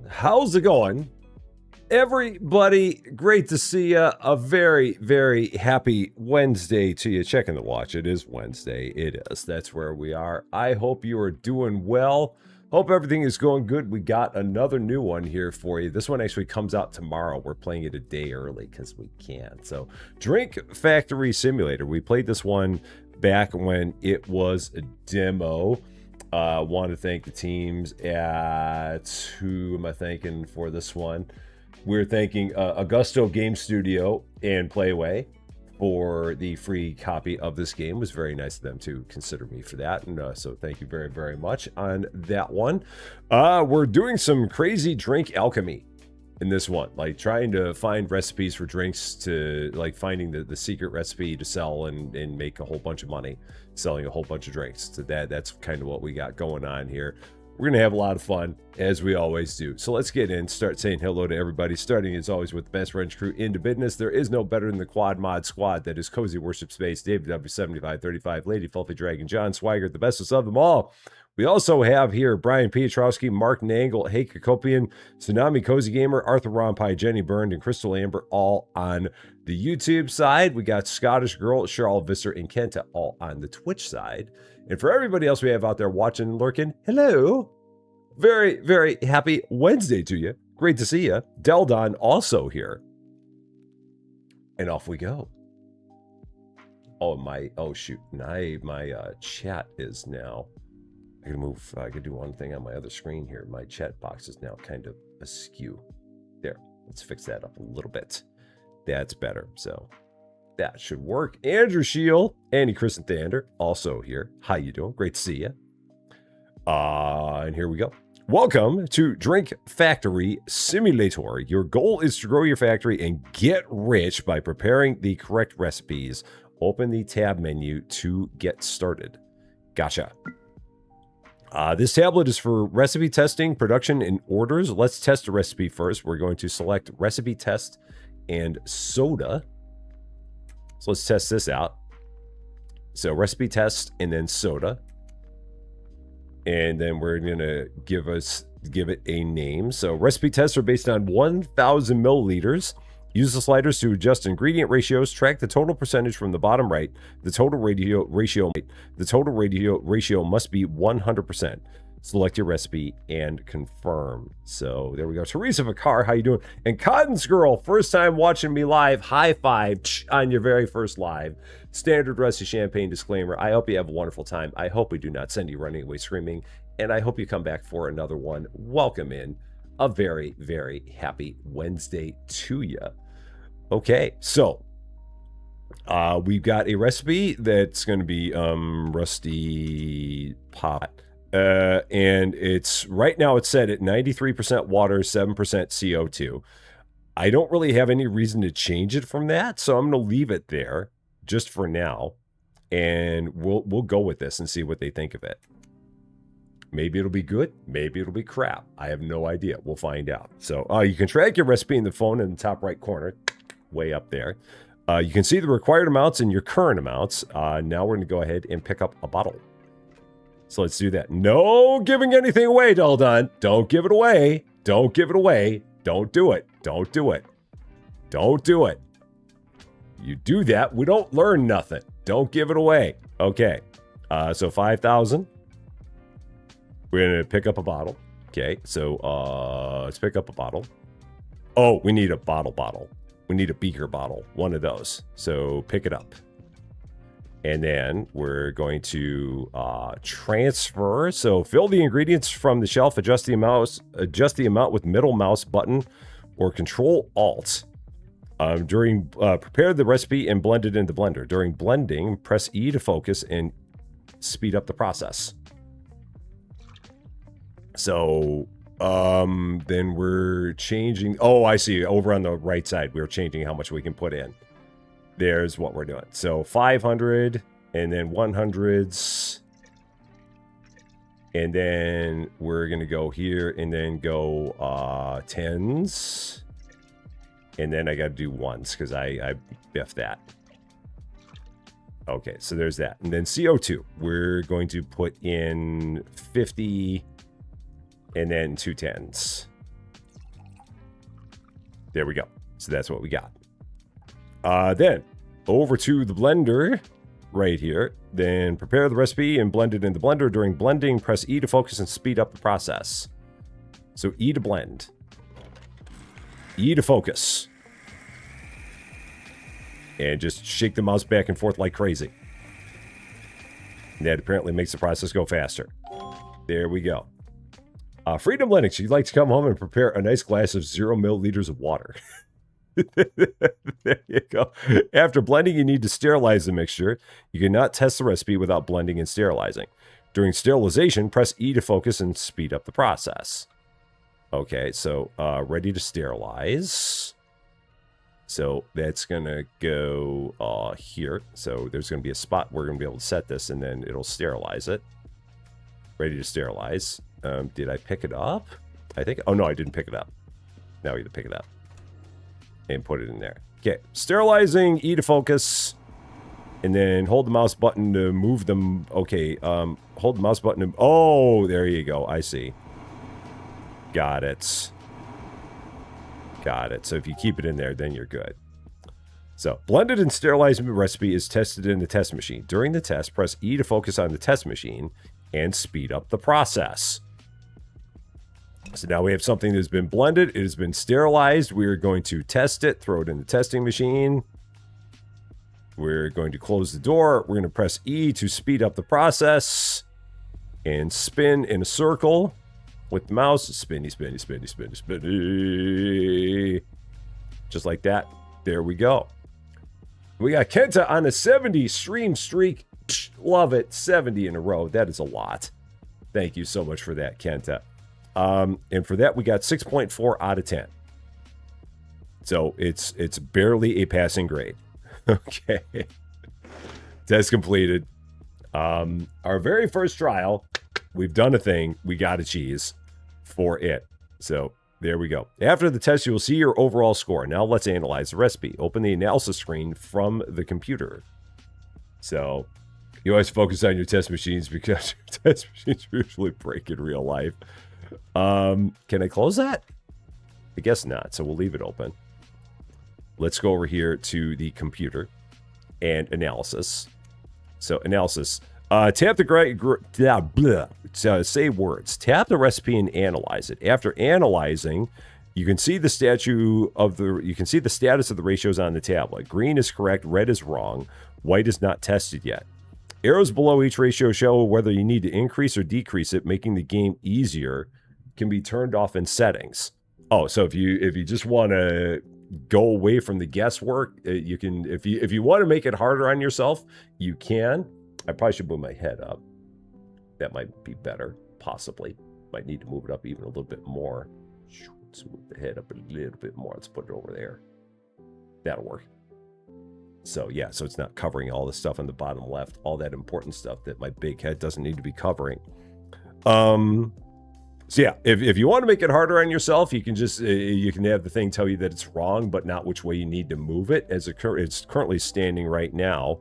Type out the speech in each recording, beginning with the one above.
How's it going? Everybody, great to see you. A very, very happy Wednesday to you. Checking the watch. It is Wednesday. It is. That's where we are. I hope you are doing well. Hope everything is going good. We got another new one here for you. This one actually comes out tomorrow. We're playing it a day early because we can. So, Drink Factory Simulator. We played this one back when it was a demo. Want to thank the teams at, who am I thanking for this one? We're thanking Agosto Game Studio and PlayWay for the free copy of this game. It was very nice of them to consider me for that. And so thank you very, very much on that one. We're doing some crazy drink alchemy in this one, like trying to find recipes for drinks, to like finding the secret recipe to sell and make a whole bunch of money selling a whole bunch of drinks. So that's kind of what we got going on here. We're going to have a lot of fun, as we always do. So let's get in, start saying hello to everybody, starting as always with the best wrench crew into business. There is no better than the Quad Mod Squad. That is Cozy Worship Space, David W7535, Lady Filthy Dragon, John Swigert, the bestest of them all. We also have here Brian Pietrowski, Mark Nangle, Hey Kakopian, Tsunami Cozy Gamer, Arthur Rompai, Jenny Burned, and Crystal Amber, all on the YouTube side. We got Scottish Girl, Charles Visser, and Kenta, all on the Twitch side. And for everybody else we have out there watching and lurking, hello. Very, very happy Wednesday to you. Great to see you. Deldon also here. And off we go. Oh shoot. My chat is now, I gotta move, I could do one thing on my other screen here. My chat box is now kind of askew. There, let's fix that up a little bit. That's better. So that should work. Andrew Shield, Andy Chris Thander, also here. How you doing? Great to see you. And here we go. Welcome to Drink Factory Simulator. Your goal is to grow your factory and get rich by preparing the correct recipes. Open the tab menu to get started. Gotcha. This tablet is for recipe testing, production, and orders. Let's test a recipe first. We're going to select recipe test and soda. So let's test this out. So recipe test and then soda. And then we're going to give it a name. So recipe tests are based on 1,000 milliliters. Use the sliders to adjust ingredient ratios. Track the total percentage from the bottom right. The total ratio must be 100%. Select your recipe and confirm. So there we go. Teresa Vicar, how you doing? And Cotton's Girl, first time watching me live. High five on your very first live. Standard Rusty Champagne disclaimer. I hope you have a wonderful time. I hope we do not send you running away screaming. And I hope you come back for another one. Welcome in. A very, very happy Wednesday to you. Okay, so we've got a recipe that's going to be Rusty Pot. And it's right now it's set at 93% water, 7% CO2. I don't really have any reason to change it from that, so I'm going to leave it there just for now, and we'll go with this and see what they think of it. Maybe it'll be good, maybe it'll be crap. I have no idea. We'll find out. So you can track your recipe in the phone in the top right corner, way up there. You can see the required amounts and your current amounts. Now we're going to go ahead and pick up a bottle. So let's do that. No giving anything away, Deldon. Don't give it away. Don't give it away. Don't do it. Don't do it. Don't do it. You do that, we don't learn nothing. Don't give it away. Okay. So 5,000. We're going to pick up a bottle. Okay. So let's pick up a bottle. Oh, we need a bottle. We need a beaker bottle. One of those. So pick it up. And then we're going to transfer. So fill the ingredients from the shelf. Adjust the amount with middle mouse button or Control Alt. Prepare the recipe and blend it into blender. During blending, press E to focus and speed up the process. So then we're changing. Oh, I see. Over on the right side, we're changing how much we can put in. There's what we're doing. So 500 and then 100s. And then we're going to go here and then go 10s. And then I got to do ones because I biffed that. Okay, so there's that. And then CO2. We're going to put in 50 and then 2 10s. There we go. So that's what we got. Then over to the blender right here. Then prepare the recipe and blend it in the blender. During blending, press E to focus and speed up the process. So E to blend. E to focus. And just shake the mouse back and forth like crazy. And that apparently makes the process go faster. There we go. Freedom Linux, you'd like to come home and prepare a nice glass of 0 milliliters of water. There you go. After blending, you need to sterilize the mixture. You cannot test the recipe without blending and sterilizing. During sterilization, press E to focus and speed up the process. Okay, so ready to sterilize. So that's going to go here. So there's going to be a spot where we're going to be able to set this, and then it'll sterilize it. Ready to sterilize. Did I pick it up? I think... Oh, no, I didn't pick it up. Now we have to pick it up. And put it in there. Okay, sterilizing, E to focus. And then hold the mouse button to move them. Okay, hold the mouse button to... Oh, there you go. I see. Got it. Got it. So if you keep it in there, then you're good. So, blended and sterilized recipe is tested in the test machine. During the test, press E to focus on the test machine and speed up the process. So now we have something that's been blended. It has been sterilized. We're going to test it, throw it in the testing machine. We're going to close the door. We're going to press E to speed up the process and spin in a circle with the mouse. Spinny, spinny, spinny, spinny, spinny. Just like that. There we go. We got Kenta on a 70 stream streak. Love it. 70 in a row. That is a lot. Thank you so much for that, Kenta. And for that, we got 6.4 out of 10. So it's barely a passing grade. Okay. Test completed. Our very first trial, we've done a thing. We got a cheese for it. So there we go. After the test, you will see your overall score. Now let's analyze the recipe. Open the analysis screen from the computer. So you always focus on your test machines because your test machines usually break in real life. Can I close that? I guess not. So we'll leave it open. Let's go over here to the computer and analysis. So analysis. Tap the say words. Tap the recipe and analyze it. After analyzing, you can see the status of the ratios on the tablet. Green is correct, red is wrong, white is not tested yet. Arrows below each ratio show whether you need to increase or decrease it, making the game easier. Can be turned off in settings. Oh, so if you just want to go away from the guesswork, you can. If you want to make it harder on yourself, you can. I probably should move my head up. That might be better, possibly. Might need to move it up even a little bit more. Let's move the head up a little bit more. Let's put it over there. That'll work. So yeah, so it's not covering all the stuff on the bottom left, all that important stuff that my big head doesn't need to be covering. So yeah, if you want to make it harder on yourself, you can just you can have the thing tell you that it's wrong, but not which way you need to move it. As it's currently standing right now.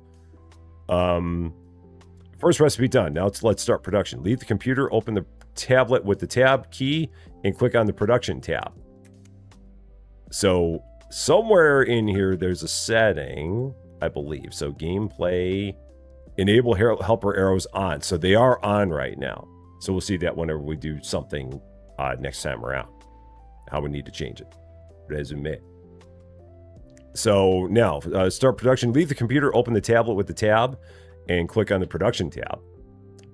First recipe done. Now let's start production. Leave the computer, open the tablet with the tab key, and click on the production tab. So somewhere in here, there's a setting, I believe. So gameplay, enable helper arrows on. So they are on right now. So we'll see that whenever we do something next time around. How we need to change it. Resume. So now, start production. Leave the computer, open the tablet with the tab, and click on the production tab.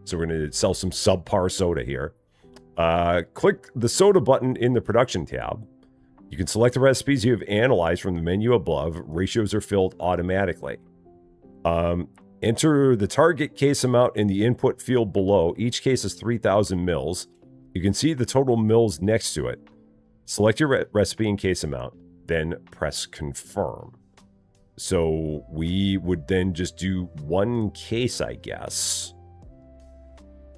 So we're going to sell some subpar soda here. Click the soda button in the production tab. You can select the recipes you have analyzed from the menu above. Ratios are filled automatically. Enter the target case amount in the input field below. Each case is 3,000 mils. You can see the total mils next to it. Select your recipe and case amount, then press confirm. So we would then just do one case, I guess.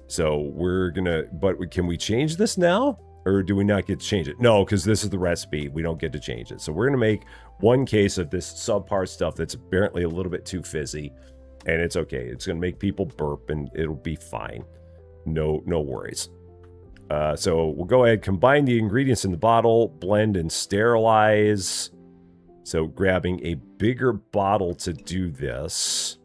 So we're gonna, but can we change this now? Or do we not get to change it? No, because this is the recipe. We don't get to change it. So we're gonna make one case of this subpar stuff that's apparently a little bit too fizzy. And it's okay. It's going to make people burp and it'll be fine. No worries. So we'll go ahead, combine the ingredients in the bottle, blend and sterilize. So grabbing a bigger bottle to do this.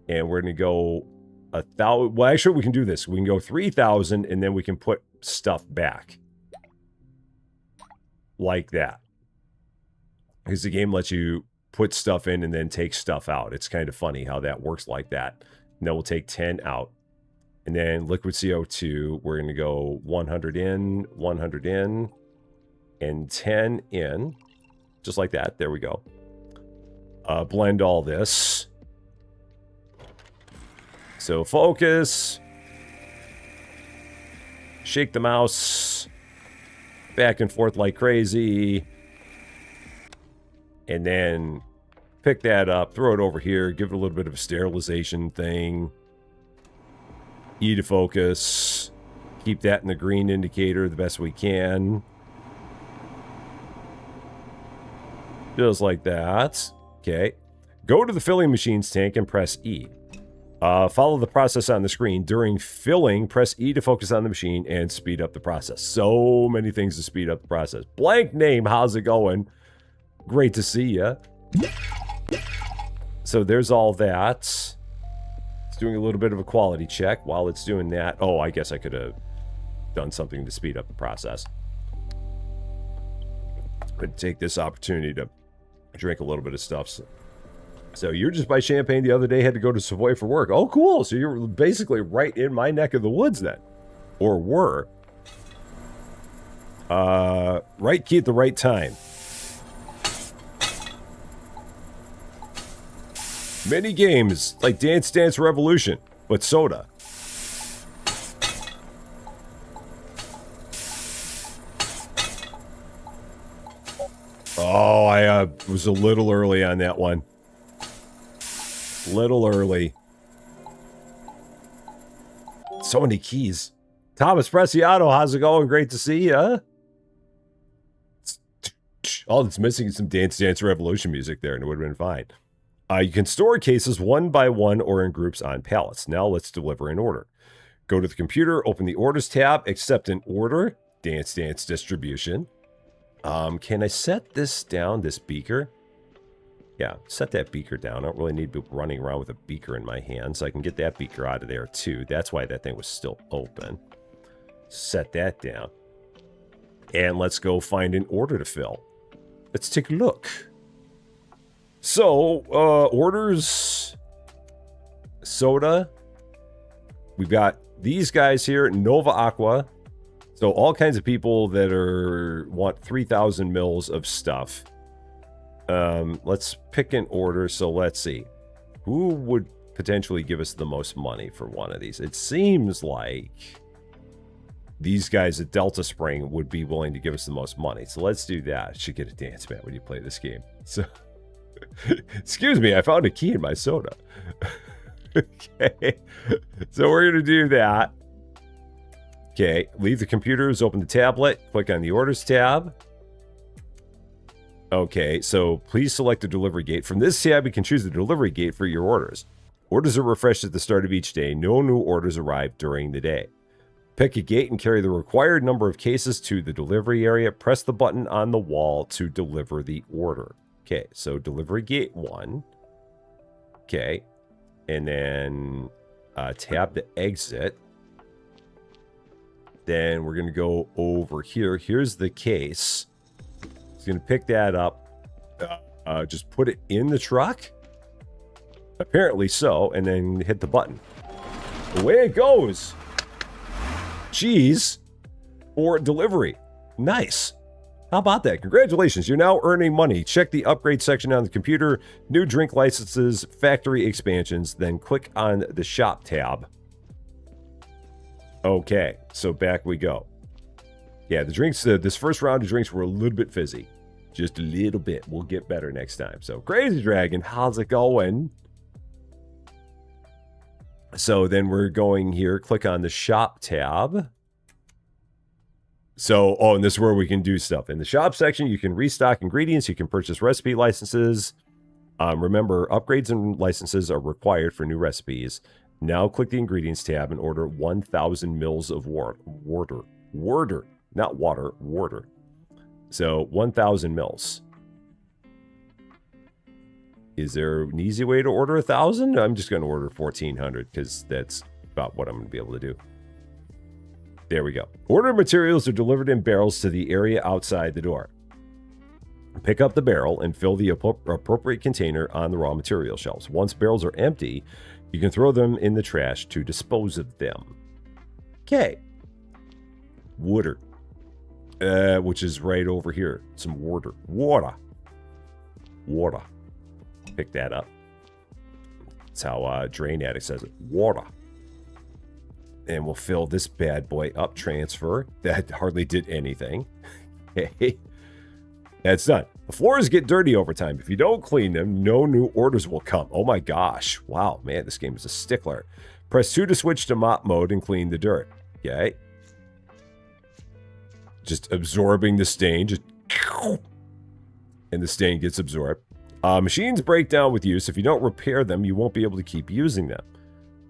And we're going to go 1,000. Well, actually, we can do this. We can go 3,000 and then we can put stuff back. Like that. Because the game lets you put stuff in and then take stuff out. It's kind of funny how that works like that. And then we'll take 10 out. And then liquid CO2, we're going to go 100 in, 100 in, and 10 in. Just like that. There we go. Blend all this. So focus. Shake the mouse. Back and forth like crazy. And then pick that up, throw it over here, give it a little bit of a sterilization thing. E to focus. Keep that in the green indicator the best we can. Just like that. Okay. Go to the filling machine's tank and press E. Follow the process on the screen. During filling, press E to focus on the machine and speed up the process. So many things to speed up the process. Blank name, how's it going? Great to see ya. So there's all that. It's doing a little bit of a quality check while it's doing that. Oh, I guess I could have done something to speed up the process. But take this opportunity to drink a little bit of stuff. So you're just by Champaign the other day, had to go to Savoy for work. Oh, cool. So you're basically right in my neck of the woods then. Or were. Right key at the right time. Mini games like Dance Dance Revolution, but soda. Oh, I was a little early on that one. Little early. So many keys. Thomas Preciado, how's it going? Great to see ya. All that's missing is some Dance Dance Revolution music there, and it would have been fine. You can store cases one by one or in groups on pallets. Now let's deliver an order. Go to the computer, open the orders tab, accept an order, Dance Dance Distribution. Can I set this down, this beaker? Yeah, set that beaker down. I don't really need to be running around with a beaker in my hand, so I can get that beaker out of there too. That's why that thing was still open. Set that down. And let's go find an order to fill. Let's take a look. So, orders, soda. We've got these guys here, Nova Aqua. So all kinds of people that want 3,000 mils of stuff. Let's pick an order. So let's see. Who would potentially give us the most money for one of these? It seems like these guys at Delta Spring would be willing to give us the most money. So let's do that. Should get a dance mat when you play this game. So... Excuse me, I found a key in my soda. Okay, so we're going to do that. Okay, leave the computers, open the tablet, click on the orders tab. Okay, so please select the delivery gate. From this tab, you can choose the delivery gate for your orders. Orders are refreshed at the start of each day. No new orders arrive during the day. Pick a gate and carry the required number of cases to the delivery area. Press the button on the wall to deliver the order. Okay, so delivery gate 1. Okay, and then tab to exit. Then we're going to go over here. Here's the case. He's going to pick that up. Just put it in the truck. Apparently so, and then hit the button. Away it goes. Cheese for delivery. Nice. How about that? Congratulations, you're now earning money. Check the upgrade section on the computer, new drink licenses, factory expansions, then click on the shop tab. Okay, so back we go. Yeah, the drinks, this first round of drinks were a little bit fizzy. Just a little bit. We'll get better next time. So, Crazy Dragon, how's it going? So then we're going here, click on the shop tab. So, oh, and this is where we can do stuff. In the shop section, you can restock ingredients. You can purchase recipe licenses. Remember, upgrades and licenses are required for new recipes. Now click the ingredients tab and order 1,000 mils of water. Not water, water. So 1,000 mils. Is there an easy way to order 1,000? I'm just going to order 1,400 because that's about what I'm going to be able to do. There we go. Order materials are delivered in barrels to the area outside the door. Pick up the barrel and fill the appropriate container on the raw material shelves. Once barrels are empty, you can throw them in the trash to dispose of them. Okay. Water. Which is right over here. Some water. Water. Pick that up. That's how Drain Addict says it. Water. And we'll fill this bad boy up. Transfer. That hardly did anything. Okay. That's done. The floors get dirty over time. If you don't clean them, no new orders will come. Oh my gosh. Wow, man, this game is a stickler. Press 2 to switch to mop mode and clean the dirt. Okay. Just absorbing the stain. Just and the stain gets absorbed. Machines break down with use. If you don't repair them, you won't be able to keep using them.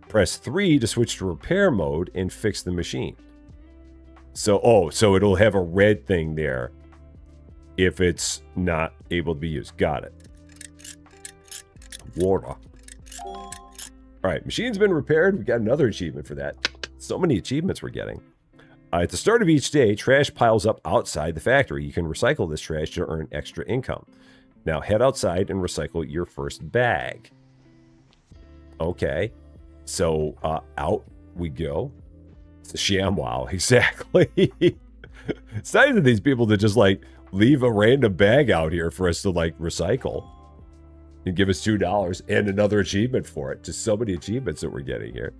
Press 3 to switch to repair mode and fix the machine. So, so it'll have a red thing there if it's not able to be used. Got it. Water. All right, machine's been repaired. We got another achievement for that. So many achievements we're getting. At the start of each day, trash piles up outside the factory. You can recycle this trash to earn extra income. Now head outside and recycle your first bag. Okay. So out we go. It's a ShamWow, exactly. It's nice of these people to just like leave a random bag out here for us to like recycle. And give us $2 and another achievement for it. Just so many achievements that we're getting here.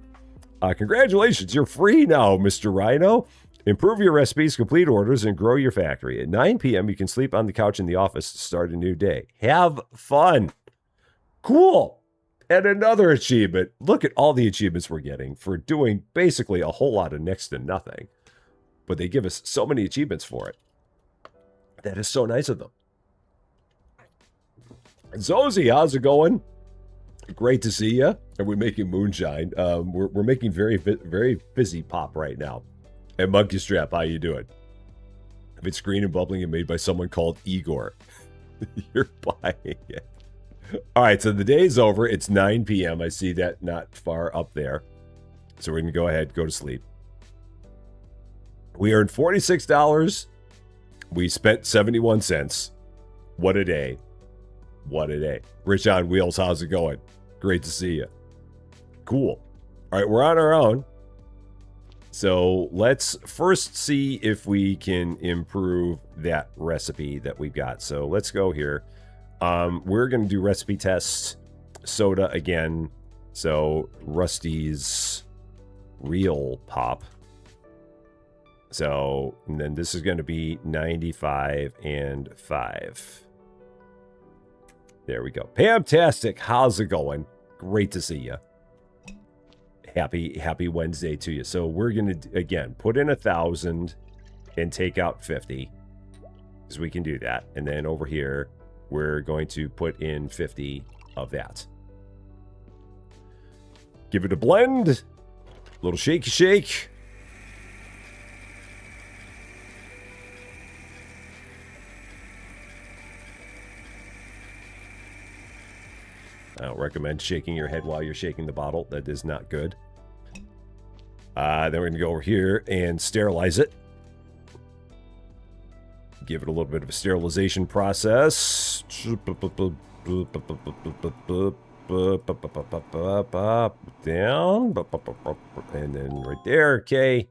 Congratulations, you're free now, Mr. Rhino. Improve your recipes, complete orders, and grow your factory. At 9 p.m., you can sleep on the couch in the office to start a new day. Have fun. Cool. And another achievement. Look at all the achievements we're getting for doing basically a whole lot of next to nothing. But they give us so many achievements for it. That is so nice of them. Zozie, how's it going? Great to see you. And we're making moonshine. We're making very fizzy pop right now. And Monkey Strap, how you doing? If it's green and bubbling and made by someone called Igor, you're buying it. All right, so the day's over. It's 9 p.m. I see that not far up there. So we're going to go ahead, go to sleep. We earned $46. We spent 71 cents. What a day. What a day. Rich on Wheels, how's it going? Great to see you. Cool. All right, we're on our own. So let's first see if we can improve that recipe that we've got. So let's go here. We're going to do recipe test soda again. So Rusty's Real Pop. So, and then this is going to be 95 and 5. There we go. Pamtastic, how's it going? Great to see you. Happy Wednesday to you. So we're going to, again, put in 1,000 and take out 50. Because we can do that. And then over here, we're going to put in 50 of that. Give it a blend. A little shaky shake. I don't recommend shaking your head while you're shaking the bottle. That is not good. Then we're going to go over here and sterilize it. Give it a little bit of a sterilization process. Down. And then right there. Okay.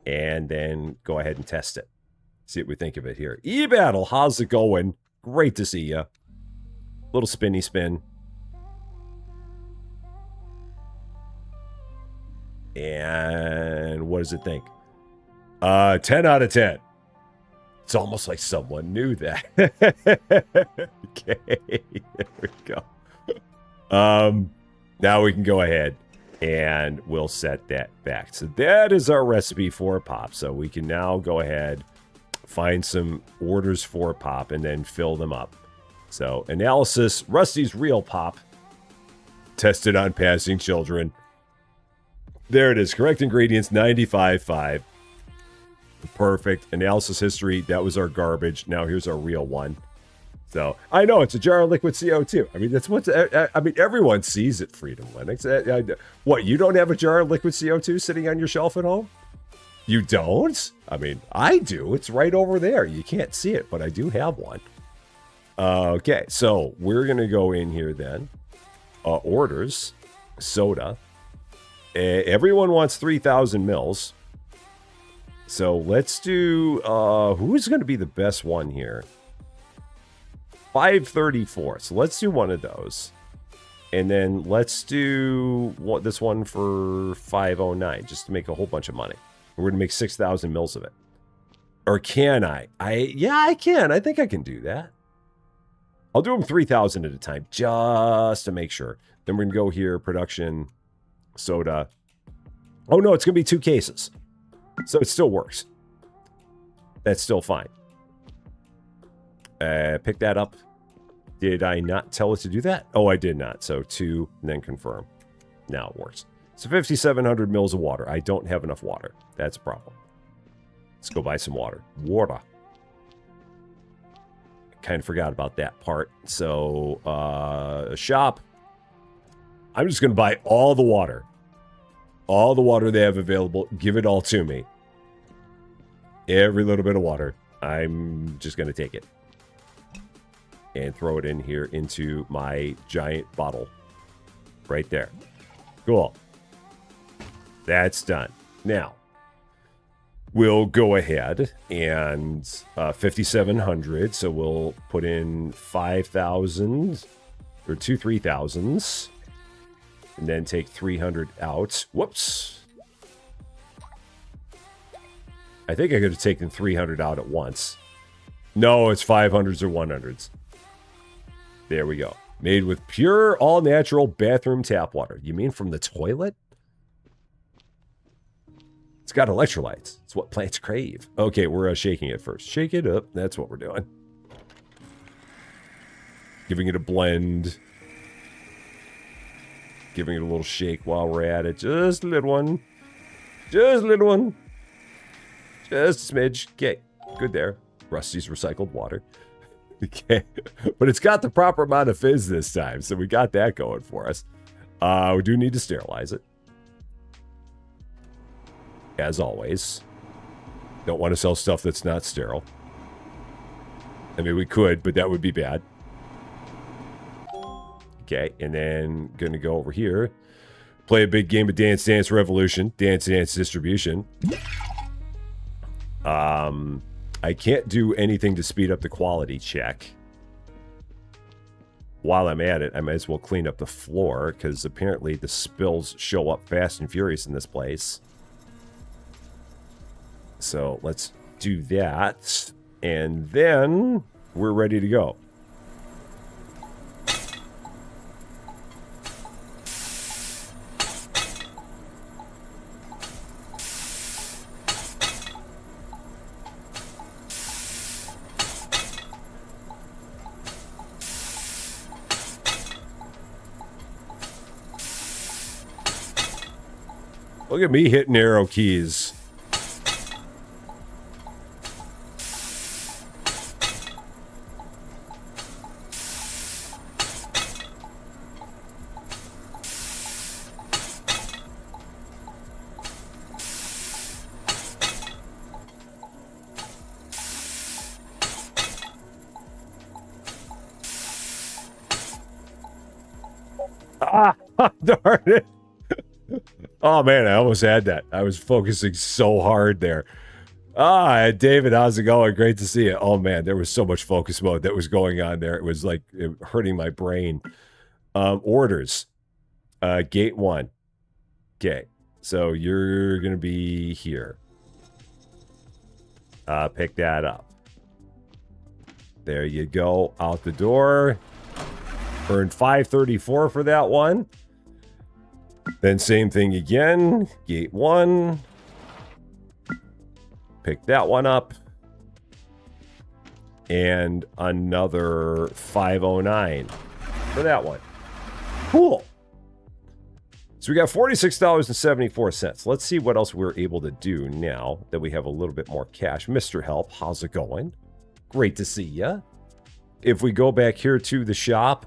And then go ahead and test it. See what we think of it here. E-Battle, how's it going? Great to see you. Little spinny spin. And what does it think? 10 out of 10. It's almost like someone knew that. Okay, there we go. Now we can go ahead and we'll set that back. So that is our recipe for pop. So we can now go ahead, find some orders for pop, and then fill them up. So analysis, Rusty's Real Pop. Tested on passing children. There it is. Correct ingredients, 95.5. Perfect. Analysis history, that was our garbage. Now here's our real one. So, I know, it's a jar of liquid CO2. I mean, that's what, I mean, everyone sees it, Freedom Linux. What, you don't have a jar of liquid CO2 sitting on your shelf at home? You don't? I mean, I do. It's right over there. You can't see it, but I do have one. Okay, so we're going to go in here then. Orders, soda. Everyone wants 3,000 mils. So let's do, who's going to be the best one here? 534. So let's do one of those. And then let's do this one for 509, just to make a whole bunch of money. We're going to make 6,000 mils of it. Or can I? Yeah, I can. I think I can do that. I'll do them 3,000 at a time, just to make sure. Then we're going to go here, production, soda. Oh, no, it's going to be 2 cases. So it still works. That's still fine. Pick that up. Did I not tell it to do that? Oh, I did not. So 2, and then confirm. Now it works. So 5,700 mils of water. I don't have enough water. That's a problem. Let's go buy some water. Water. Kind of forgot about that part. So, shop. I'm just going to buy all the water. All the water they have available. Give it all to me. Every little bit of water. I'm just going to take it. And throw it in here into my giant bottle. Right there. Cool. That's done. Now, we'll go ahead and 5,700. So we'll put in 5,000 or 2 3,000s. And then take 300 out. Whoops. I think I could have taken 300 out at once. No, it's 500s or 100s. There we go. Made with pure, all-natural bathroom tap water. You mean from the toilet? It's got electrolytes. It's what plants crave. Okay, we're shaking it first. Shake it up. That's what we're doing. Giving it a blend. Giving it a little shake while we're at it. Just a little one. Just a little one. Just a smidge. Okay, good there. Rusty's recycled water. Okay, but it's got the proper amount of fizz this time, so we got that going for us. We do need to sterilize it. As always. Don't want to sell stuff that's not sterile. I mean, we could, but that would be bad. Okay, and then gonna go over here. Play a big game of Dance Dance Revolution. Dance Dance Distribution. I can't do anything to speed up the quality check. While I'm at it, I might as well clean up the floor, because apparently the spills show up fast and furious in this place. So let's do that, and then we're ready to go. Look at me hitting arrow keys. Ah, darn it. Oh, man, I almost had that. I was focusing so hard there. Ah, David, how's it going? Great to see you. Oh, man, there was so much focus mode that was going on there. It was like hurting my brain. Orders. Gate 1. Okay, so you're going to be here. Pick that up. There you go. Out the door. Earned 534 for that one. Then same thing again. Gate 1. Pick that one up. And another 509 for that one. Cool. So we got $46.74. Let's see what else we're able to do now that we have a little bit more cash. Mr. Help, how's it going? Great to see ya. If we go back here to the shop,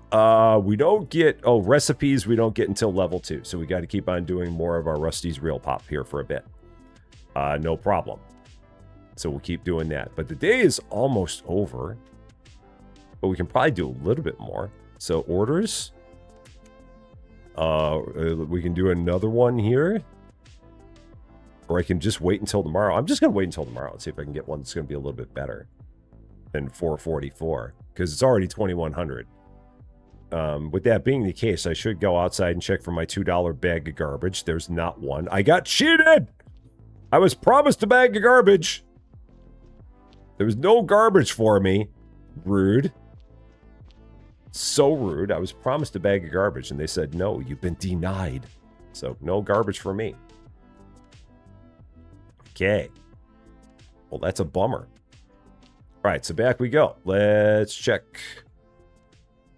we don't get, recipes we don't get until level 2. So we got to keep on doing more of our Rusty's Real Pop here for a bit. No problem. So we'll keep doing that. But the day is almost over. But we can probably do a little bit more. So orders. We can do another one here. Or I can just wait until tomorrow. I'm just going to wait until tomorrow and see if I can get one that's going to be a little bit better than 444. Because it's already 2100. With that being the case, I should go outside and check for my $2 bag of garbage. There's not one. I got cheated! I was promised a bag of garbage. There was no garbage for me. Rude. So rude. I was promised a bag of garbage and they said, no, you've been denied. So no garbage for me. Okay. Well, that's a bummer. All right, so back we go. Let's check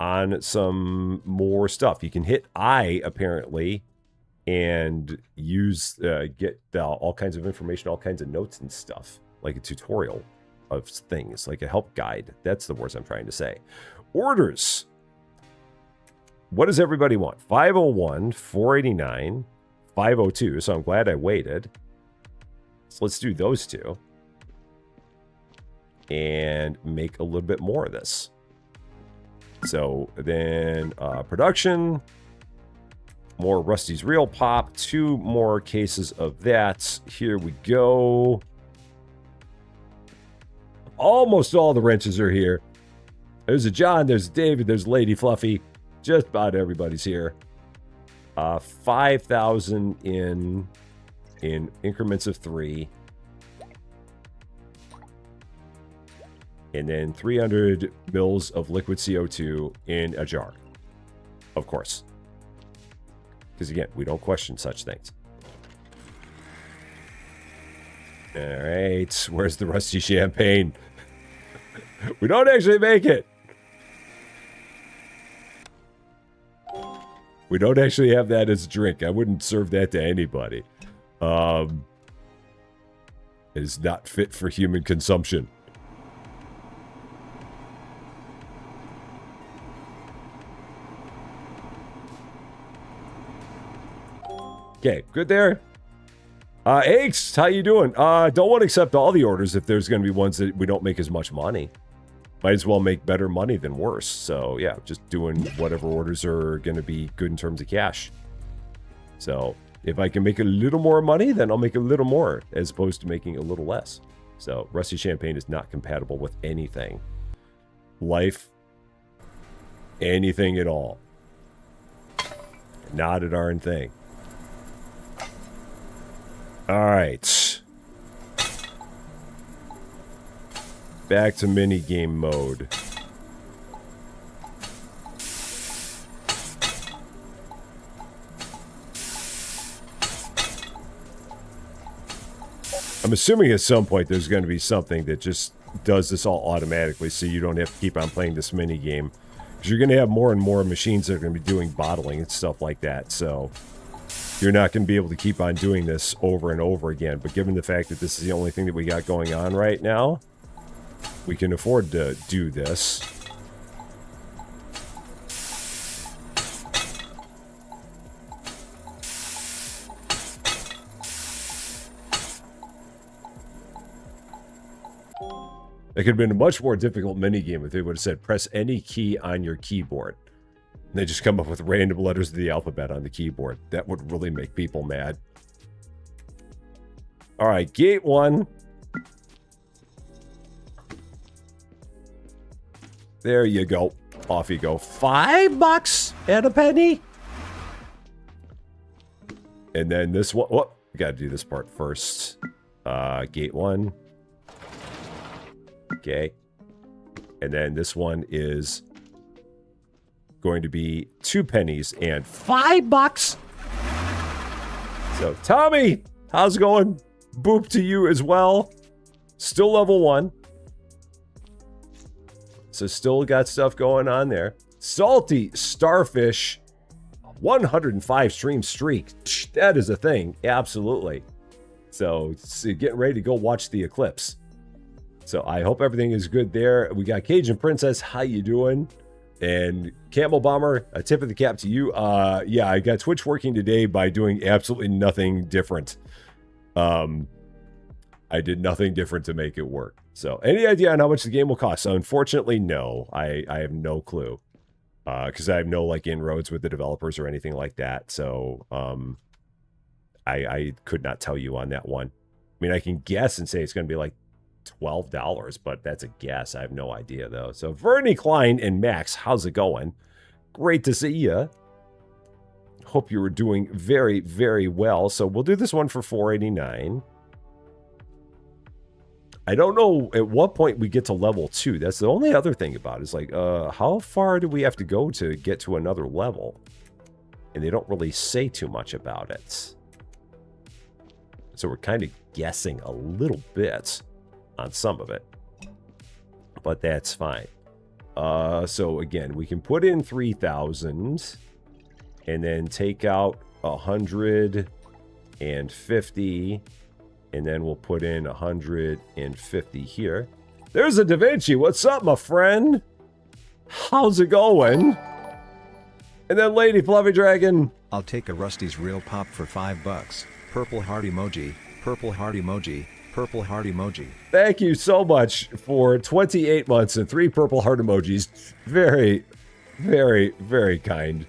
on some more stuff. You can hit I, apparently, and use, get all kinds of information, all kinds of notes and stuff, like a tutorial of things, like a help guide. That's the words I'm trying to say. Orders. What does everybody want? 501, 489, 502. So I'm glad I waited. So let's do those two. And make a little bit more of this. So then production. More Rusty's Real Pop. 2 more cases of that. Here we go. Almost all the wrenches are here. There's a John, there's a David, there's Lady Fluffy. Just about everybody's here. 5,000 in increments of 3. And then 300 mils of liquid CO2 in a jar. Of course. Because again, we don't question such things. All right, where's the Rusty Champagne? We don't actually make it. We don't actually have that as a drink. I wouldn't serve that to anybody. It is not fit for human consumption. Okay, good there. Aches, how you doing? Don't want to accept all the orders if there's going to be ones that we don't make as much money. Might as well make better money than worse. So, yeah, just doing whatever orders are going to be good in terms of cash. So, if I can make a little more money, then I'll make a little more as opposed to making a little less. So, Rusty Champagne is not compatible with anything. Life, anything at all. Not a darn thing. All right. Back to minigame mode. I'm assuming at some point there's going to be something that just does this all automatically so you don't have to keep on playing this minigame. Because you're going to have more and more machines that are going to be doing bottling and stuff like that. So you're not going to be able to keep on doing this over and over again. But given the fact that this is the only thing that we got going on right now, we can afford to do this. It could have been a much more difficult minigame if they would have said, press any key on your keyboard. And they just come up with random letters of the alphabet on the keyboard. That would really make people mad. All right, gate 1. There you go. Off you go. $5 and a penny. And then this one. Oh, we got to do this part first. Gate 1. Okay. And then this one is going to be 2 pennies and $5. So, Tommy, how's it going? Boop to you as well. Still level 1. So still got stuff going on there. Salty Starfish. 105 stream streak. That is a thing. Absolutely. So getting ready to go watch the eclipse. So I hope everything is good there. We got Cajun Princess. How you doing? And Camel Bomber, a tip of the cap to you. Yeah, I got Twitch working today by doing absolutely nothing different. I did nothing different to make it work. So any idea on how much the game will cost? So unfortunately, no. I have no clue. Because I have no like inroads with the developers or anything like that. So I could not tell you on that one. I mean, I can guess and say it's going to be like $12, but that's a guess. I have no idea though. So Vernie Klein and Max, how's it going? Great to see you. Hope you were doing very, very well. So we'll do this one for $4.89. I don't know at what point we get to level 2. That's the only other thing about it. Is like, how far do we have to go to get to another level? And they don't really say too much about it. So we're kind of guessing a little bit on some of it. But that's fine. So again, we can put in 3,000 and then take out 150. And then we'll put in 150 here. There's a Da Vinci. What's up, my friend? How's it going? And then Lady Fluffy Dragon. I'll take a Rusty's Real Pop for $5. Purple heart emoji. Purple heart emoji. Purple heart emoji. Thank you so much for 28 months and 3 purple heart emojis. Very, very, very kind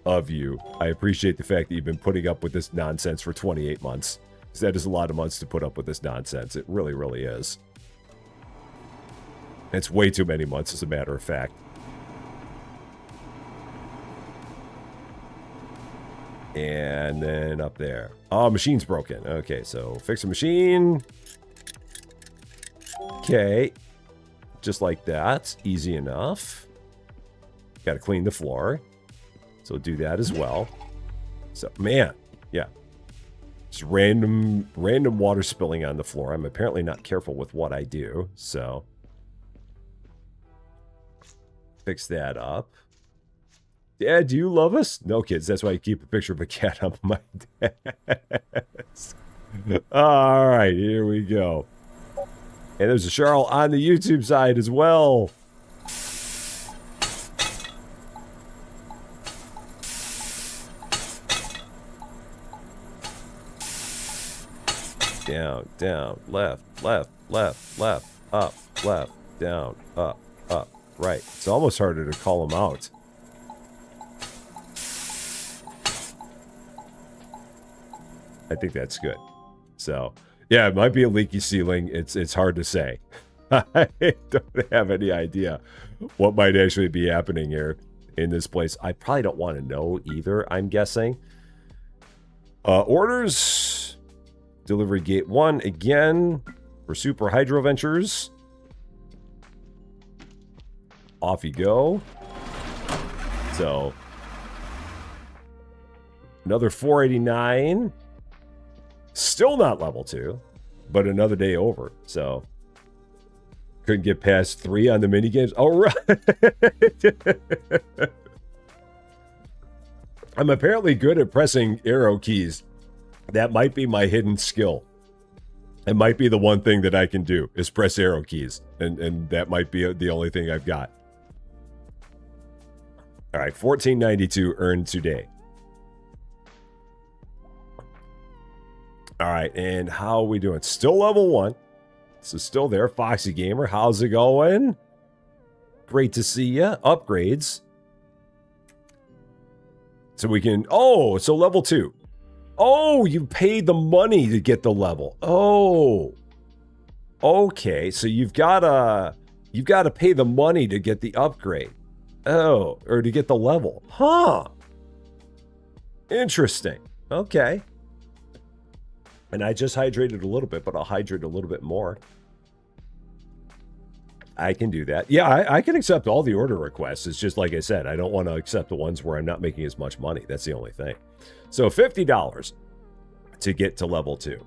of you. I appreciate the fact that you've been putting up with this nonsense for 28 months. That is a lot of months to put up with this nonsense. It really, really is. It's way too many months, as a matter of fact. And then up there. Oh, machine's broken. Okay, so fix a machine. Okay. Just like that. Easy enough. Got to clean the floor. So do that as well. So, man. Yeah. Just random water spilling on the floor. I'm apparently not careful with what I do, so fix that up. Dad, do you love us? No, kids. That's why I keep a picture of a cat on my desk. All right, here we go. And there's a Charles on the YouTube side as well. Down, down, left, left, left, left, up, left, down, up, right. It's almost harder to call them out. I think that's good. So, yeah, it might be a leaky ceiling. It's hard to say. I don't have any idea what might actually be happening here in this place. I probably don't want to know either, I'm guessing. Orders... Delivery gate 1 again for Super Hydro Ventures. Off you go. So another 489. Still not level 2, but another day over. So couldn't get past 3 on the minigames. All right. I'm apparently good at pressing arrow keys. That might be my hidden skill. It might be the one thing that I can do is press arrow keys. And that might be the only thing I've got. All right, $14.92 earned today. All right, and how are we doing? Still level 1. So still there. Foxy Gamer, how's it going? Great to see ya. Upgrades. So we can... Oh, so level 2. Oh, you paid the money to get the level. Oh. Okay, so you've got to pay the money to get the upgrade. Oh, or to get the level. Huh. Interesting. Okay. And I just hydrated a little bit, but I'll hydrate a little bit more. I can do that. Yeah, I can accept all the order requests. It's just like I said, I don't want to accept the ones where I'm not making as much money. That's the only thing. So $50 to get to level 2.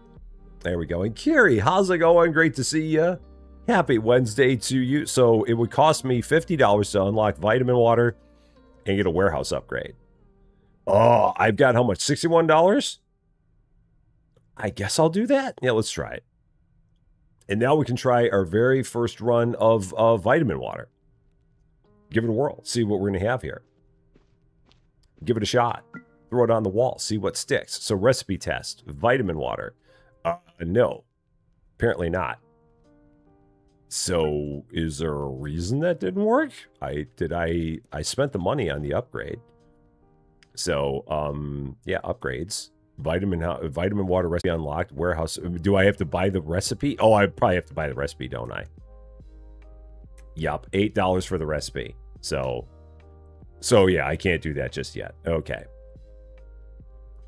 There we go. And Kiri, how's it going? Great to see you. Happy Wednesday to you. So it would cost me $50 to unlock vitamin water and get a warehouse upgrade. Oh, I've got how much? $61? I guess I'll do that. Yeah, let's try it. And now we can try our very first run of vitamin water. Give it a whirl. See what we're going to have here. Give it a shot. Throw it on the wall. See what sticks. So recipe test. Vitamin water. No. Apparently not. So is there a reason that didn't work? I spent the money on the upgrade. So, yeah, upgrades. Vitamin water recipe unlocked. Warehouse. Do I have to buy the recipe? Oh, I probably have to buy the recipe, don't I? Yup, $8 for the recipe. So yeah, I can't do that just yet. Okay.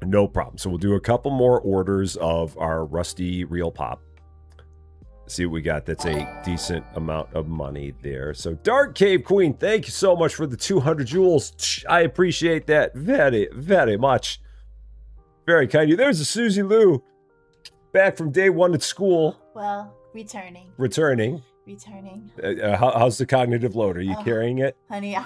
No problem. So we'll do a couple more orders of our rusty real pop. See what we got. That's a decent amount of money there. So Dark Cave Queen, thank you so much for the 200 jewels. I appreciate that very, very much. Very kind of you. There's a Susie Lou. Back from day one at school. Well, returning. Returning. How's the cognitive load? Are you carrying it? Honey,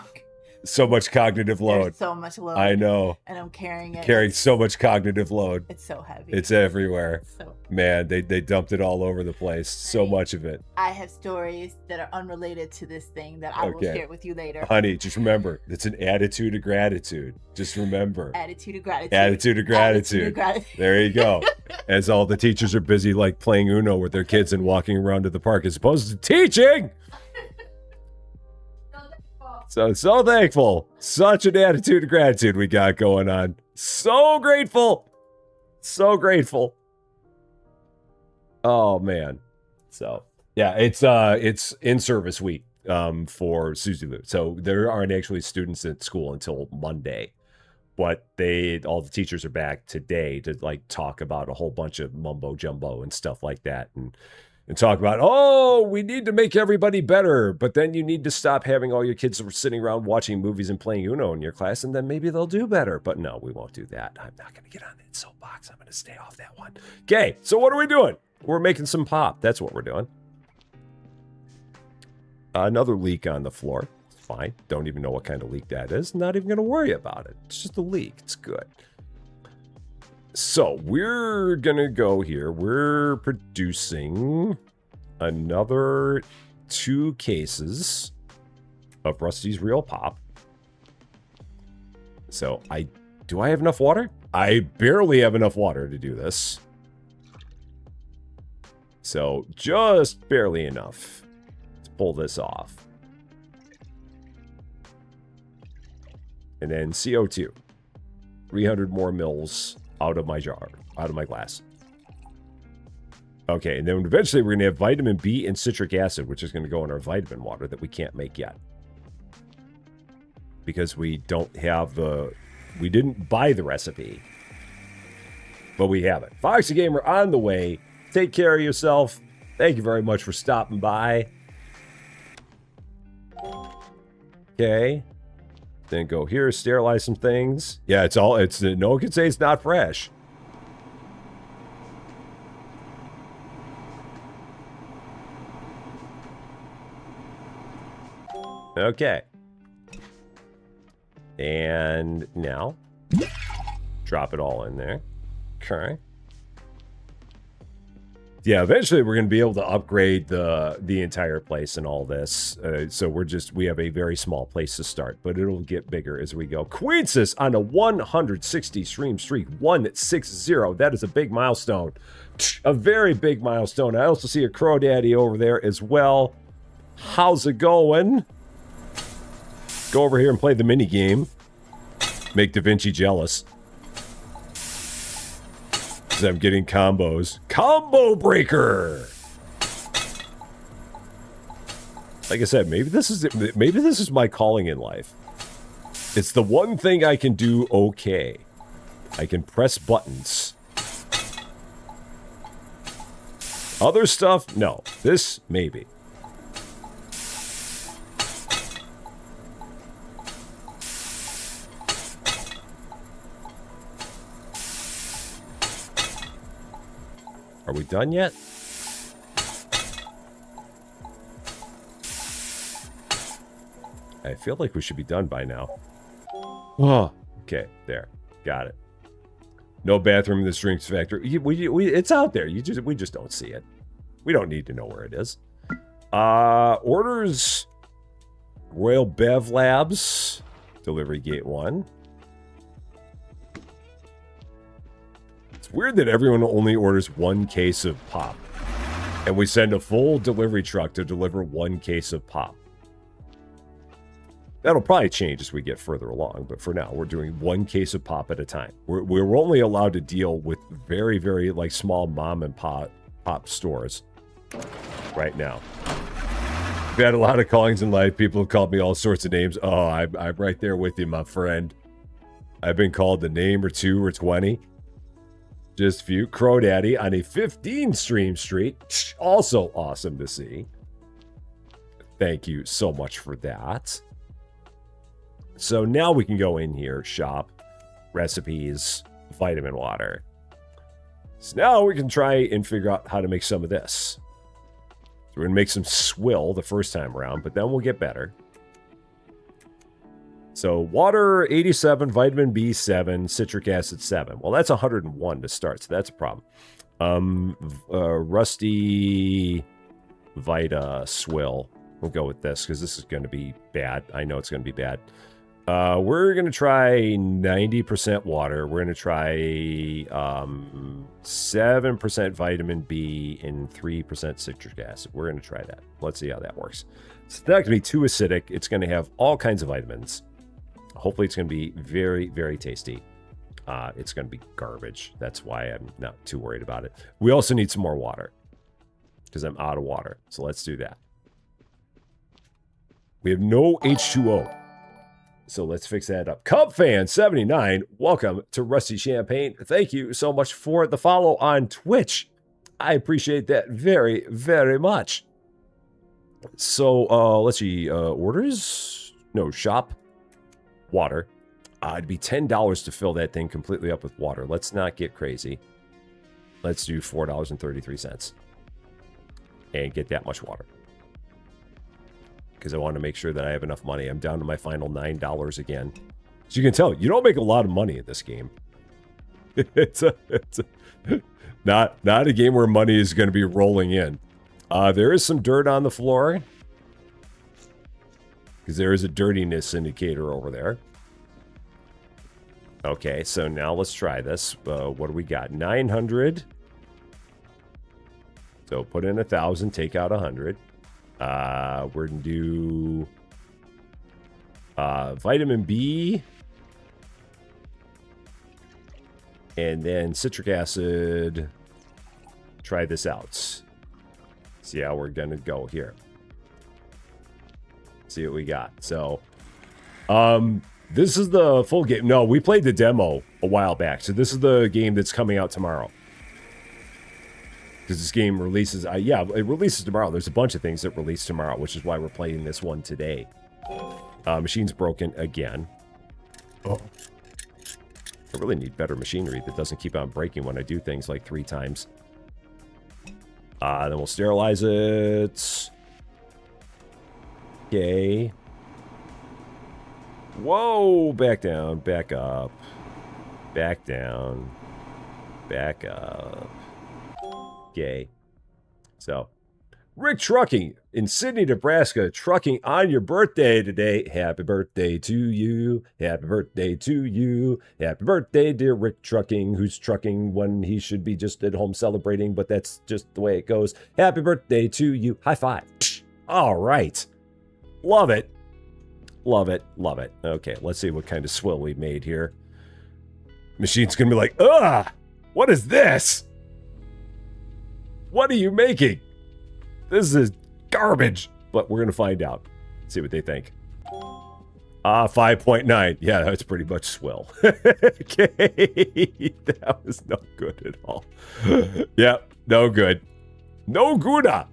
so much cognitive load. There's so much load. I know. And I'm carrying it. Carrying so much cognitive load. It's so heavy. It's everywhere. Man, they dumped it all over the place. So much of it. I have stories that are unrelated to this thing that I will share with you later. Honey, just remember, it's an attitude of gratitude. Just remember. Attitude of gratitude. Attitude of gratitude. Attitude of gratitude. There you go. As all the teachers are busy like playing Uno with their kids and walking around to the park as opposed to teaching. So thankful. Such an attitude of gratitude we got going on. So grateful. So grateful. Oh man. So yeah, it's in-service week for Susie Lou. So there aren't actually students at school until Monday. But all the teachers are back today to like talk about a whole bunch of mumbo jumbo and stuff like that. And talk about, oh, we need to make everybody better, but then you need to stop having all your kids sitting around watching movies and playing Uno in your class, and then maybe they'll do better. But no, we won't do that. I'm not going to get on that soapbox. I'm going to stay off that one. Okay, so what are we doing? We're making some pop. That's what we're doing. Another leak on the floor. Fine. Don't even know what kind of leak that is. Not even going to worry about it. It's just a leak. It's good. So we're going to go here. We're producing another 2 cases of Rusty's Real Pop. So do I have enough water? I barely have enough water to do this. So just barely enough to pull this off. And then CO2. 300 more mils out of my jar, out of my glass. Okay, and then eventually we're going to have vitamin B and citric acid, which is going to go in our vitamin water that we can't make yet. Because we don't have we didn't buy the recipe. But we have it. Foxy Gamer on the way. Take care of yourself. Thank you very much for stopping by. Okay. Then go here, sterilize some things. Yeah, no one can say it's not fresh. Okay. And now, drop it all in there. Okay. Yeah, eventually we're going to be able to upgrade the entire place and all this. So we have a very small place to start, but it'll get bigger as we go. Queensis on a 160 stream streak, 160. That is a big milestone. A very big milestone. I also see a Crow Daddy over there as well. How's it going? Go over here and play the mini game. Make Da Vinci jealous. Because I'm getting combos. Combo breaker! Like I said, maybe this is my calling in life. It's the one thing I can do okay. I can press buttons. Other stuff, no. This, maybe. Are we done yet? I feel like we should be done by now. Oh, okay, there. Got it. No bathroom in this drinks factory. It's out there. We just don't see it. We don't need to know where it is. Orders. Royal Bev Labs. Delivery gate 1. It's weird that everyone only orders 1 case of pop. And we send a full delivery truck to deliver 1 case of pop. That'll probably change as we get further along, but for now, we're doing 1 case of pop at a time. We're only allowed to deal with very, very like small mom and pop stores right now. We've had a lot of callings in life. People have called me all sorts of names. Oh, I'm right there with you, my friend. I've been called a name or 2 or 20. Just a few. Crow Daddy on a 15 stream streak. Also awesome to see. Thank you so much for that. So now we can go in here, shop, recipes, vitamin water. So now we can try and figure out how to make some of this. So we're going to make some swill the first time around, but then we'll get better. So water 87, vitamin B7, citric acid 7. Well, that's 101 to start, so that's a problem. Rusty Vita swill. We'll go with this because this is going to be bad. I know it's going to be bad. We're going to try 90% water. We're going to try 7% vitamin B and 3% citric acid. We're going to try that. Let's see how that works. It's not going to be too acidic. It's going to have all kinds of vitamins. Hopefully it's going to be very, very tasty. It's going to be garbage. That's why I'm not too worried about it. We also need some more water because I'm out of water. So let's do that. We have no H2O. So let's fix that up. CubFan79, welcome to Rusty Champaign. Thank you so much for the follow on Twitch. I appreciate that very, very much. So let's see. Orders? No, shop. Water. It'd be $10 to fill that thing completely up with water. Let's not get crazy. Let's do $4.33 and get that much water. Because I want to make sure that I have enough money. I'm down to my final $9 again. So you can tell, you don't make a lot of money in this game. it's not a game where money is going to be rolling in. There is some dirt on the floor. Because there is a dirtiness indicator over there. Okay, so now let's try this. What do we got? 900. So put in 1,000, take out 100. We're going to do vitamin B. And then citric acid. Try this out. See how we're going to go here. See what we got. So, this is the full game. No, we played the demo a while back. So this is the game that's coming out tomorrow. Because this game releases, yeah, it releases tomorrow. There's a bunch of things that release tomorrow, which is why we're playing this one today. Machine's broken again. Oh. I really need better machinery that doesn't keep on breaking when I do things like 3 times. Then we'll sterilize it. Okay. Whoa, back down, back up. Back down. Back up. Okay. So, Rick Trucking in Sydney, Nebraska, trucking on your birthday today. Happy birthday to you. Happy birthday to you. Happy birthday, dear Rick Trucking, who's trucking when he should be just at home celebrating, but that's just the way it goes. Happy birthday to you. High five. All right. Love it. Love it. Love it. Okay, let's see what kind of swill we made here. Machine's going to be like, ugh, what is this? What are you making? This is garbage. But we're going to find out. See what they think. 5.9. Yeah, that's pretty much swill. Okay. That was no good at all. Yep, no good. No gooda.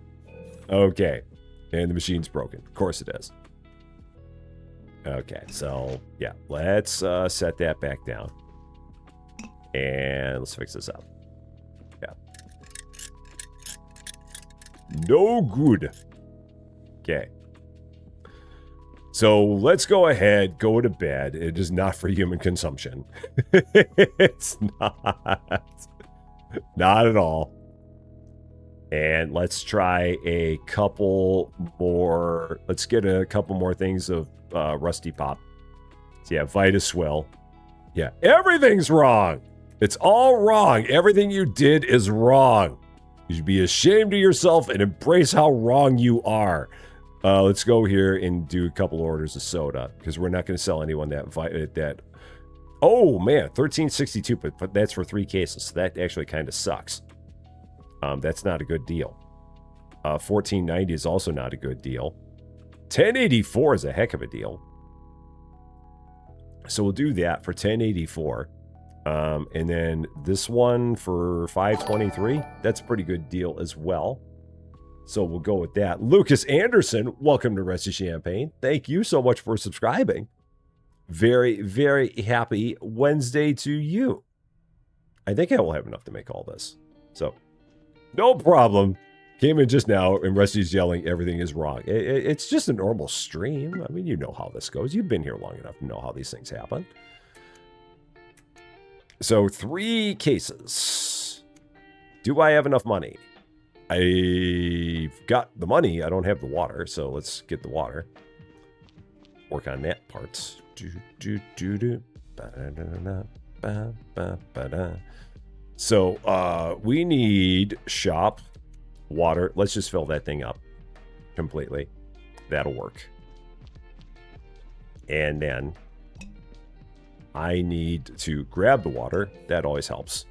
Okay. And the machine's broken. Of course it is. Okay, so, yeah. Let's set that back down. And let's fix this up. Yeah. No good. Okay. So let's go ahead, go to bed. It is not for human consumption. It's not. Not at all. And let's try a couple more. Let's get a couple more things of Rusty Pop. So yeah, Vita Swill. Yeah, everything's wrong. It's all wrong. Everything you did is wrong. You should be ashamed of yourself and embrace how wrong you are. Let's go here and do a couple orders of soda because we're not going to sell anyone that. Oh man, 1362, but that's for 3 cases. So that actually kind of sucks. That's not a good deal. 1490 is also not a good deal. 1084 is a heck of a deal. So we'll do that for 1084. And then this one for 523. That's a pretty good deal as well. So we'll go with that. Lucas Anderson, welcome to Rusty Champagne. Thank you so much for subscribing. Very, very happy Wednesday to you. I think I will have enough to make all this. So, no problem. Came in just now and Rusty's yelling everything is wrong. It's just a normal stream. I mean, you know how this goes. You've been here long enough to know how these things happen. So 3 cases. Do I have enough money? I've got the money. I don't have the water, so let's get the water. Work on that part. So we need shop, water. Let's just fill that thing up completely. That'll work. And then I need to grab the water. That always helps.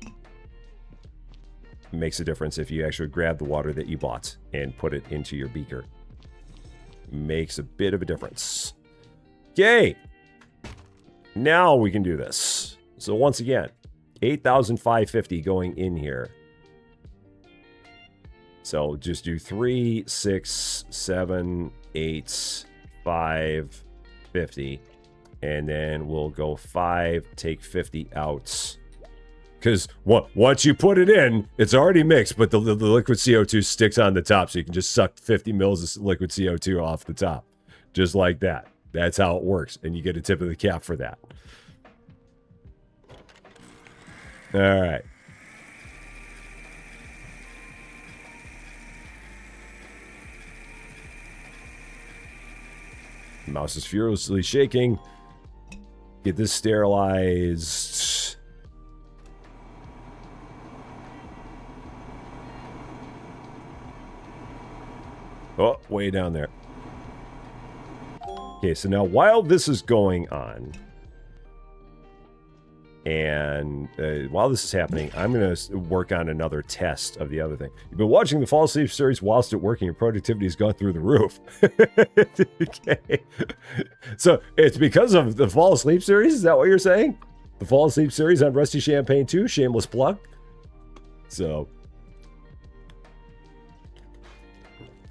Makes a difference if you actually grab the water that you bought and put it into your beaker. Makes a bit of a difference. Okay. Now we can do this. So once again, 8,550 going in here. So just do 3, 6, 7, 8, 5, 50. And then we'll go 5, take 50 out. Because once you put it in, it's already mixed, but the liquid CO2 sticks on the top, so you can just suck 50 mils of liquid CO2 off the top. Just like that. That's how it works, and you get a tip of the cap for that. All right. Mouse is furiously shaking. Get this sterilized. Oh, way down there. Okay, so now while this is going on, and while this is happening, I'm going to work on another test of the other thing. You've been watching the Fall Asleep series whilst at work and your productivity has gone through the roof. Okay. So it's because of the Fall Asleep series? Is that what you're saying? The Fall Asleep series on Rusty Champagne 2? Shameless plug. So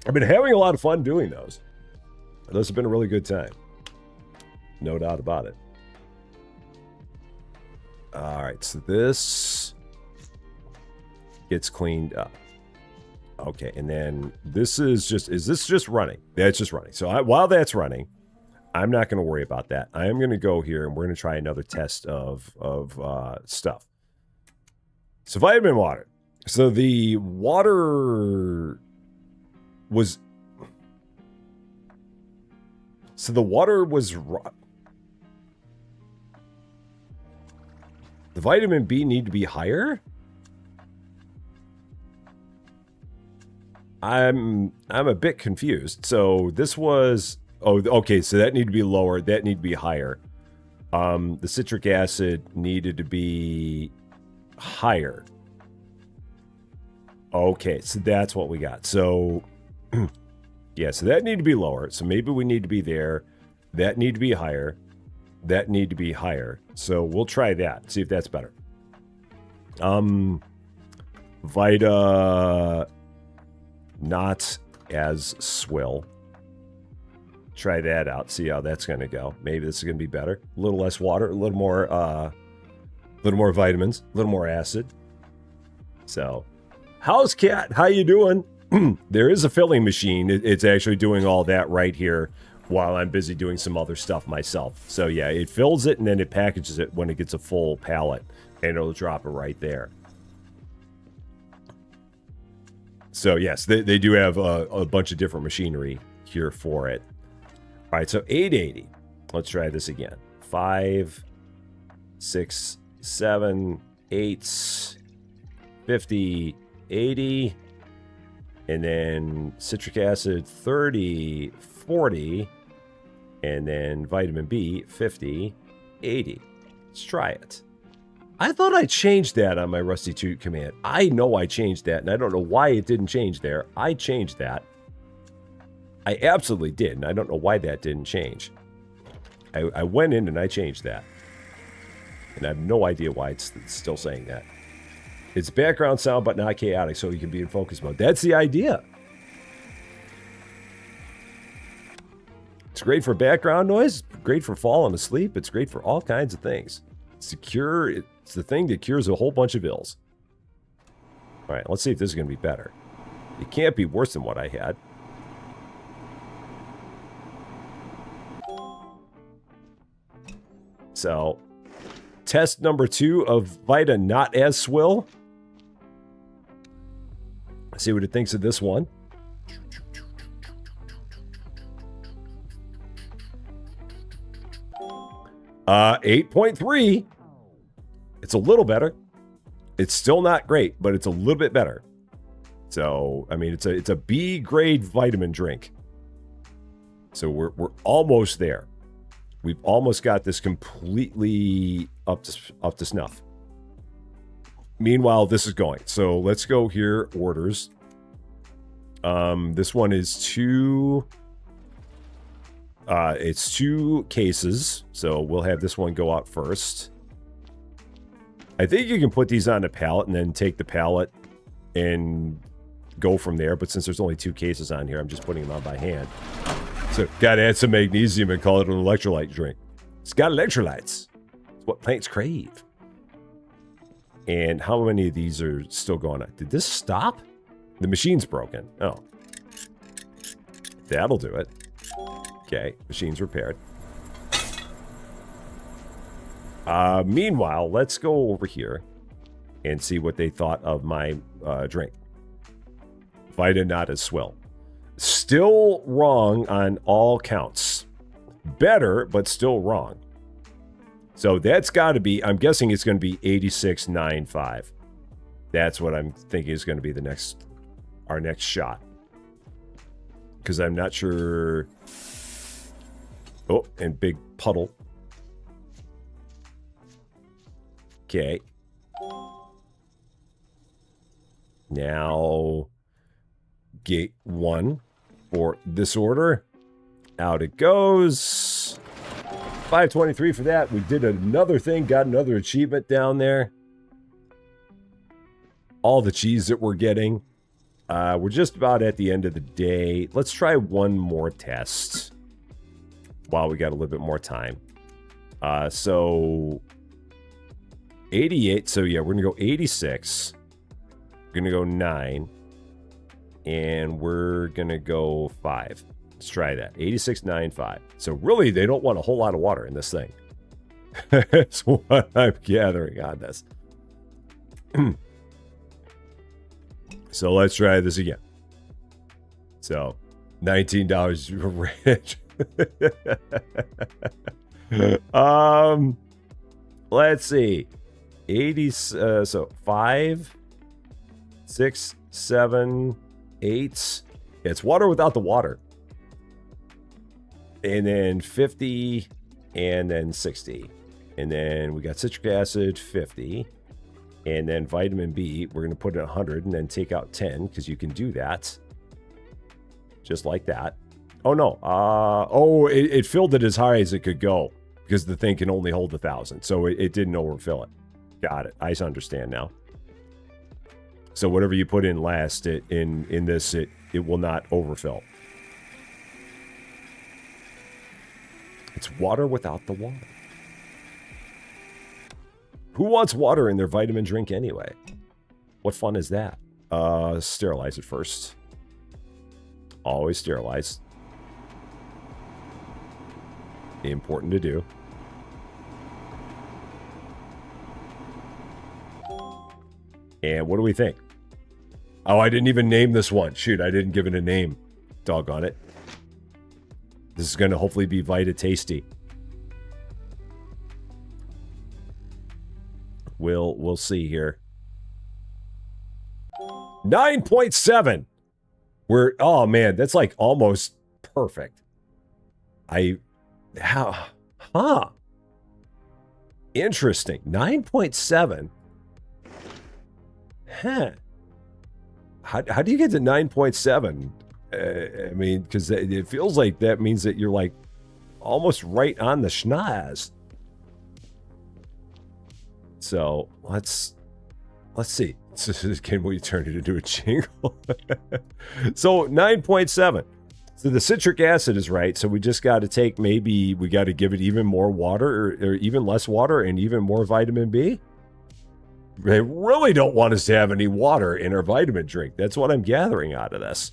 I've been having a lot of fun doing those. Those have been a really good time. No doubt about it. All right, so this gets cleaned up. Okay, and then this is this just running? That's just running. So while that's running, I'm not going to worry about that. I am going to go here and we're going to try another test of stuff. So vitamin water. So the water was... So the water was... The vitamin B need to be higher? I'm a bit confused. So this was... Oh, okay, so that need to be lower. That need to be higher. The citric acid needed to be higher. Okay, so that's what we got. So... Yeah, so that need to be lower. So maybe we need to be there. That need to be higher. That need to be higher. So we'll try that. See if that's better. Vita not as swill. Try that out. See how that's going to go. Maybe this is going to be better. A little less water, a little more vitamins, a little more acid. So, how's Cat? How you doing? There is a filling machine. It's actually doing all that right here while I'm busy doing some other stuff myself. So yeah, it fills it and then it packages it when it gets a full pallet, and it'll drop it right there. So yes, they do have a bunch of different machinery here for it. All right, so 880. Let's try this again. 5, 6, 7, 8, 50, 80, and then citric acid 30, 40, and then vitamin B 50, 80. Let's try it. I thought I changed that on my Rusty Toot command. I know I changed that, and I don't know why it didn't change there. I changed that. I absolutely did, and I don't know why that didn't change. I went in and I changed that. And I have no idea why it's still saying that. It's background sound, but not chaotic, so you can be in focus mode. That's the idea. It's great for background noise. It's great for falling asleep. It's great for all kinds of things. It's the thing that cures a whole bunch of ills. All right, let's see if this is going to be better. It can't be worse than what I had. So, test number 2 of Vita not as swill. Let's see what it thinks of this one. Uh, 8.3. It's a little better. It's still not great, but it's a little bit better. So, I mean, it's a B grade vitamin drink. So we're almost there. We've almost got this completely up to snuff. Meanwhile, this is going. So let's go here, orders. This one is 2. It's 2 cases, so we'll have this one go out first. I think you can put these on a pallet and then take the pallet and go from there. But since there's only 2 cases on here, I'm just putting them on by hand. So, gotta add some magnesium and call it an electrolyte drink. It's got electrolytes. It's what plants crave. And how many of these are still going on? Did this stop? The machine's broken. Oh. That'll do it. Okay, machine's repaired. Meanwhile, let's go over here and see what they thought of my drink. Vita not as swill. Still wrong on all counts. Better, but still wrong. So that's got to be, I'm guessing it's going to be 86.95. That's what I'm thinking is going to be our next shot. Because I'm not sure. Oh, and big puddle. Okay. Now, gate 1 for this order. Out it goes. 523 for that. We did another thing, got another achievement down there. All the cheese that we're getting. We're just about at the end of the day. Let's try one more test while we got a little bit more time. So 88. So yeah, we're gonna go 86. We're gonna go 9. And we're gonna go 5. Let's try that. 86.95. So really, they don't want a whole lot of water in this thing. That's what I'm gathering on this. So let's try this again. So $19 rich. Let's see. 80. So 5, 6, 7, 8. It's water without the water. And then 50, and then 60. And then we got citric acid, 50. And then vitamin B, we're going to put it at 100 and then take out 10 because you can do that. Just like that. Oh, no. It filled it as high as it could go because the thing can only hold 1,000. So it didn't overfill it. Got it. I understand now. So whatever you put in last, in this, it will not overfill. It's water without the water. Who wants water in their vitamin drink anyway? What fun is that? Sterilize it first. Always sterilize. Important to do. And what do we think? Oh, I didn't even name this one. Shoot, I didn't give it a name. Doggone it. This is going to hopefully be Vita Tasty. We'll see here. 9.7. Oh man, that's like almost perfect. Interesting. 9.7. Huh. How do you get to 9.7? I mean, because it feels like that means that you're like almost right on the schnoz. So let's see. Can we turn it into a jingle? So 9.7. So the citric acid is right. So we just got to take, maybe we got to give it even more water or even less water and even more vitamin B. They really don't want us to have any water in our vitamin drink. That's what I'm gathering out of this.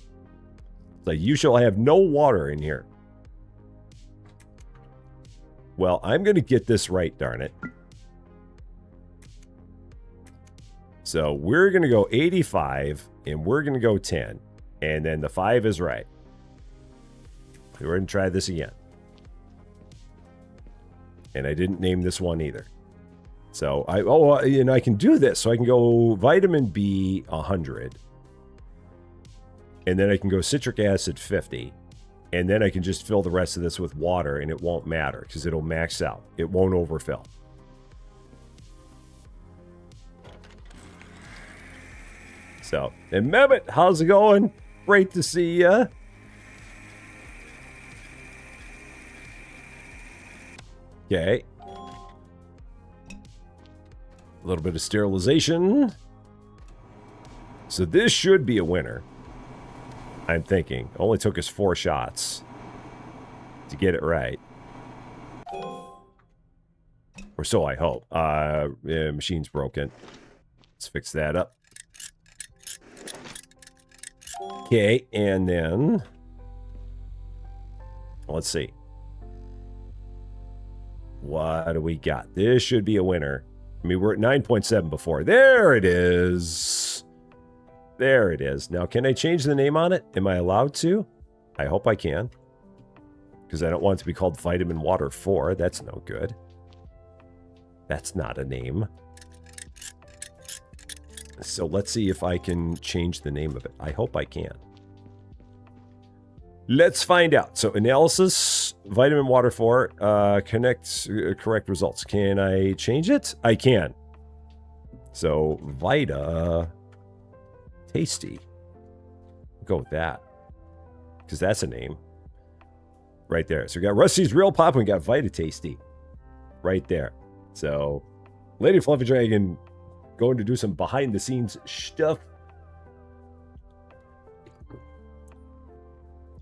It's like, you shall have no water in here. Well, I'm going to get this right, darn it. So we're going to go 85, and we're going to go 10. And then the 5 is right. We're going to try this again. And I didn't name this one either. So, I can do this. So I can go vitamin B 100. And then I can go citric acid 50. And then I can just fill the rest of this with water, and it won't matter because it'll max out. It won't overfill. So, and Mehmet, how's it going? Great to see ya. Okay. A little bit of sterilization. So this should be a winner. I'm thinking. Only took us 4 shots to get it right. Or so I hope. Yeah, machine's broken. Let's fix that up. Okay, and then let's see. What do we got? This should be a winner. I mean, we're at 9.7 before. There it is. There it is. Now, can I change the name on it? Am I allowed to? I hope I can. Because I don't want it to be called Vitamin Water 4. That's no good. That's not a name. So let's see if I can change the name of it. I hope I can. Let's find out. So analysis, Vitamin Water 4, correct results. Can I change it? I can. So Vita Tasty. Go with that. Because that's a name. Right there. So we got Rusty's Real Pop and we got Vita Tasty. Right there. So Lady Fluffy Dragon going to do some behind the scenes stuff.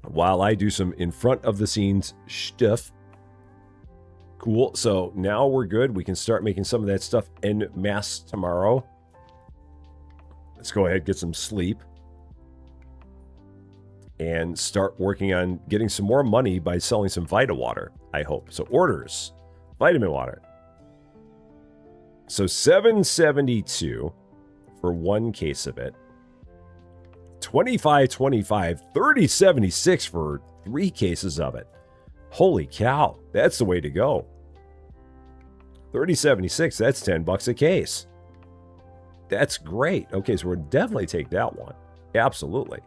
While I do some in front of the scenes stuff. Cool. So now we're good. We can start making some of that stuff en masse tomorrow. Let's go ahead and get some sleep. And start working on getting some more money by selling some Vita Water, I hope. So orders. Vitamin Water. So $7.72 for 1 case of it. $25.25, $30.76 for 3 cases of it. Holy cow, that's the way to go. $30.76, that's $10 a case. That's great. Okay, so we'll definitely take that one. Absolutely.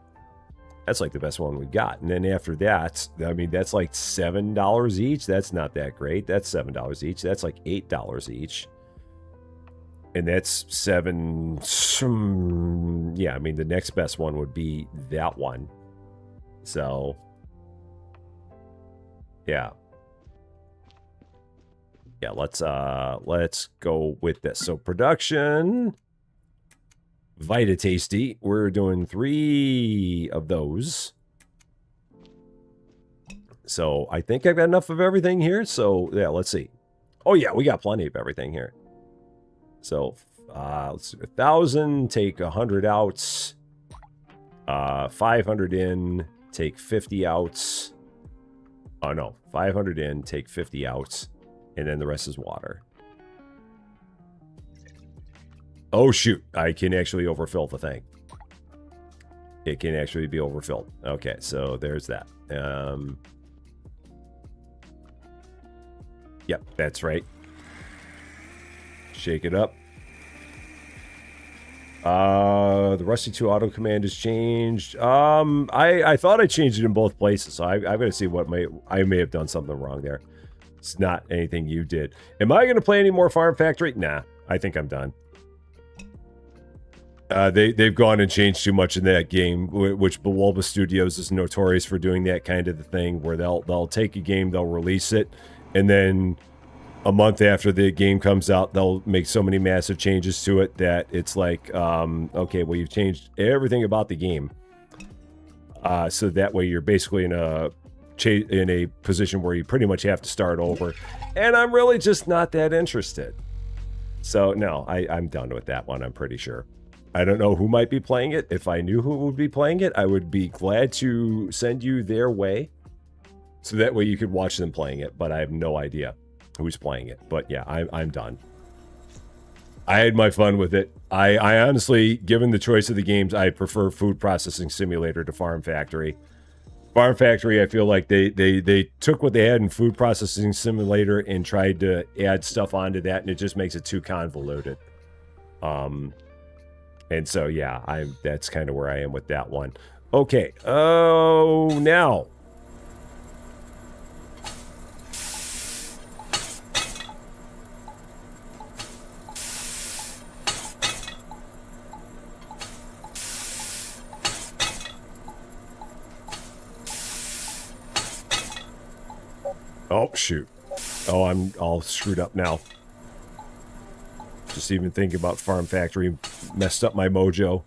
That's like the best one we got. And then after that, I mean, that's like $7 each. That's not that great. That's $7 each. That's like $8 each. And that's 7. Yeah, I mean, the next best one would be that one. So, yeah. Yeah, let's go with this. So production, Vita Tasty. We're doing 3 of those. So I think I've got enough of everything here. So yeah, let's see. Oh yeah, we got plenty of everything here. So, let's do 1,000, take 100 out, 500 in, take 50 out, Oh, no. 500 in, take 50 out, and then the rest is water. Oh, shoot. I can actually overfill the thing. It can actually be overfilled. Okay, so there's that. Yep, that's right. Shake it up. The Rusty 2 auto command is changed. I thought I changed it in both places, so I'm gonna see what I may have done something wrong there. It's not anything you did. Am I gonna play any more Farm Factory? Nah, I think I'm done. They've gone and changed too much in that game, which Bulba Studios is notorious for doing that kind of the thing, where they'll take a game, they'll release it, and then a month after the game comes out, they'll make so many massive changes to it that it's like, okay, well, you've changed everything about the game. So that way you're basically in a position where you pretty much have to start over. And I'm really just not that interested. So, no, I'm done with that one, I'm pretty sure. I don't know who might be playing it. If I knew who would be playing it, I would be glad to send you their way. So that way you could watch them playing it. But I have no idea who's playing it. But yeah, I'm done. I had my fun with it. I honestly, given the choice of the games, I prefer Food Processing Simulator to Farm Factory. Farm Factory, I feel like they took what they had in Food Processing Simulator and tried to add stuff onto that, and it just makes it too convoluted. And so, yeah, that's kind of where I am with that one. Okay. Oh, now. Oh, shoot. Oh, I'm all screwed up now. Just even thinking about Farm Factory messed up my mojo.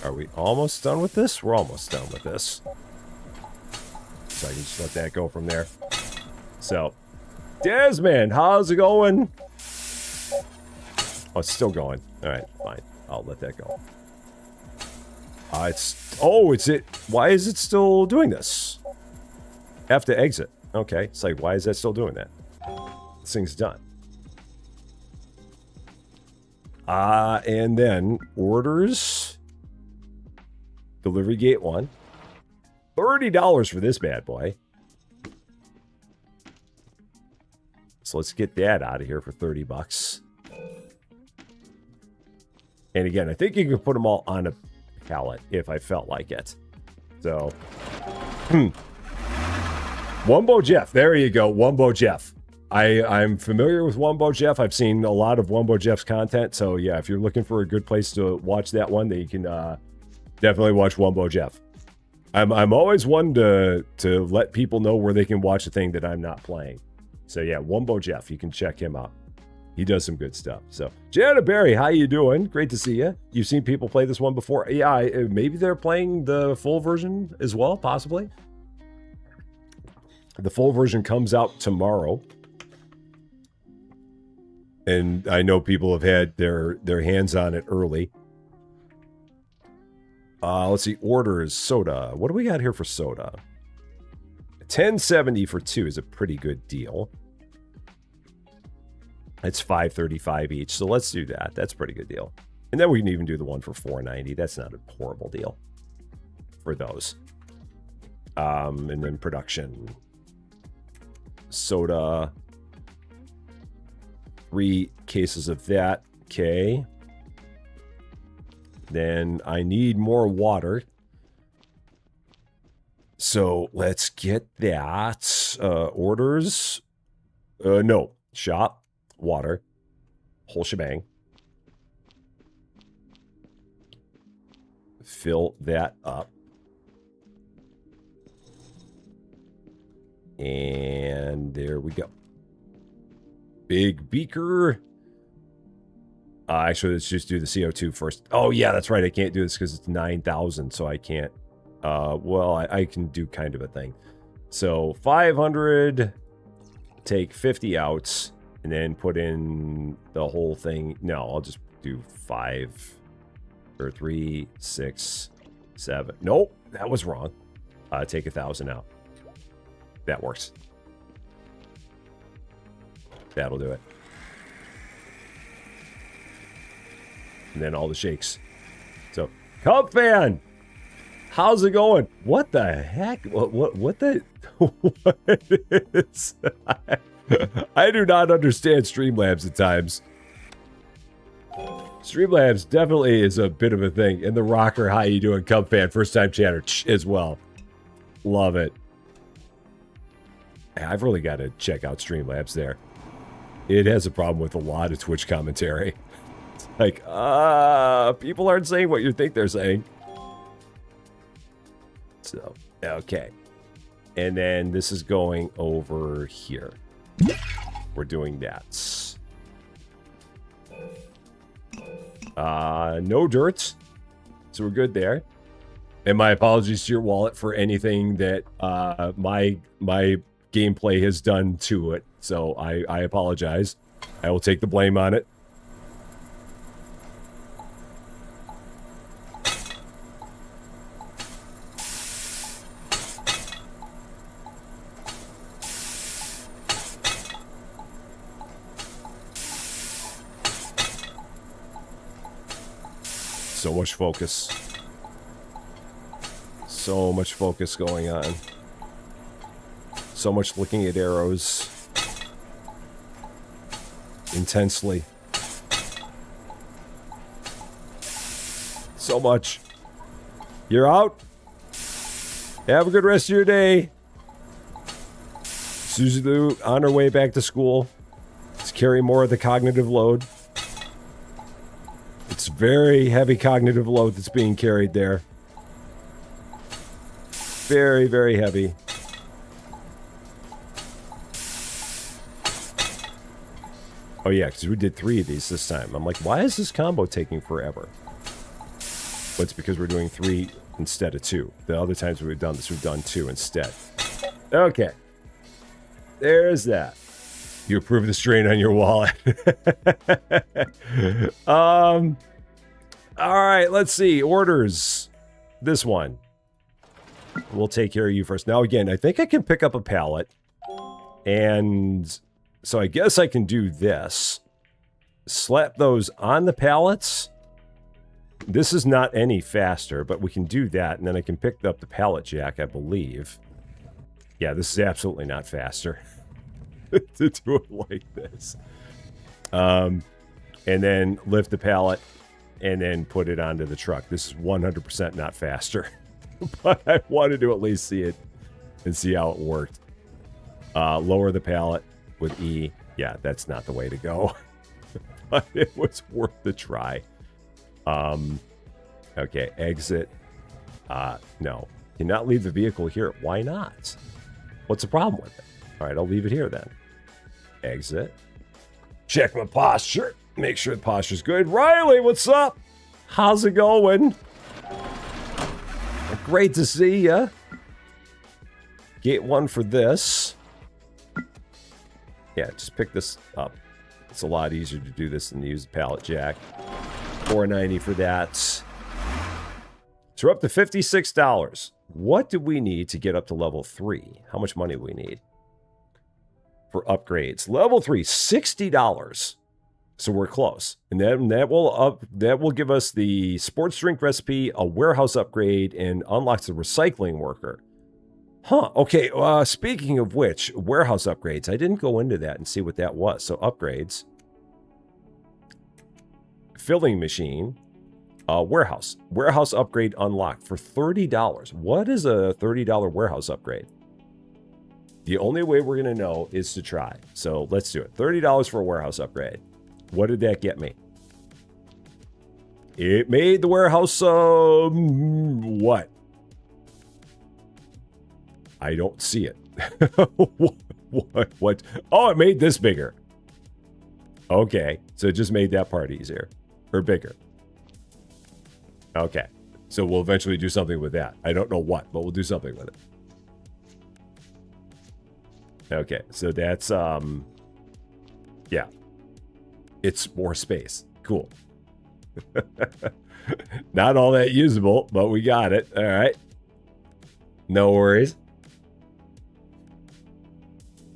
Are we almost done with this? We're almost done with this. So I can just let that go from there. So, Desmond, how's it going? Oh, it's still going. All right, fine. I'll let that go. It's it. Why is it still doing this? Have to exit. Okay, it's like, why is that still doing that? This thing's done. And then orders. Delivery gate 1. $30 for this bad boy. So let's get that out of here for 30 bucks. And again, I think you can put them all on a pallet if I felt like it. So, Wumbo Jeff. There you go, Wumbo Jeff. I'm familiar with Wumbo Jeff. I've seen a lot of Wumbo Jeff's content. So yeah, if you're looking for a good place to watch that one, then you can definitely watch Wumbo Jeff. I'm always one to let people know where they can watch a thing that I'm not playing. So yeah, Wumbo Jeff, you can check him out. He does some good stuff. So, Janet Barry, how you doing? Great to see you. You've seen people play this one before. Yeah, maybe they're playing the full version as well, possibly. The full version comes out tomorrow. And I know people have had their hands on it early. Let's see, orders, soda. What do we got here for soda? $10.70 for 2 is a pretty good deal. It's $5.35 each, so let's do that. That's a pretty good deal. And then we can even do the one for $4.90. That's not a horrible deal for those. And then production. Soda. 3 cases of that. Okay. Then I need more water. So let's get that. Orders. No. Shop. Water. Whole shebang. Fill that up. And there we go. Big beaker. Actually, let's just do the CO2 first. Oh, yeah, that's right. I can't do this because it's 9,000, so I can't Well, I can do kind of a thing. So 500, take 50 out, and then put in the whole thing. No, I'll just do 5 or 3, 6, 7. Nope, that was wrong. Take 1,000 out. That works. That'll do it. And then all the shakes. So, Cub fan, how's it going? What the heck? What the? What is? I do not understand Streamlabs at times. Streamlabs definitely is a bit of a thing. And the rocker, how you doing, Cub fan? First time chatter as well. Love it. I've really got to check out Streamlabs there. It has a problem with a lot of Twitch commentary. It's like, people aren't saying what you think they're saying. So, okay. And then this is going over here. We're doing that. No dirt. So we're good there. And my apologies to your wallet for anything that my gameplay has done to it. So I apologize. I will take the blame on it. So much focus. So much focus going on. So much looking at arrows. Intensely. So much. You're out. Have a good rest of your day. Suzu on her way back to school. Let's carry more of the cognitive load. It's very heavy cognitive load that's being carried there. Very, very heavy. Oh yeah, because we did 3 of these this time. I'm like, why is this combo taking forever? But it's because we're doing 3 instead of 2. The other times we've done this, we've done 2 instead. Okay. There's that. You approve the strain on your wallet. All right, let's see. Orders. This one. We'll take care of you first. Now, again, I think I can pick up a pallet. And so I guess I can do this. Slap those on the pallets. This is not any faster, but we can do that. And then I can pick up the pallet jack, I believe. Yeah, this is absolutely not faster. To do it like this. And then lift the pallet and then put it onto the truck. This is 100% not faster. But I wanted to at least see it and see how it worked. Lower the pallet with E. Yeah, that's not the way to go. But it was worth the try. Okay, exit. No. Cannot leave the vehicle here. Why not? What's the problem with it? All right, I'll leave it here then. Exit. Check my posture. Make sure the posture's good. Riley, what's up? How's it going? Great to see ya. Gate 1 for this. Yeah, just pick this up. It's a lot easier to do this than to use the pallet jack. $4.90 for that. So we're up to $56. What do we need to get up to level 3? How much money do we need for upgrades? Level 3, $60. So we're close. And then that will give us the sports drink recipe, a warehouse upgrade, and unlocks the recycling worker. Huh, okay, speaking of which, warehouse upgrades. I didn't go into that and see what that was. So upgrades. Filling machine. Warehouse. Warehouse upgrade unlocked for $30. What is a $30 warehouse upgrade? The only way we're going to know is to try. So let's do it. $30 for a warehouse upgrade. What did that get me? It made the warehouse, what? I don't see it. What? Oh, it made this bigger. Okay, so it just made that part easier. Or bigger. Okay, So we'll eventually do something with that. I don't know what, but we'll do something with it. Okay, so that's, yeah. It's more space. Cool. Not all that usable, but we got it. All right. No worries.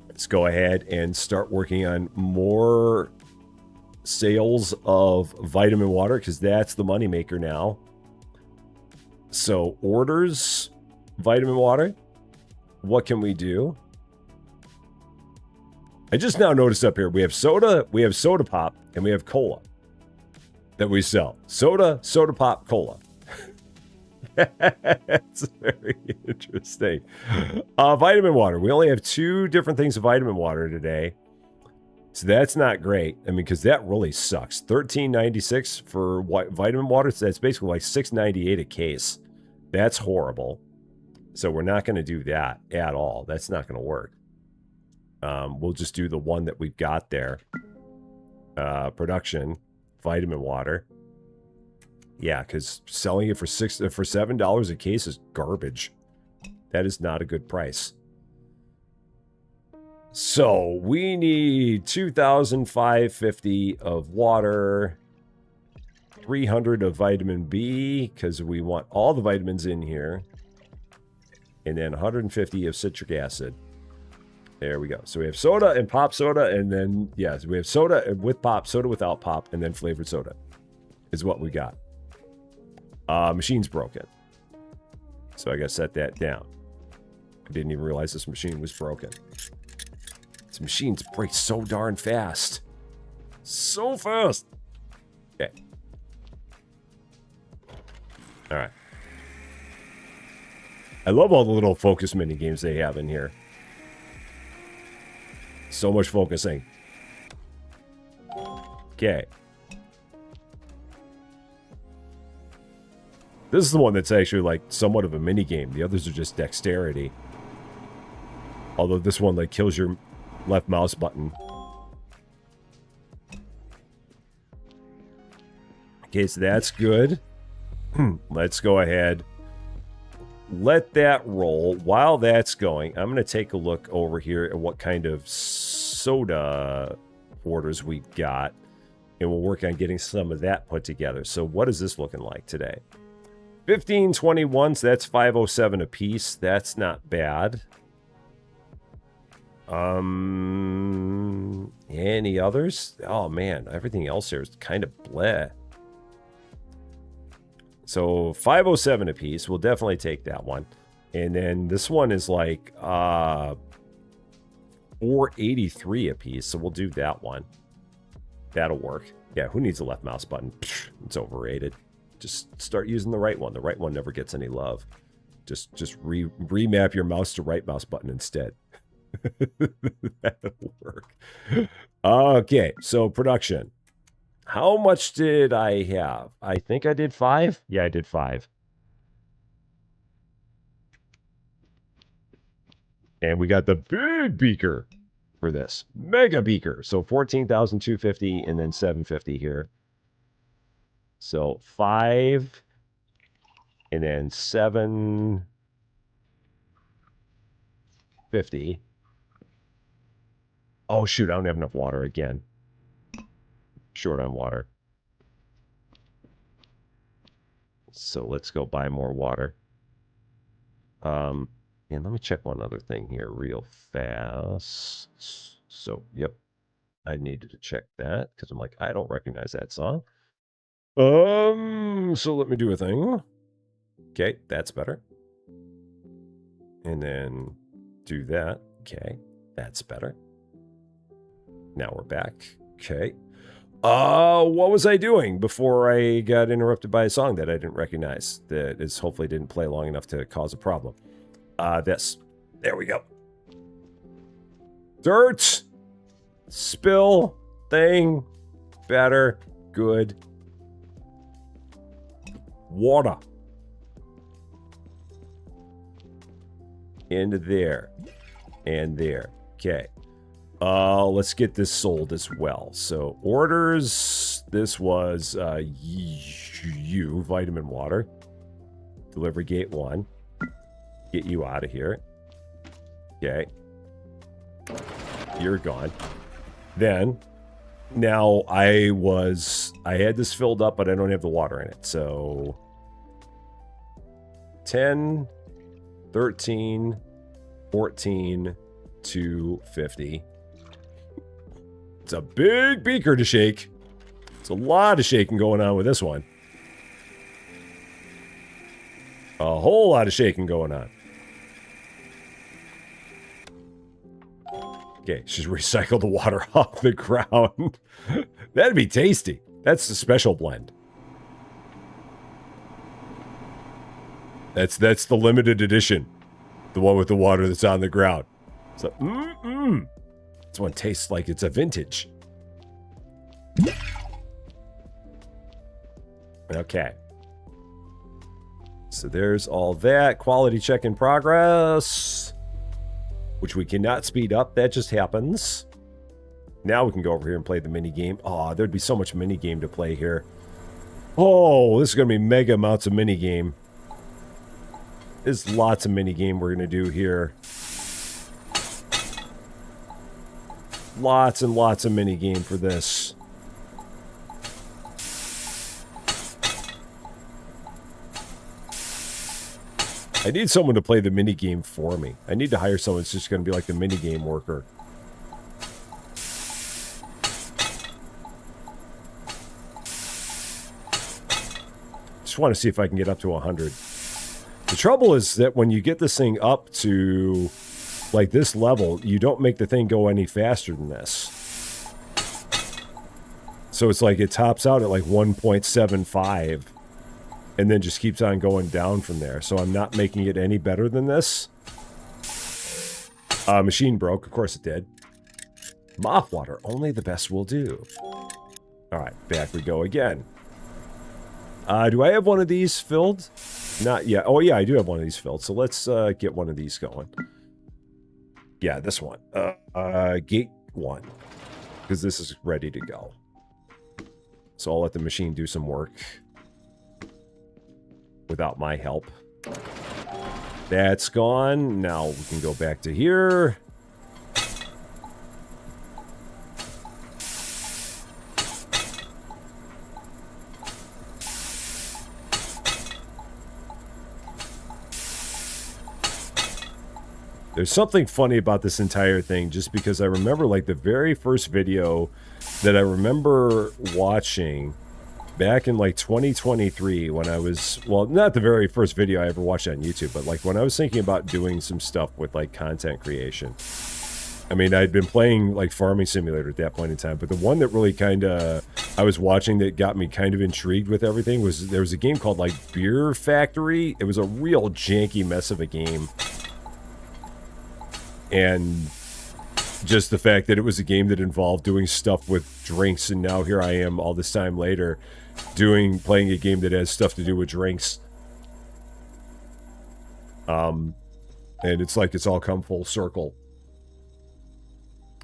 Let's go ahead and start working on more sales of vitamin water, because that's the moneymaker now. So orders, vitamin water. What can we do? I just now noticed up here, we have soda pop, and we have cola that we sell. Soda pop, cola. That's very interesting. Vitamin water. We only have 2 different things of vitamin water today. So that's not great. I mean, because that really sucks. $13.96 for vitamin water. So that's basically like $6.98 a case. That's horrible. So we're not going to do that at all. That's not going to work. We'll just do the one that we've got there. Production, vitamin water. Yeah, because selling it for $7 a case is garbage. That is not a good price. So we need 2,550 of water, 300 of vitamin B, because we want all the vitamins in here, and then 150 of citric acid. There we go. So we have soda and pop soda, and then, yeah, so we have soda with pop, soda without pop, and then flavored soda is what we got. Machine's broken. So I gotta set that down. I didn't even realize this machine was broken. This machine breaks so darn fast. So fast. Okay. All right. I love all the little focus mini games they have in here. So much focusing. Okay. This is the one that's actually like somewhat of a mini game. The others are just dexterity. Although this one like kills your left mouse button. Okay, so that's good. Let's go ahead. Let that roll. While that's going, I'm going to take a look over here at what kind of soda orders we got. And we'll work on getting some of that put together. So what is this looking like today? 1521, so that's 507 a piece. That's not bad. Any others? Oh man, everything else here is kind of bleh. So 507 a piece. We'll definitely take that one. And then this one is like 483 a piece. So we'll do that one. That'll work. Yeah, who needs a left mouse button? It's overrated. Just start using the right one. The right one never gets any love. Just remap your mouse to right mouse button instead. That'll work. Okay, so production. How much did I have? I think I did 5. Yeah, I did 5. And we got the big beaker for this. Mega beaker. So 14,250 and then 750 here. So 5 and then 750. Oh shoot, I don't have enough water again. Short on water. So let's go buy more water. And let me check one other thing here real fast. So, yep. I needed to check that because I'm like, I don't recognize that song. So let me do a thing. Okay, that's better. And then do that. Okay, that's better. Now we're back. Okay. What was I doing before I got interrupted by a song that I didn't recognize? That is hopefully didn't play long enough to cause a problem. This. There we go. Dirt. Spill. Thing. Better. Good. Water. Into there. And there. Okay. Let's get this sold as well. So orders, this was vitamin water. Delivery gate 1. Get you out of here. Okay. You're gone. Then, now I had this filled up, but I don't have the water in it. So, 10, 13, 14, 250. It's a big beaker to shake. It's a lot of shaking going on with this one. A whole lot of shaking going on. Okay, she's recycled the water off the ground. That'd be tasty. That's the special blend. That's the limited edition. The one with the water that's on the ground. So, This one tastes like it's a vintage. Okay. So there's all that. Quality check in progress. Which we cannot speed up. That just happens. Now we can go over here and play the mini game. Oh, there'd be so much mini game to play here. Oh, this is going to be mega amounts of mini game. There's lots of mini game we're going to do here. Lots and lots of mini game for this. I need someone to play the mini game for me. I need to hire someone that's just going to be like the mini game worker. Just want to see if I can get up to 100. The trouble is that when you get this thing up to like this level, you don't make the thing go any faster than this. So it's like it tops out at like 1.75 and then just keeps on going down from there. So I'm not making it any better than this. Machine broke. Of course it did. Mop water. Only the best will do. All right, back we go again. Do I have one of these filled? Not yet. Oh, yeah, I do have one of these filled. So let's get one of these going. Yeah, this one. Gate 1. Because this is ready to go. So I'll let the machine do some work. Without my help. That's gone. Now we can go back to here. There's something funny about this entire thing, just because I remember like the very first video that I remember watching back in like 2023 when I was, well, not the very first video I ever watched on YouTube, but like when I was thinking about doing some stuff with like content creation. I mean, I'd been playing like Farming Simulator at that point in time, but the one that really kind of I was watching that got me kind of intrigued with everything was there was a game called like Beer Factory. It was a real janky mess of a game. And just the fact that it was a game that involved doing stuff with drinks, and now here I am all this time later playing a game that has stuff to do with drinks. And it's like it's all come full circle.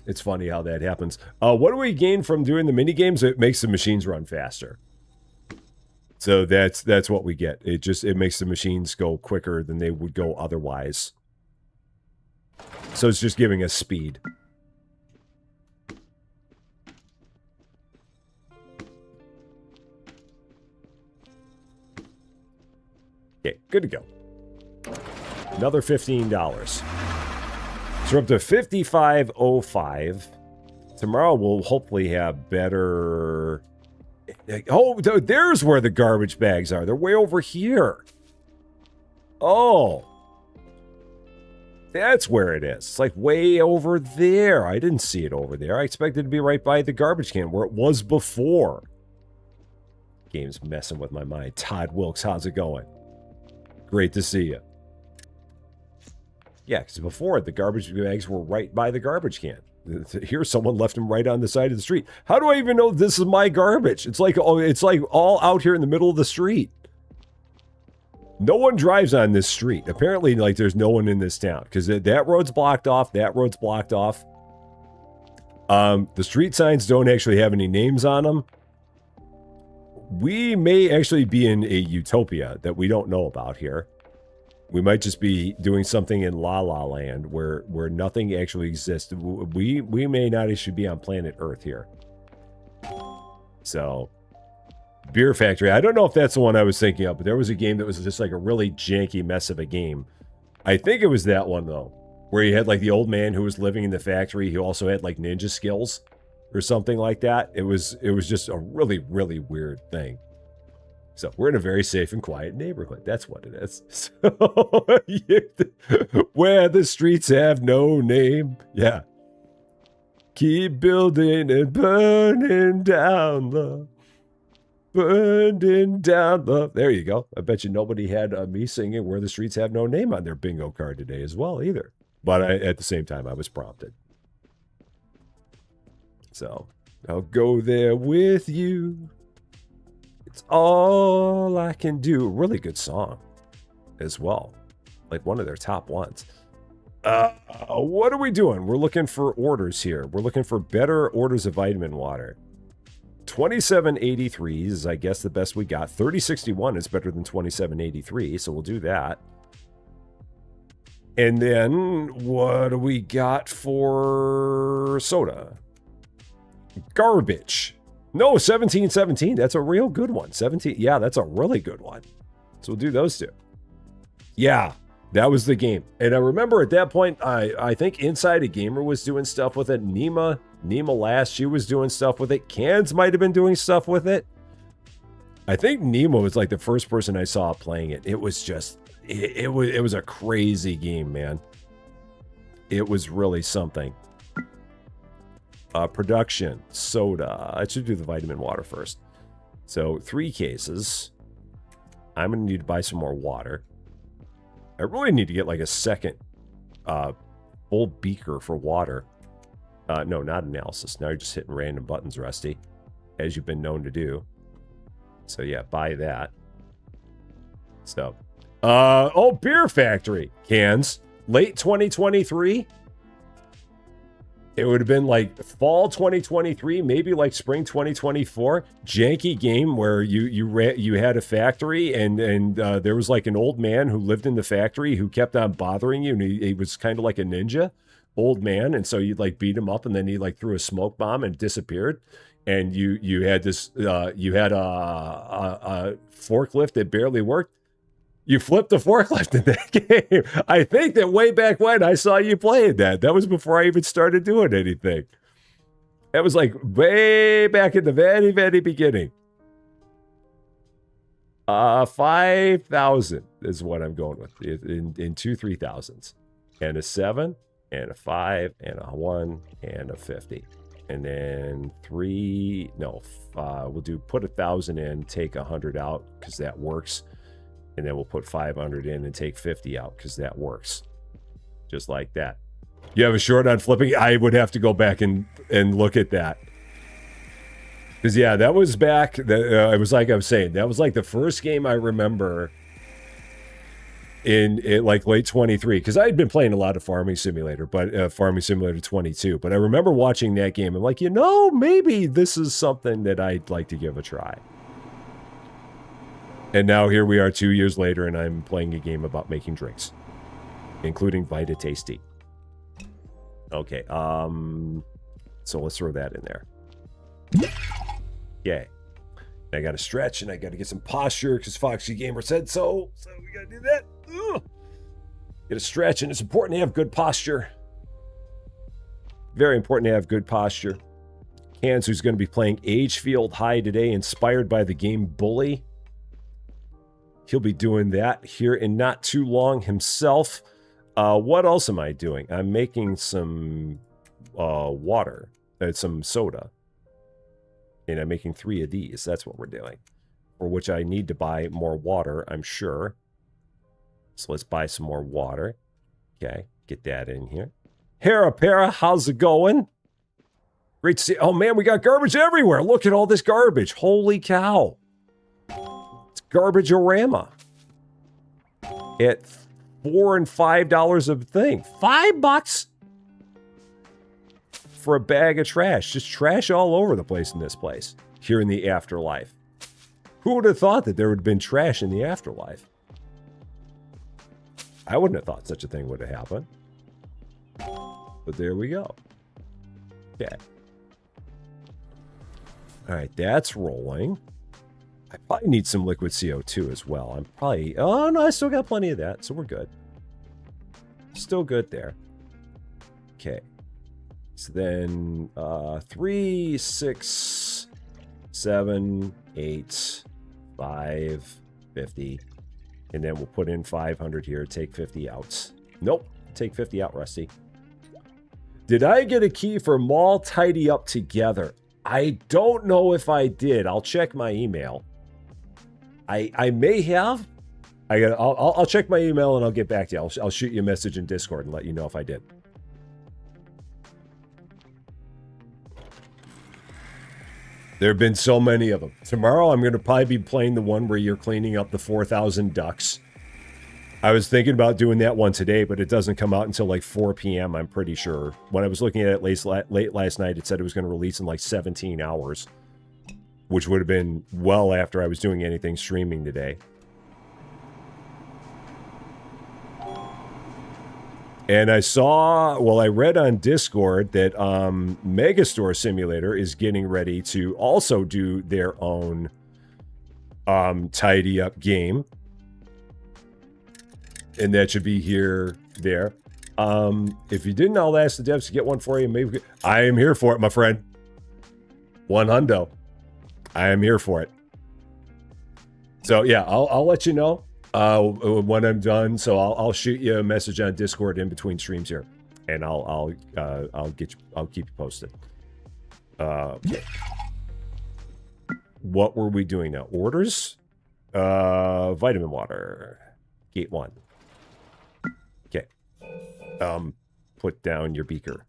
It's funny how that happens. What do we gain from doing the mini games? It makes the machines run faster. So that's what we get. It makes the machines go quicker than they would go otherwise. So it's just giving us speed. Okay, good to go. Another $15. So we're up to $55.05. Tomorrow we'll hopefully have better... Oh, there's where the garbage bags are. They're way over here. Oh. That's where it is. It's like way over there. I didn't see it over there. I expected it to be right by the garbage can where it was before. Game's messing with my mind. Todd Wilkes, how's it going? Great to see you. Yeah, because before the garbage bags were right by the garbage can. Here, someone left them right on the side of the street. How do I even know this is my garbage? It's like all out here in the middle of the street. No one drives on this street. Apparently, like, there's no one in this town. Because that road's blocked off. That road's blocked off. The street signs don't actually have any names on them. We may actually be in a utopia that we don't know about here. We might just be doing something in La La Land where nothing actually exists. We may not actually be on planet Earth here. So, Beer Factory. I don't know if that's the one I was thinking of, but there was a game that was just like a really janky mess of a game. I think it was that one, though, where you had like the old man who was living in the factory. He also had like ninja skills or something like that. It was just a really, really weird thing. So we're in a very safe and quiet neighborhood. That's what it is. So, where the streets have no name. Yeah. Keep building and burning down love. Burning down love. There you go. I bet you nobody had me singing Where the Streets Have No Name on their bingo card today as well either. But at the same time, I was prompted. So, I'll go there with you. It's all I can do. Really good song as well. Like one of their top ones. What are we doing? We're looking for orders here. We're looking for better orders of vitamin water. 2783 is, I guess, the best we got. 3061 is better than 2783, so we'll do that. And then, what do we got for soda? Garbage. No, 1717. That's a real good one. 17. Yeah, that's a really good one. So we'll do those two. Yeah, that was the game. And I remember at that point, I think Inside a Gamer was doing stuff with it. Nima last, she was doing stuff with it. Cans might have been doing stuff with it. I think Nima was like the first person I saw playing it. It was just, it was a crazy game, man. It was really something. Production, soda. I should do the vitamin water first. So 3 cases. I'm going to need to buy some more water. I really need to get like a second full beaker for water. No, not analysis. Now you're just hitting random buttons, Rusty, as you've been known to do. So yeah, buy that. So, oh, Beer Factory cans. Late 2023. It would have been like fall 2023, maybe like spring 2024. Janky game where you had a factory and there was like an old man who lived in the factory who kept on bothering you, and he was kind of like a ninja old man, and so you'd like beat him up, and then he like threw a smoke bomb and disappeared. And you had this you had a forklift that barely worked. You flipped the forklift in that game. I think that way back when I saw you playing that. That was before I even started doing anything. That was like way back in the very, very beginning. 5,000 is what I'm going with in 2 3,000s. And a 7 and a 5 and a 1 and a 50. And then 3, no, we'll do put 1,000 in, take 100 out because that works. And then we'll put 500 in and take 50 out because that works. Just like that. You have a short on flipping? I would have to go back and look at that. Because, yeah, that was back. It was like I was saying. That was like the first game I remember in like late 23. Because I had been playing a lot of Farming Simulator, but Farming Simulator 22. But I remember watching that game. I'm like, you know, maybe this is something that I'd like to give a try. And now here we are 2 years later, and I'm playing a game about making drinks, including Vita Tasty. Okay, so let's throw that in there. Yay. I got to stretch, and I got to get some posture, because Foxy Gamer said so. So we got to do that. Ugh. Get a stretch, and it's important to have good posture. Very important to have good posture. Cans, who's going to be playing Agefield High today, inspired by the game Bully. He'll be doing that here in not too long himself. What else am I doing? I'm making some water, some soda. And I'm making 3 of these. That's what we're doing. For which I need to buy more water, I'm sure. So let's buy some more water. Okay, get that in here. Hera Para, how's it going? Great to see. Oh man, we got garbage everywhere. Look at all this garbage. Holy cow. Garbage-orama at $4 and $5 a thing. $5 for a bag of trash. Just trash all over the place in this place. Here in the afterlife. Who would have thought that there would have been trash in the afterlife? I wouldn't have thought such a thing would have happened. But there we go. Okay. All right, that's rolling. I probably need some liquid CO2 as well. I'm probably... Oh, no, I still got plenty of that, so we're good. Still good there. Okay. So then 3, 6, 7, 8, 5, 50. And then we'll put in 500 here, take 50 out. Nope, take 50 out, Rusty. Did I get a key for Mall Tidy Up Together? I don't know if I did. I'll check my email. I may have. I'll check my email and I'll get back to you. I'll shoot you a message in Discord and let you know if I did. There have been so many of them. Tomorrow I'm going to probably be playing the one where you're cleaning up the 4,000 ducks. I was thinking about doing that one today, but it doesn't come out until like 4 p.m., I'm pretty sure. When I was looking at it late last night, it said it was going to release in like 17 hours, which would have been well after I was doing anything streaming today. And I saw, well, I read on Discord that Megastore Simulator is getting ready to also do their own tidy up game. And that should be here, there. If you didn't, I'll ask the devs to get one for you. Maybe I am here for it, my friend. 100. I am here for it. So yeah, I'll let you know when I'm done. So I'll shoot you a message on Discord in between streams here, and I'll keep you posted. Okay. What were we doing now? Orders. Vitamin water. Gate 1. Okay. Put down your beaker.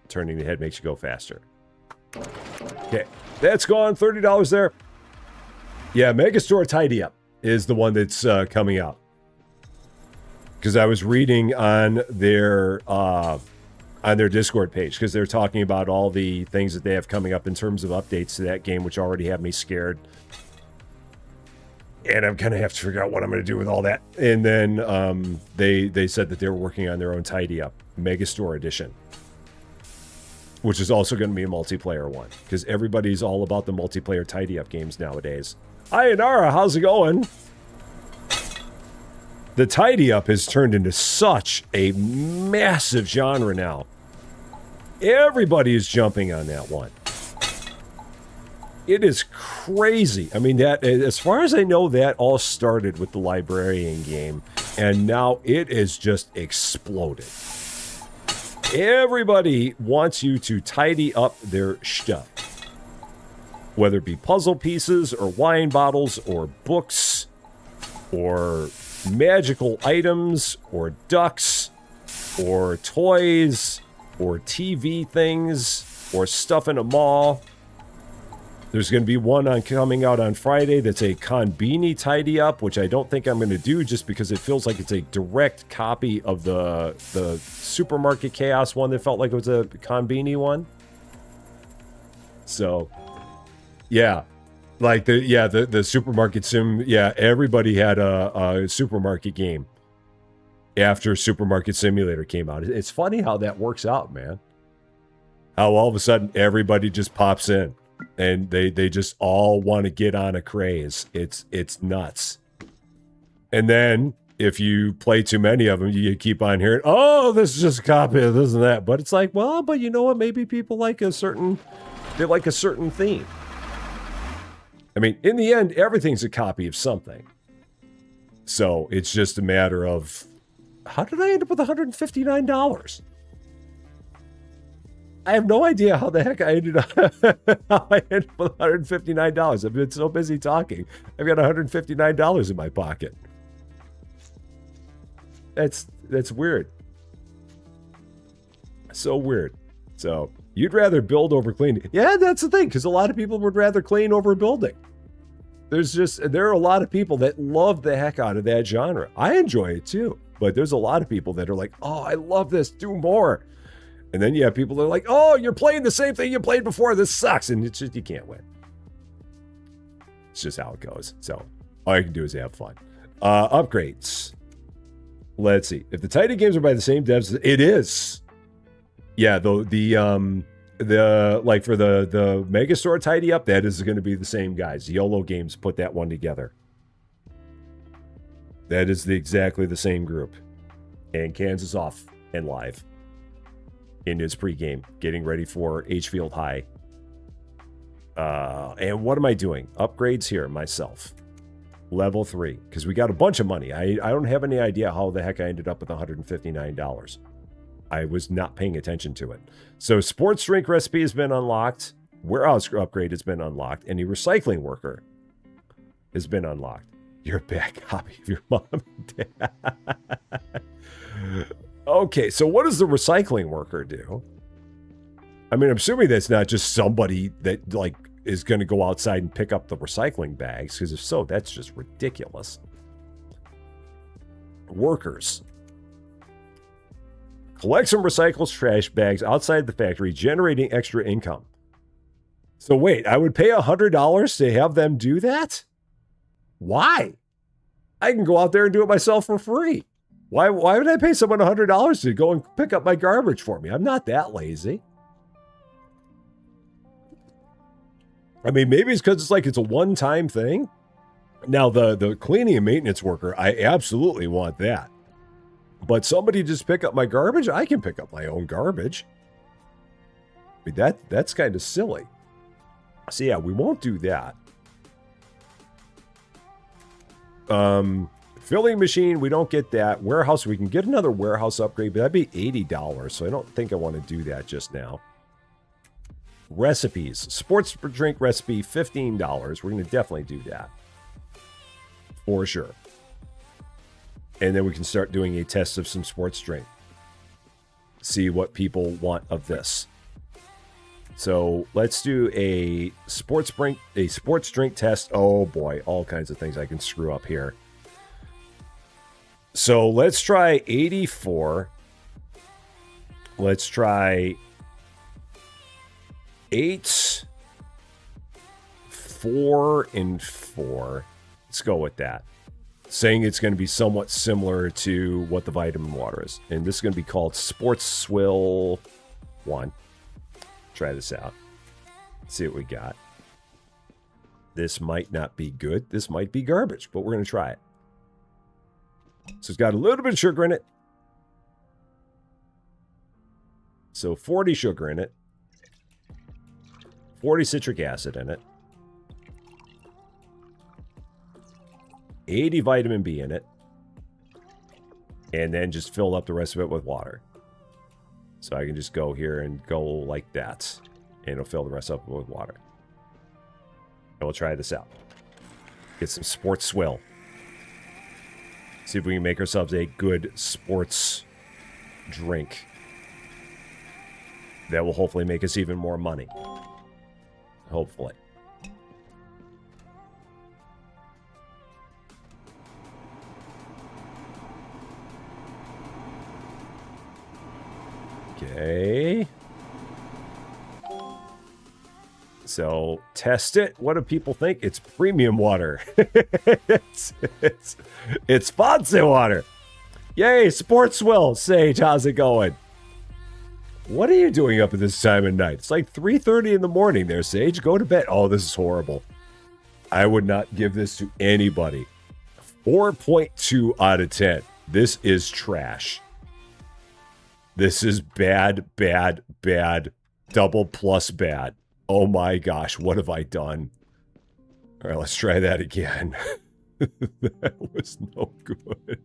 Turning the head makes you go faster. Okay, that's gone. $30 there. Yeah, Megastore Tidy Up is the one that's coming out. Because I was reading on their Discord page, because they're talking about all the things that they have coming up in terms of updates to that game, which already have me scared. And I'm going to have to figure out what I'm going to do with all that. And then they said that they were working on their own Tidy Up Megastore Edition, which is also going to be a multiplayer one, because everybody's all about the multiplayer Tidy Up games nowadays. Hi, Inara, how's it going? The Tidy Up has turned into such a massive genre now. Everybody is jumping on that one. It is crazy. I mean, that, as far as I know, that all started with the Librarian game, and now it has just exploded. Everybody wants you to tidy up their stuff. Whether it be puzzle pieces, or wine bottles, or books, or magical items, or ducks, or toys, or TV things, or stuff in a mall. There's going to be one coming out on Friday that's a Konbini Tidy Up, which I don't think I'm going to do just because it feels like it's a direct copy of the Supermarket Chaos one that felt like it was a Konbini one. So, yeah. Like, the Supermarket Sim, yeah, everybody had a supermarket game after Supermarket Simulator came out. It's funny how that works out, man. How all of a sudden everybody just pops in. And they just all want to get on a craze. It's nuts. And then if you play too many of them, you keep on hearing, oh, this is just a copy of this and that. But it's like, well, but you know what? Maybe people like a certain theme. I mean, in the end, everything's a copy of something. So it's just a matter of, how did I end up with $159? I have no idea how the heck I ended up with $159. I've been so busy talking. I've got $159 in my pocket. That's weird. So weird. So you'd rather build over clean. Yeah, that's the thing, because a lot of people would rather clean over building. There are a lot of people that love the heck out of that genre. I enjoy it too. But there's a lot of people that are like, oh, I love this, do more. And then you have people that are like, oh, you're playing the same thing you played before, this sucks. And it's just, you can't win. It's just how it goes. So all you can do is have fun. Upgrades. Let's see. If the Tidy games are by the same devs, it is. Yeah, the like for the Megastore Tidy Up, that is going to be the same guys. YOLO Games put that one together. That is exactly the same group. And Kansas off and live in his pregame, getting ready for H-Field High. And what am I doing? Upgrades here myself. Level 3, because we got a bunch of money. I don't have any idea how the heck I ended up with $159. I was not paying attention to it. So sports drink recipe has been unlocked. Warehouse upgrade has been unlocked. And the recycling worker has been unlocked. You're a bad copy of your mom and dad. Okay, so what does the recycling worker do? I mean, I'm assuming that's not just somebody that like is going to go outside and pick up the recycling bags, because if so, that's just ridiculous. Workers. Collect some recycled trash bags outside the factory, generating extra income. So wait, I would pay $100 to have them do that? Why? I can go out there and do it myself for free. Why would I pay someone $100 to go and pick up my garbage for me? I'm not that lazy. I mean, maybe it's because it's a one-time thing. Now, the cleaning and maintenance worker, I absolutely want that. But somebody just pick up my garbage? I can pick up my own garbage. I mean, that's kind of silly. So yeah, we won't do that. Filling machine, we don't get that. Warehouse, we can get another warehouse upgrade, but that'd be $80. So I don't think I want to do that just now. Recipes. Sports drink recipe, $15. We're going to definitely do that. For sure. And then we can start doing a test of some sports drink. See what people want of this. So let's do a sports drink test. Oh boy, all kinds of things I can screw up here. So let's try 84. Let's try 8, 4, and 4. Let's go with that. Saying it's going to be somewhat similar to what the vitamin water is. And this is going to be called Sports Swill 1. Try this out. See what we got. This might not be good. This might be garbage, but we're going to try it. So it's got a little bit of sugar in it. So 40 sugar in it. 40 citric acid in it. 80 vitamin B in it. And then just fill up the rest of it with water. So I can just go here and go like that. And it'll fill the rest up with water. And we'll try this out. Get some sports swill. See if we can make ourselves a good sports drink. That will hopefully make us even more money. Hopefully. Okay. So, test it. What do people think? It's premium water. it's fancy water. Yay, sports swill. Sage, how's it going? What are you doing up at this time of night? It's like 3:30 in the morning there, Sage. Go to bed. Oh, this is horrible. I would not give this to anybody. 4.2 out of 10. This is trash. This is bad, bad, bad. Double plus bad. Oh my gosh, what have I done? All right, let's try that again. That was no good.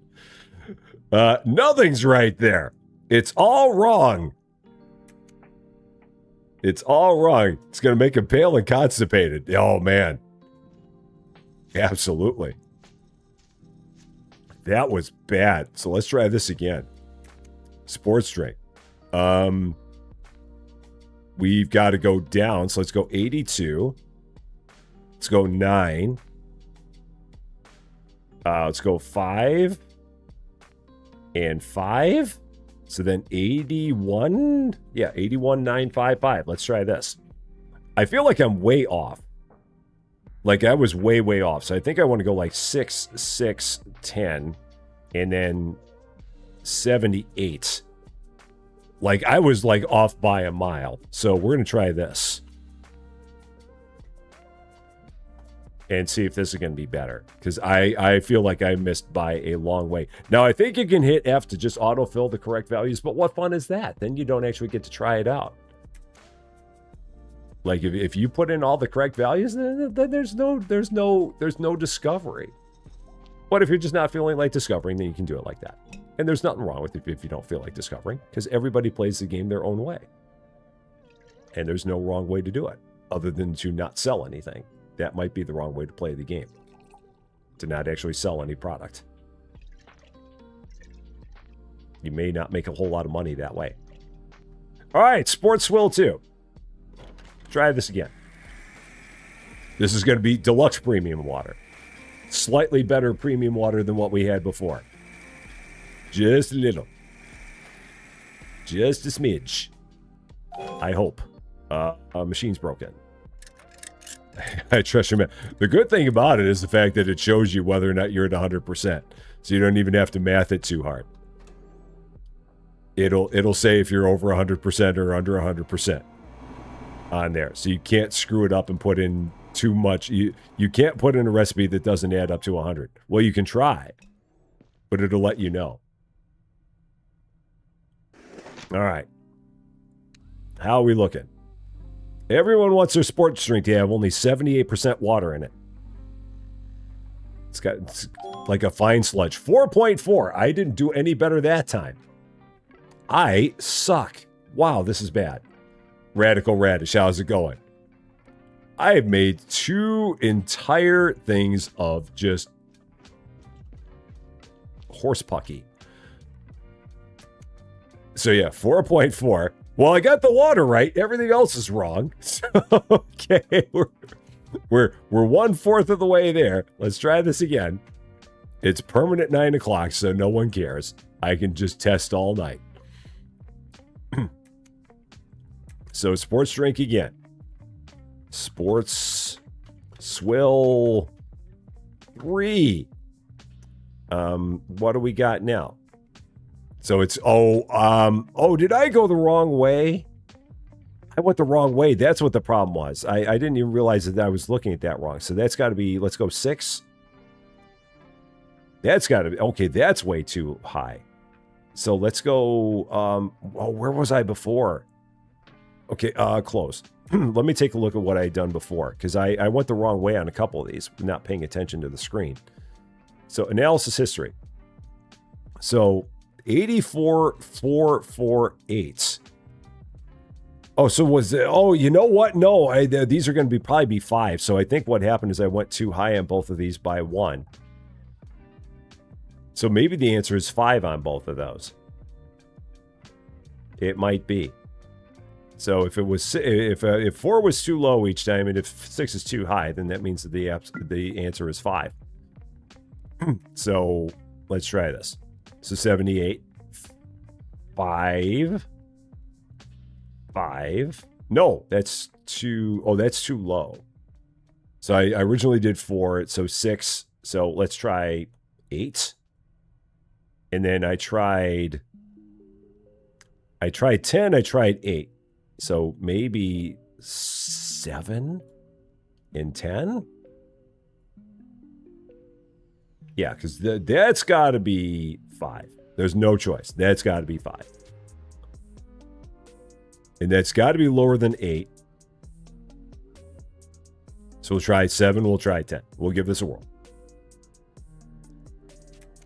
Nothing's right there. It's all wrong. It's all wrong. It's going to make him pale and constipated. Oh, man. Absolutely. That was bad. So let's try this again. Sports drink. We've got to go down. So let's go 82. Let's go 9. Let's go 5. and 5. So then 81. Yeah, 81,955. Let's try this. I feel like I'm way off. Like I was way, way off. So I think I want to go like 6, 6, 10, and then 78. Like I was like off by a mile. So we're going to try this. And see if this is going to be better. Because I feel like I missed by a long way. Now, I think you can hit F to just autofill the correct values. But what fun is that? Then you don't actually get to try it out. Like, if you put in all the correct values, then there's no discovery. But if you're just not feeling like discovering, then you can do it like that. And there's nothing wrong with it if you don't feel like discovering. Because everybody plays the game their own way. And there's no wrong way to do it. Other than to not sell anything. That might be the wrong way to play the game. To not actually sell any product. You may not make a whole lot of money that way. Alright, Sports Swill 2. Try this again. This is going to be deluxe premium water. Slightly better premium water than what we had before. Just a little. Just a smidge. I hope. Machine's broken. I trust your man. The good thing about it is the fact that it shows you whether or not you're at 100%. So you don't even have to math it too hard. It'll say if you're over 100% or under 100% on there. So you can't screw it up and put in too much. You can't put in a recipe that doesn't add up to 100. Well, you can try, but it'll let you know. All right. How are we looking? Everyone wants their sports drink to have only 78% water in it. It's like a fine sludge. 4.4. I didn't do any better that time. I suck. Wow, this is bad. Radical Radish, how's it going? I have made 2 entire things of just horse pucky. So yeah, 4.4. Well, I got the water right. Everything else is wrong. So, okay, we're 1/4 of the way there. Let's try this again. It's permanent 9 o'clock, so no one cares. I can just test all night. So sports drink again. Sports Swill 3. What do we got now? So it's, did I go the wrong way? I went the wrong way. That's what the problem was. I didn't even realize that I was looking at that wrong. So that's got to be, let's go 6. That's got to be, okay, that's way too high. So let's go, where was I before? Okay, close. Let me take a look at what I had done before, because I went the wrong way on a couple of these, not paying attention to the screen. So analysis history. So 84,448. Oh, so was it? Oh, you know what? No, these are going to probably be 5. So I think what happened is I went too high on both of these by 1. So maybe the answer is 5 on both of those. It might be. So if it was if 4 was too low each time, and if 6 is too high, then that means that the answer is 5. So let's try this. So 78, 5. No, that's too. Oh, that's too low. So I originally did 4. So 6. So let's try 8. And then I tried 10. I tried 8. So maybe 7 and 10? Yeah, because that's got to be 5. There's no choice. That's got to be 5. And that's got to be lower than 8. So we'll try 7. We'll try 10. We'll give this a whirl.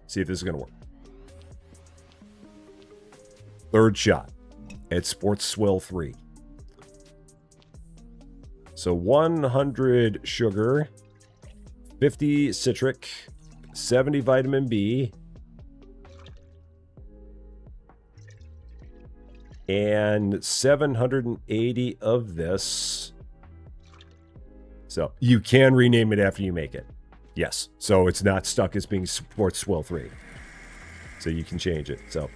See if this is going to work. Third shot at Sports Swill 3. So 100 sugar, 50 citric, 70 vitamin B, and 780 of this. So you can rename it after you make it. Yes. So it's not stuck as being Sports Swill 3. So you can change it. So,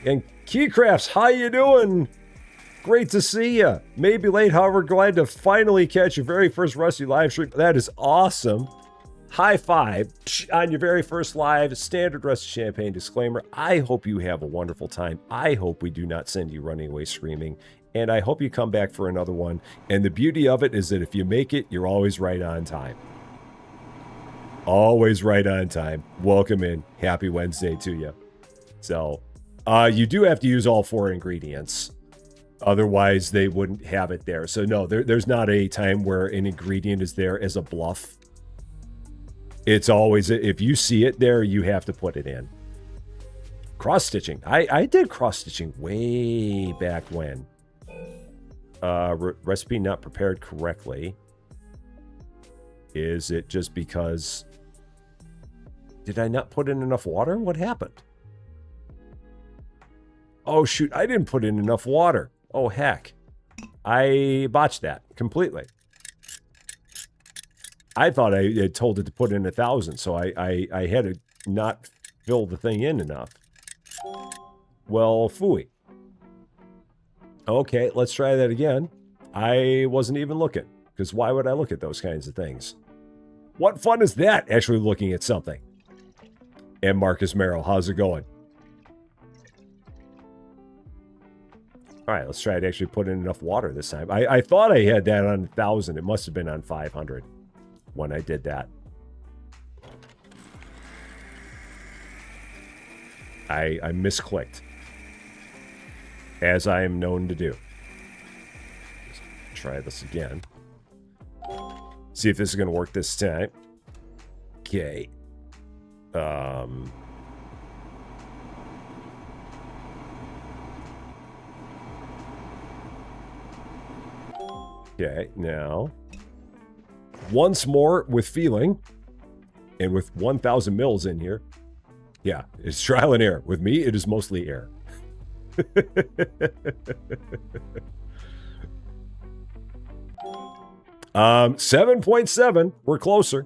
and Keycrafts, how you doing? Great to see you. Maybe late, however, glad to finally catch your very first Rusty live stream. That is awesome. High five on your very first live. Standard Rusty Champagne disclaimer. I hope you have a wonderful time. I hope we do not send you running away screaming. And I hope you come back for another one. And the beauty of it is that if you make it, you're always right on time. Always right on time. Welcome in. Happy Wednesday to you. So, you do have to use all 4 ingredients. Otherwise, they wouldn't have it there. So, no, there's not a time where an ingredient is there as a bluff. It's always, if you see it there, you have to put it in. Cross-stitching. I did cross-stitching way back when. Recipe not prepared correctly. Is it just because... Did I not put in enough water? What happened? Oh, shoot. I didn't put in enough water. Oh, heck. I botched that completely. I thought I had told it to put in 1,000, so I had to not fill the thing in enough. Well, phooey. Okay, let's try that again. I wasn't even looking, because why would I look at those kinds of things? What fun is that, actually looking at something? And Marcus Merrill, how's it going? All right, let's try to actually put in enough water this time. I thought I had that on 1,000. It must have been on 500 when I did that. I misclicked, as I am known to do. Let's try this again. See if this is going to work this time. Okay. Okay, now, once more with feeling, and with 1,000 mils in here. Yeah, it's trial and error. With me, it is mostly air. 7.7. We're closer.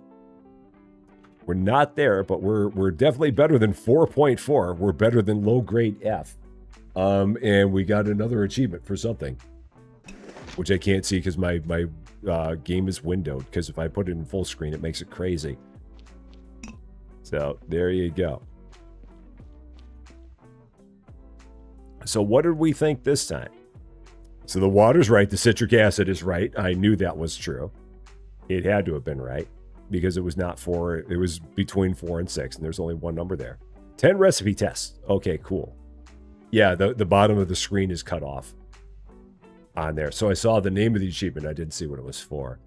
We're not there, but we're definitely better than 4.4. We're better than low grade F. And we got another achievement for something, which I can't see because my game is windowed. Because if I put it in full screen, it makes it crazy. So there you go. So what did we think this time? So the water's right. The citric acid is right. I knew that was true. It had to have been right because it was not 4. It was between 4 and 6, and there's only one number there. 10 recipe tests. Okay, cool. Yeah, the bottom of the screen is cut off on there. So I saw the name of the achievement. I didn't see what it was for.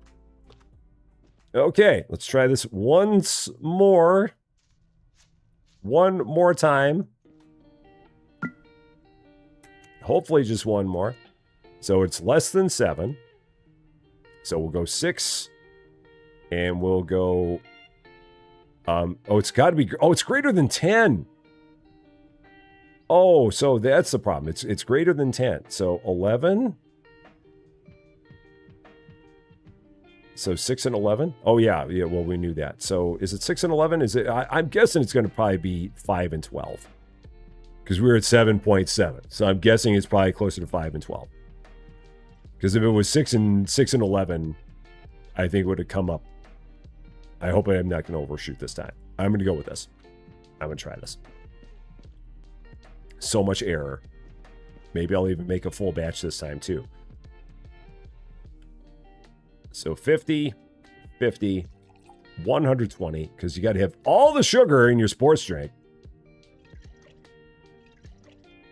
Okay, let's try this once more. One more time. Hopefully just one more. So it's less than 7. So we'll go 6. And we'll go... oh, it's got to be... Oh, it's greater than 10. Oh, so that's the problem. It's greater than 10. So 11. So 6 and 11. Oh, yeah. Yeah, well, we knew that. So is it 6 and 11? Is it? I'm guessing it's going to probably be 5 and 12. Because we were at 7.7. So I'm guessing it's probably closer to 5 and 12. Because if it was 6 and 11, I think it would have come up. I hope I'm not going to overshoot this time. I'm going to go with this. I'm going to try this. So much error. Maybe I'll even make a full batch this time too. So 50, 50, 120, because you got to have all the sugar in your sports drink.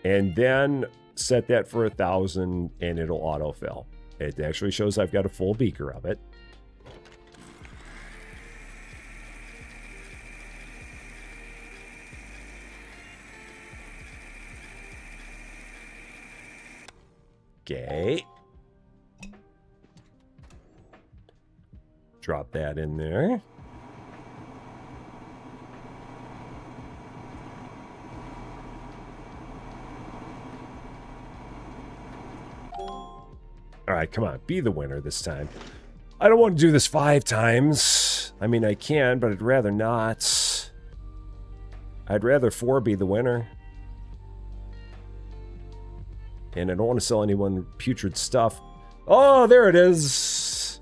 And then set that for 1,000 and it'll autofill. It actually shows I've got a full beaker of it. Okay. Drop that in there. All right, come on. Be the winner this time. I don't want to do this 5 times. I mean, I can, but I'd rather not. I'd rather 4 be the winner. And I don't want to sell anyone putrid stuff. Oh, there it is.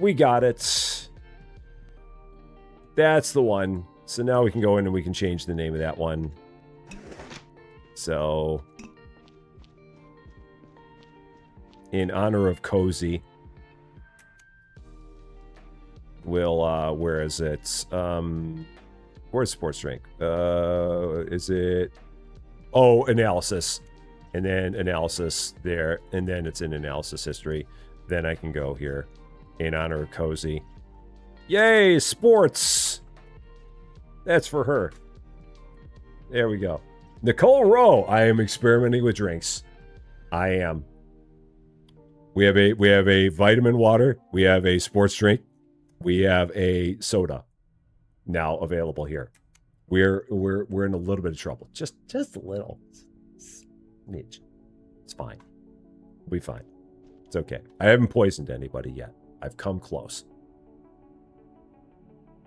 We got it. That's the one. So now we can go in and we can change the name of that one. So, in honor of Cozy, we'll, where is it? Where's sports drink? Is it? Oh, analysis. And then analysis there. And then it's in analysis history. Then I can go here in honor of Cozy. Yay, sports. That's for her. There we go. Nicole Rowe. I am experimenting with drinks. I am. We have a vitamin water. We have a sports drink. We have a soda now available here. We're in a little bit of trouble. Just a little. Smidge. It's fine. We'll be fine. It's okay. I haven't poisoned anybody yet. I've come close.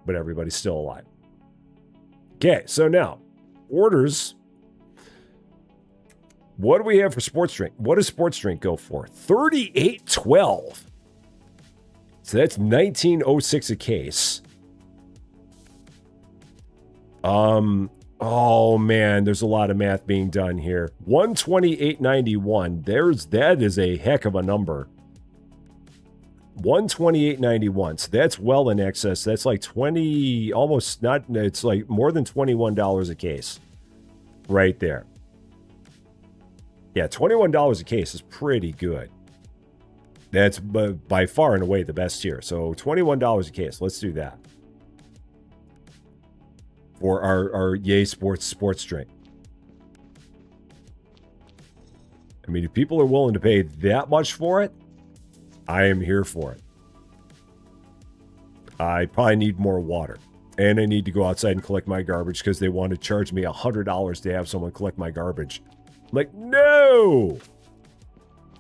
But everybody's still alive. Okay, so now, orders. What do we have for sports drink? What does sports drink go for? $38.12. So that's $19.06 a case. Oh man, there's a lot of math being done here. $128.91. That is a heck of a number. $128.91. So that's well in excess. That's like 20, almost not, it's like more than $21 a case. Right there. Yeah, $21 a case is pretty good. That's by far and away the best here. So $21 a case. Let's do that. For our Yay Sports drink. I mean, if people are willing to pay that much for it, I am here for it. I probably need more water. And I need to go outside and collect my garbage because they want to charge me $100 to have someone collect my garbage. I'm like, no!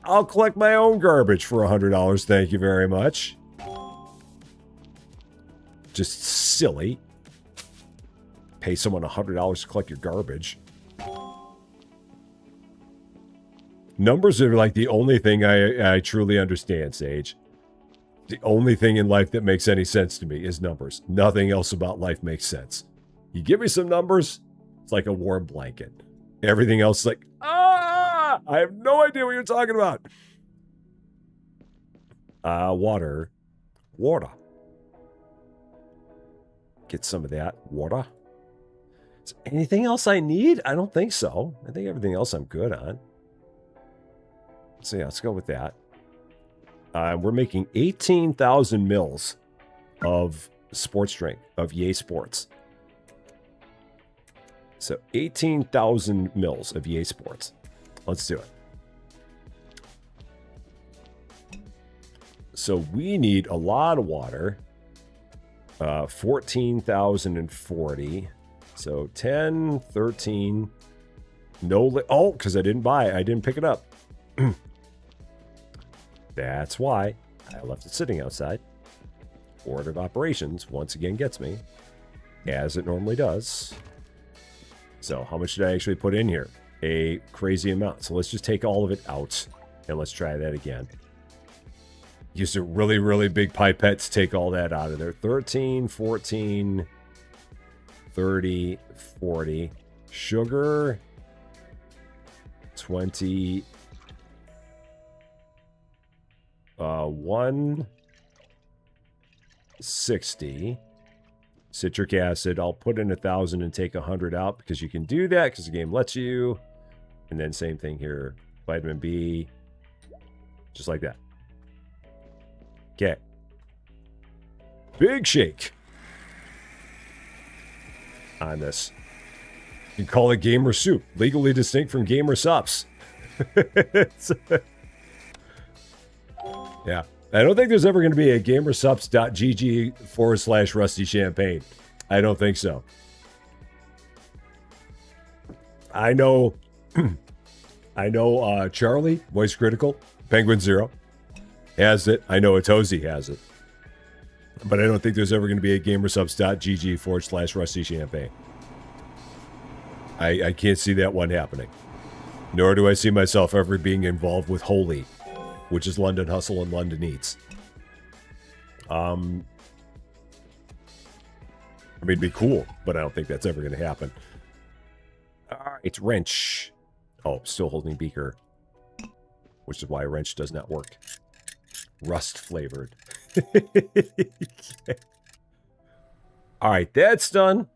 I'll collect my own garbage for $100. Thank you very much. Just silly. Pay someone $100 to collect your garbage. Numbers are like the only thing I truly understand, Sage. The only thing in life that makes any sense to me is numbers. Nothing else about life makes sense. You give me some numbers, it's like a warm blanket. Everything else is like, I have no idea what you're talking about. Water. Get some of that water. Is there anything else I need? I don't think so. I think everything else I'm good on. So yeah, let's go with that. We're making 18,000 mils of sports drink, of Yay Sports. So 18,000 mils of Yay Sports. Let's do it. So we need a lot of water. 14,040. So 10, 13. No, oh, because I didn't pick it up. That's why I left it sitting outside. Order of operations once again gets me, as it normally does. So how much did I actually put in here? A crazy amount. So let's just take all of it out and let's try that again. Used a really, really big pipette to take all that out of there. 13, 14, 30, 40. Sugar, 20. 160. Citric acid. I'll put in 1,000 and take 100 out because you can do that because the game lets you. And then same thing here. Vitamin B. Just like that. Okay. Big shake on this. You can call it gamer soup. Legally distinct from gamer sups. Yeah. I don't think there's ever going to be a gamersups.gg/Rusty Champagne. I don't think so. I know Charlie, Voice Critical, Penguin Zero has it. I know Atozy has it. But I don't think there's ever going to be a gamersups.gg/Rusty Champagne. I can't see that one happening. Nor do I see myself ever being involved with Holy, which is London Hustle and London Eats. I mean, it'd be cool, but I don't think that's ever going to happen. All right, wrench. Oh, still holding beaker, which is why a wrench does not work. Rust flavored. All right, that's done.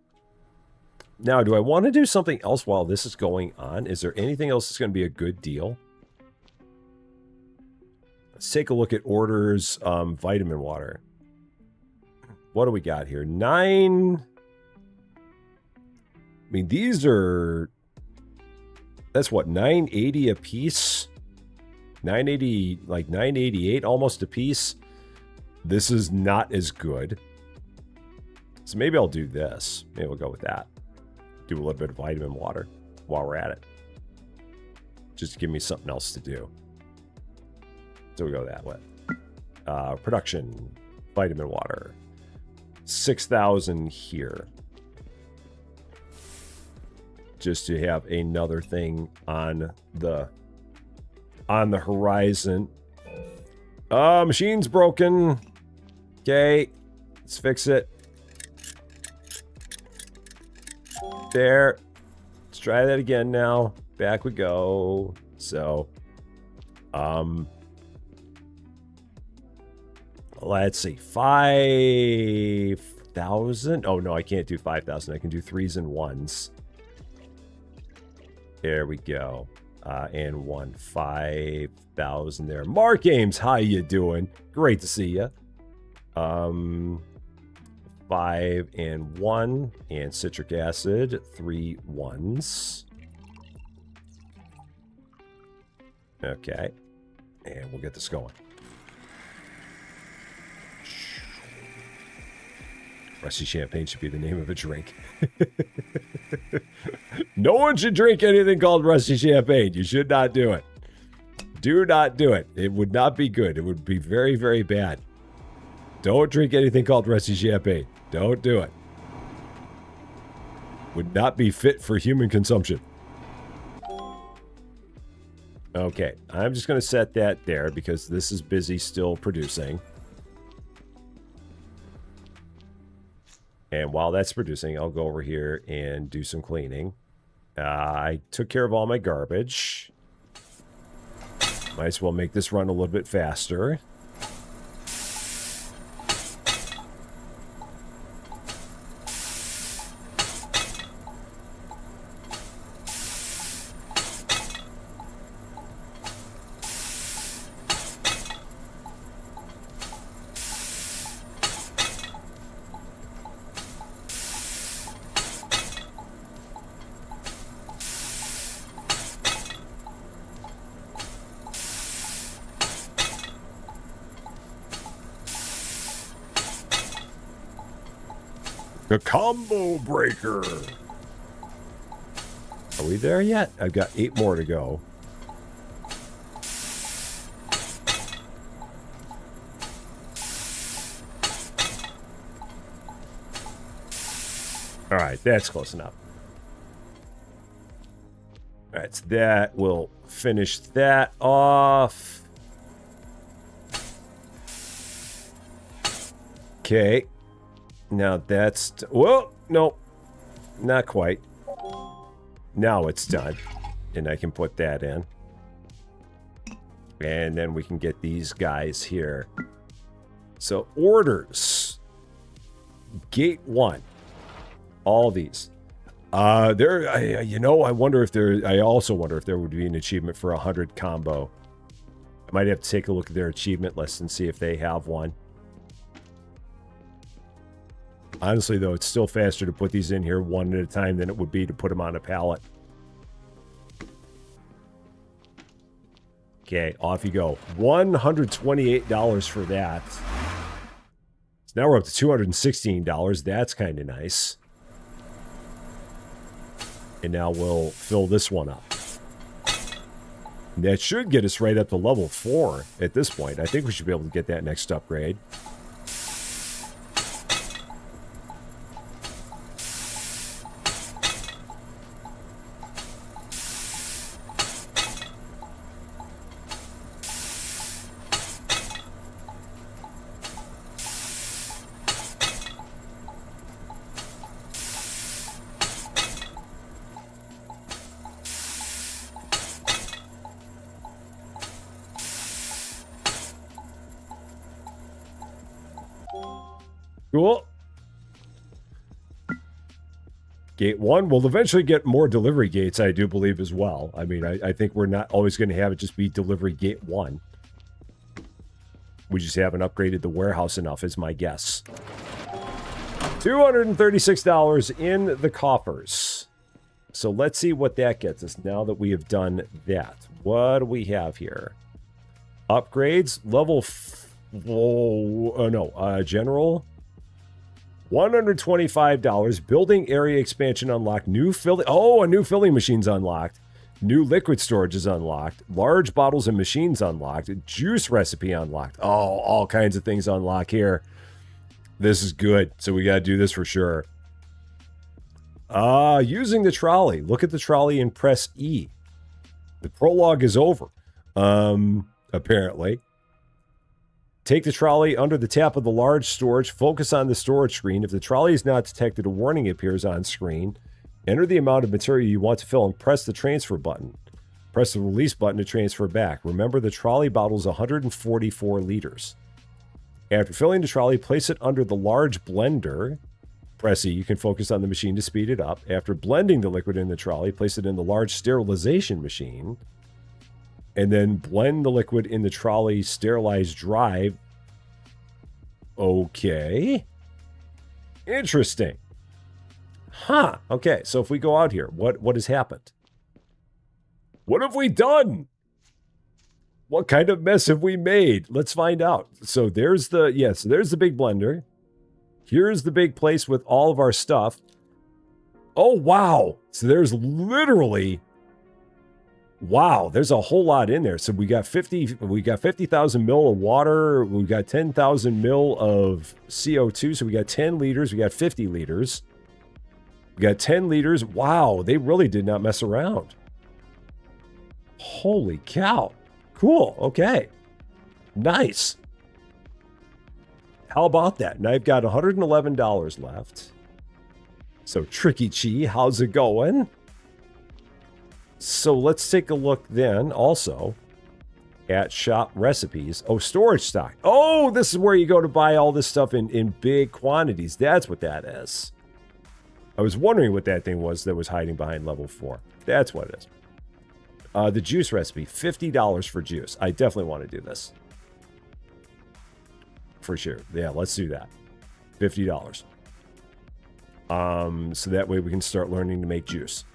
Now, do I want to do something else while this is going on? Is there anything else that's going to be a good deal? Let's take a look at orders. Vitamin water. What do we got here? 9. I mean, these are... That's what, 980 a piece? 980, like 988 almost a piece. This is not as good. So maybe I'll do this. Maybe we'll go with that. Do a little bit of vitamin water while we're at it. Just to give me something else to do. So we go that way. Production, vitamin water. 6,000 here. Just to have another thing on the horizon. Machine's broken. Okay, let's fix it. There. Let's try that again now. Back we go. So, let's see. 5,000. Oh no, I can't do 5,000. I can do 3s and 1s. There we go. And 5,000 there. Mark Ames, how you doing? Great to see you. 5 and 1 and citric acid, 3 1s. Okay, and we'll get this going. Rusty Champagne should be the name of a drink. No one should drink anything called Rusty Champagne. You should not do it. Do not do it. It would not be good. It would be very, very bad. Don't drink anything called Rusty Champagne. Don't do it. Would not be fit for human consumption. Okay, I'm just going to set that there because this is busy still producing. And while that's producing, I'll go over here and do some cleaning. I took care of all my garbage. Might as well make this run a little bit faster. The combo breaker. Are we there yet? I've got 8 more to go. All right, that's close enough. All right, so that will finish that off. Okay. Now that's... Well, no. Not quite. Now it's done. And I can put that in. And then we can get these guys here. So, orders. Gate 1. All these. I wonder if there... I also wonder if there would be an achievement for 100 combo. I might have to take a look at their achievement list and see if they have one. Honestly, though, it's still faster to put these in here one at a time than it would be to put them on a pallet. Okay, off you go. $128 for that. So now we're up to $216. That's kind of nice. And now we'll fill this one up. That should get us right up to level 4 at this point. I think we should be able to get that next upgrade. Cool. Gate 1. We'll eventually get more delivery gates, I do believe, as well. I mean, I think we're not always going to have it just be delivery gate 1. We just haven't upgraded the warehouse enough, is my guess. $236 in the coffers. So let's see what that gets us now that we have done that. What do we have here? Upgrades. Level... general... $125. Building area expansion unlocked. New filling... Oh, a new filling machine's unlocked. New liquid storage is unlocked. Large bottles and machines unlocked. Juice recipe unlocked. Oh, all kinds of things unlock here. This is good. So we got to do this for sure. Using the trolley. Look at the trolley and press E. The prologue is over. Apparently. Take the trolley under the tap of the large storage. Focus on the storage screen. If the trolley is not detected, a warning appears on screen. Enter the amount of material you want to fill and press the transfer button. Press the release button to transfer back. Remember, the trolley bottle is 144 liters. After filling the trolley, place it under the large blender. Press E. You can focus on the machine to speed it up. After blending the liquid in the trolley, place it in the large sterilization machine. And then blend the liquid in the trolley sterilized drive. Okay. Interesting. Huh. Okay, so if we go out here, what has happened? What have we done? What kind of mess have we made? Let's find out. So there's the, yes, there's the big blender. Here's the big place with all of our stuff. Oh, wow. So there's literally... Wow, there's a whole lot in there. So we got 50,000 mil of water. We got 10,000 mil of CO2. So we got 10 liters. We got 50 liters. We got 10 liters. Wow, they really did not mess around. Holy cow. Cool. Okay. Nice. How about that? Now I've got $111 left. So Tricky Chi, how's it going? So let's take a look then also at shop recipes. Oh, storage stock. Oh, this is where you go to buy all this stuff in big quantities. That's what that is. I was wondering what that thing was that was hiding behind level 4. That's what it is. The juice recipe, $50 for juice. I definitely want to do this. For sure. Yeah, let's do that. $50. So that way we can start learning to make juice.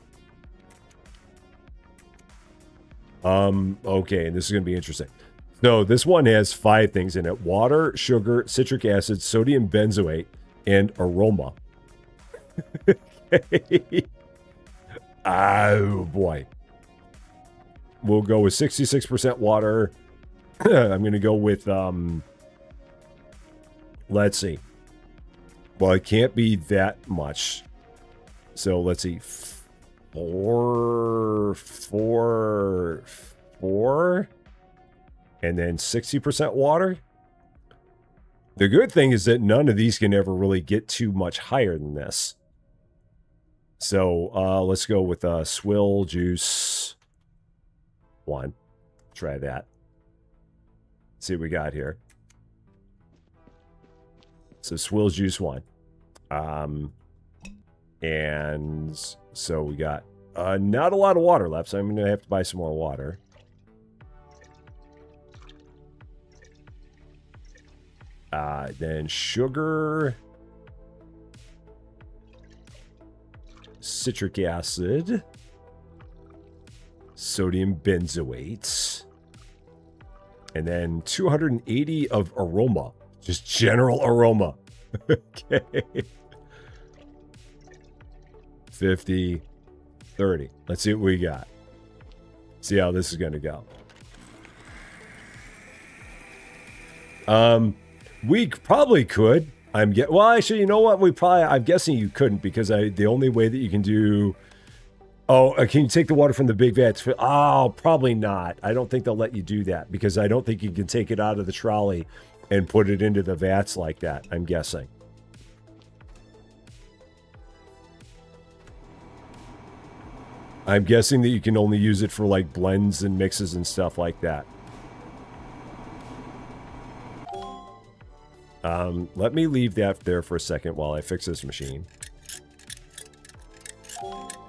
Okay, and this is going to be interesting. So this one has 5 things in it. Water, sugar, citric acid, sodium benzoate, and aroma. Oh, boy. We'll go with 66% water. I'm going to go with, let's see. Well, it can't be that much. So let's see. 4, and then 60% water. The good thing is that none of these can ever really get too much higher than this. So let's go with swill juice 1. Try that. See what we got here. So swill juice 1. And so we got not a lot of water left, so I'm going to have to buy some more water. Then sugar, citric acid, sodium benzoate, and then 280 of aroma, just general aroma. Okay. 50, 30. Let's see what we got. See how this is going to go. We probably could. Well, actually, you know what? I'm guessing you couldn't because the only way that you can do. Oh, can you take the water from the big vats? Oh, probably not. I don't think they'll let you do that because I don't think you can take it out of the trolley and put it into the vats like that. I'm guessing. I'm guessing that you can only use it for like blends and mixes and stuff like that. Let me leave that there for a second while I fix this machine.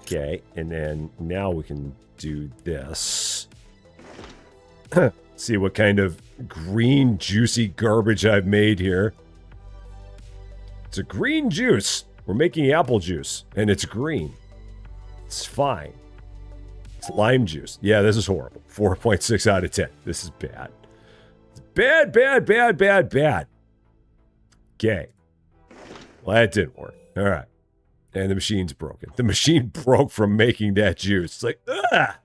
Okay, and then now we can do this. See what kind of green, juicy garbage I've made here. It's a green juice. We're making apple juice, and it's green. It's fine. It's lime juice. Yeah, this is horrible. 4.6 out of 10. This is bad. It's bad, bad, bad, bad, bad. Okay. Well, that didn't work. All right. And the machine's broken. The machine broke from making that juice. It's like, ah!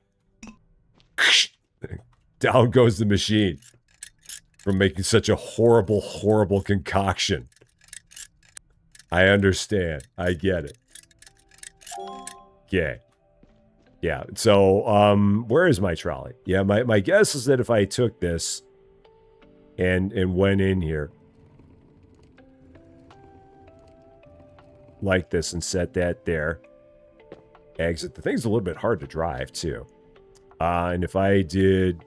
Down goes the machine from making such a horrible, horrible concoction. I understand. I get it. Okay. Yeah, so, where is my trolley? Yeah, my guess is that if I took this and went in here like this and set that there, exit. The thing's a little bit hard to drive, too. And if I did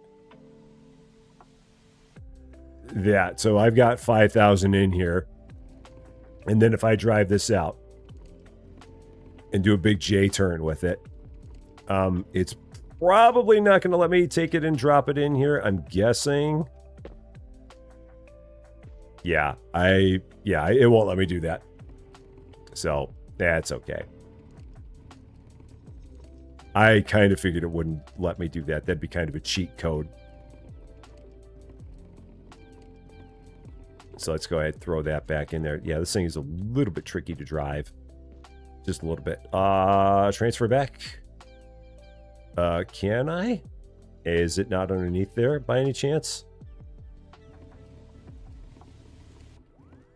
that, so I've got 5,000 in here. And then if I drive this out and do a big J turn with it, it's probably not going to let me take it and drop it in here. I'm guessing. Yeah, it won't let me do that. So that's okay. I kind of figured it wouldn't let me do that. That'd be kind of a cheat code. So let's go ahead and throw that back in there. Yeah, this thing is a little bit tricky to drive. Just a little bit. Transfer back. Can I? Is it not underneath there by any chance?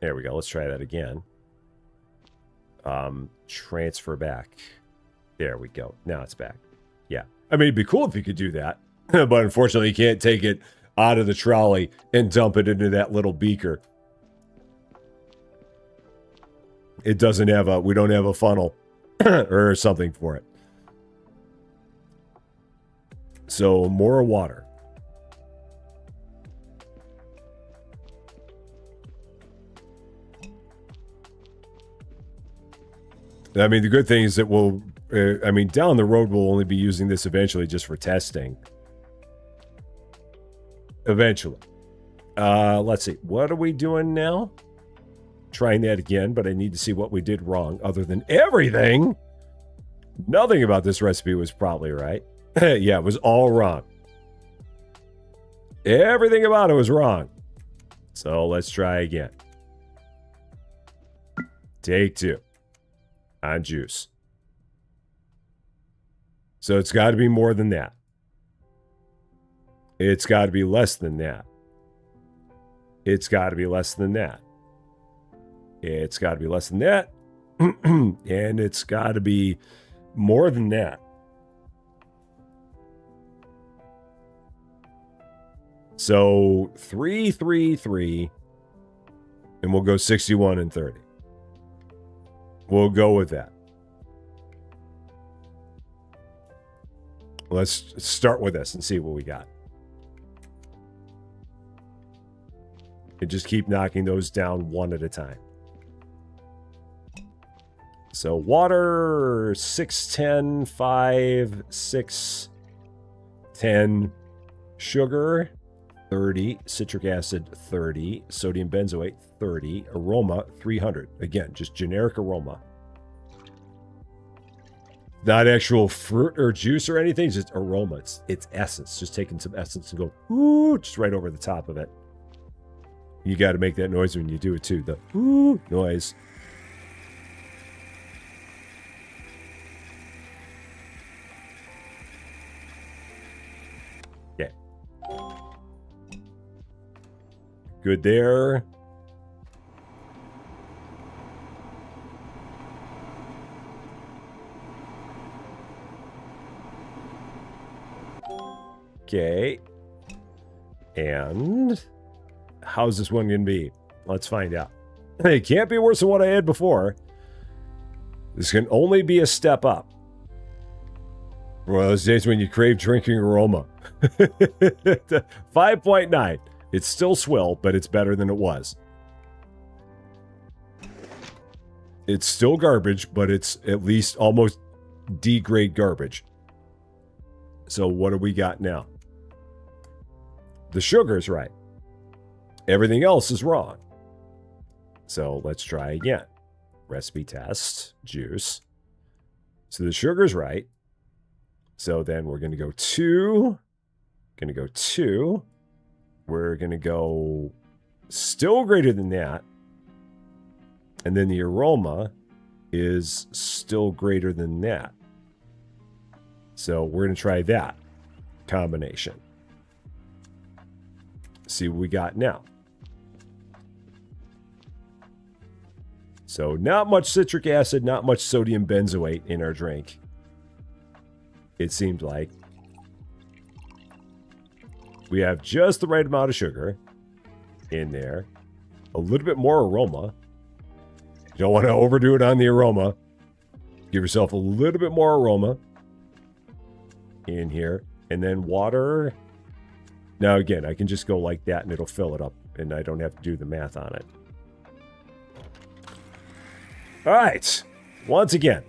There we go. Let's try that again. Transfer back. There we go. Now it's back. Yeah. I mean, it'd be cool if you could do that. But unfortunately, you can't take it out of the trolley and dump it into that little beaker. It doesn't have we don't have a funnel or something for it. So more water. I mean, the good thing is that we'll, I mean, down the road, we'll only be using this eventually just for testing. Eventually. Let's see. What are we doing now? Trying that again, but I need to see what we did wrong. Other than everything, nothing about this recipe was probably right. Yeah, it was all wrong. Everything about it was wrong. So let's try again. Take 2. On juice. So it's got to be more than that. It's got to be less than that. It's got to be less than that. It's got to be less than that. And it's got to be more than that. So 3, 3, 3. And we'll go 61 and 30. We'll go with that. Let's start with this and see what we got. And just keep knocking those down one at a time. So water, 610, 5, 6, 10. Sugar, 30. Citric acid, 30. Sodium benzoate, 30. Aroma, 300. Again, just generic aroma. Not actual fruit or juice or anything, just aroma. It's essence. Just taking some essence and go, ooh, just right over the top of it. You got to make that noise when you do it too. The ooh noise. Okay. Good there. Okay. And how's this one going to be? Let's find out. It can't be worse than what I had before. This can only be a step up. One of those days when you crave drinking aroma. 5.9. It's still swill, but it's better than it was. It's still garbage, but it's at least almost D-grade garbage. So what do we got now? The sugar's right. Everything else is wrong. So let's try again. Recipe test, juice. So the sugar's right. So then we're going to go 2. Going to go 2. We're going to go still greater than that. And then the aroma is still greater than that. So we're going to try that combination. See what we got now. So not much citric acid, not much sodium benzoate in our drink. It seemed like. We have just the right amount of sugar in there. A little bit more aroma. You don't want to overdo it on the aroma. Give yourself a little bit more aroma in here. And then water. Now again, I can just go like that and it'll fill it up. And I don't have to do the math on it. All right. Once again.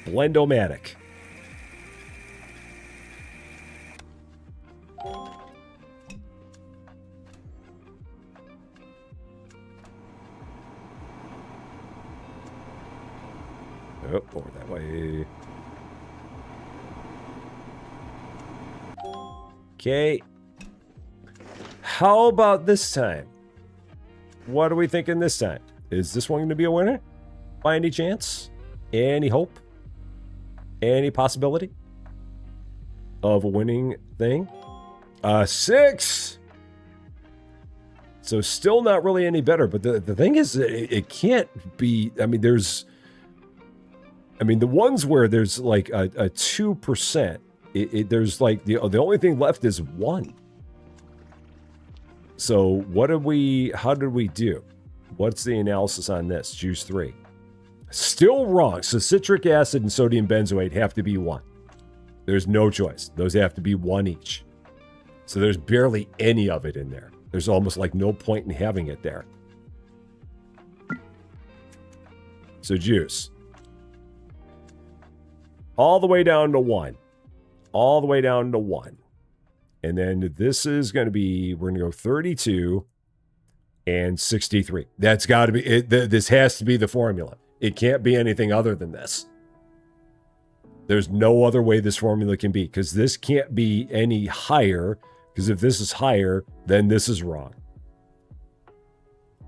Blend-O-Matic. Oh, over that way. Okay. How about this time? What are we thinking this time? Is this one going to be a winner? By any chance? Any hope? Any possibility of a winning thing? 6! So still not really any better, but the thing is, it can't be, I mean, there's, I mean, the ones where there's like a 2%, there's like, the only thing left is 1. So how did we do? What's the analysis on this? Juice 3. Still wrong. So citric acid and sodium benzoate have to be 1. There's no choice. Those have to be 1 each. So there's barely any of it in there. There's almost like no point in having it there. So juice. All the way down to 1. All the way down to 1. And then this is going to be, we're going to go 32 and 63. That's got to be, this has to be the formula. It can't be anything other than this. There's no other way this formula can be, because this can't be any higher, because if this is higher, then this is wrong.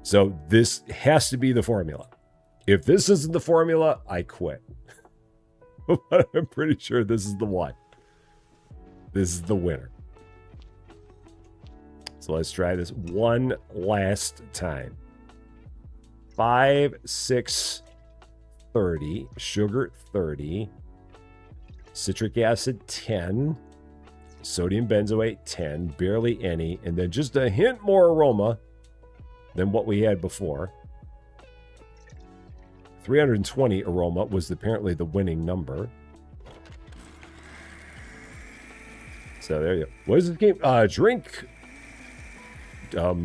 So this has to be the formula. If this isn't the formula, I quit. But I'm pretty sure this is the one. This is the winner. So let's try this one last time. 5, 6, 30. Sugar, 30. Citric acid, 10. Sodium benzoate, 10. Barely any. And then just a hint more aroma than what we had before. 320 aroma was apparently the winning number. So there you go. What is the game?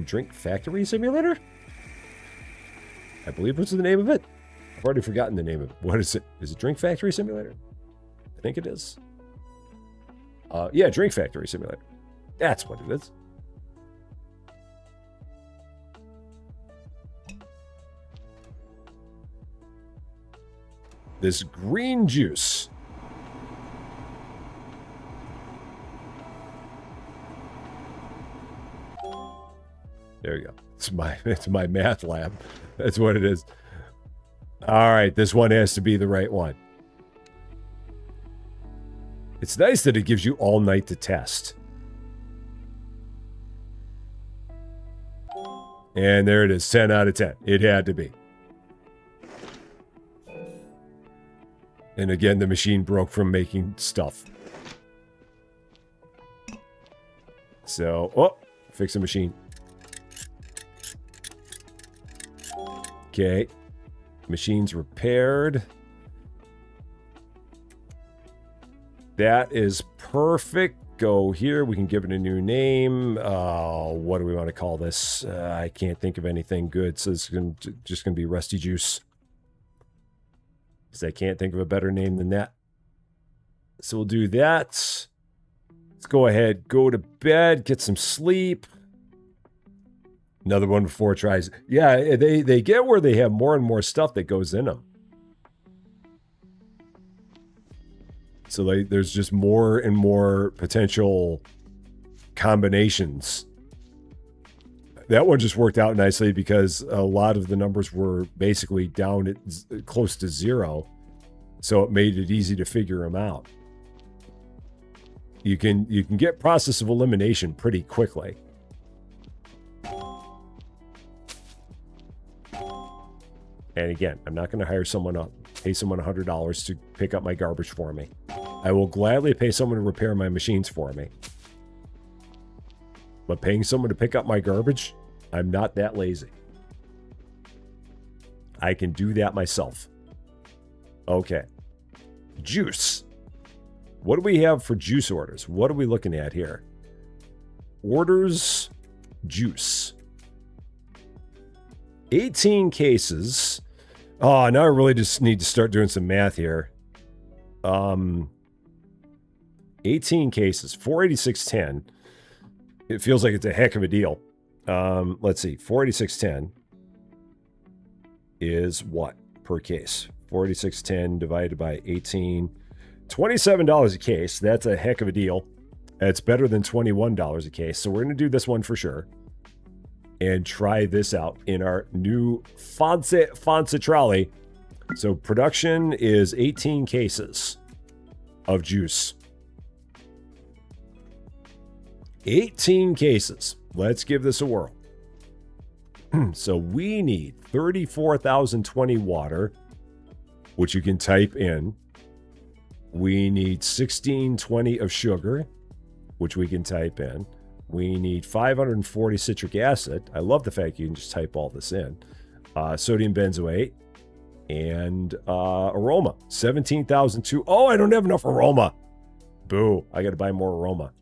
Drink Factory Simulator? I believe what's the name of it? I've already forgotten the name of it. What is it? Is it Drink Factory Simulator? I think it is. Yeah, Drink Factory Simulator. That's what it is. This green juice. There you go. It's my math lab. That's what it is. All right, this one has to be the right one. It's nice that it gives you all night to test. And there it is, 10 out of 10. It had to be. And again, the machine broke from making stuff. So, oh, fix the machine. Okay. Machine's repaired. That is perfect go here. We can give it a new name. What do we want to call this? I can't think of anything good, so it's just going to be Rusty Juice. Because I can't think of a better name than that. So we'll do that. Let's go ahead, go to bed, get some sleep. Another one before it tries. Yeah, they get where they have more and more stuff that goes in them. So there's just more and more potential combinations. That one just worked out nicely because a lot of the numbers were basically down at close to 0. So it made it easy to figure them out. You can get process of elimination pretty quickly. And again, I'm not going to hire someone up, pay someone $100 to pick up my garbage for me. I will gladly pay someone to repair my machines for me. But paying someone to pick up my garbage, I'm not that lazy. I can do that myself. Okay. Juice. What do we have for juice orders? What are we looking at here? Orders, juice. 18 cases. Oh, now I really just need to start doing some math here. 18 cases, 486.10. It feels like it's a heck of a deal. Let's see, 486.10 is what per case? 486.10 divided by 18. $27 a case. That's a heck of a deal. It's better than $21 a case. So we're going to do this one for sure. And try this out in our new Fonse trolley. So production is 18 cases of juice. 18 cases. Let's give this a whirl. So we need 34,020 water, which you can type in. We need 1620 of sugar, which we can type in. We need 540 citric acid. I love the fact you can just type all this in. Sodium benzoate and aroma. 17,002. Oh, I don't have enough aroma. Boo. I got to buy more aroma.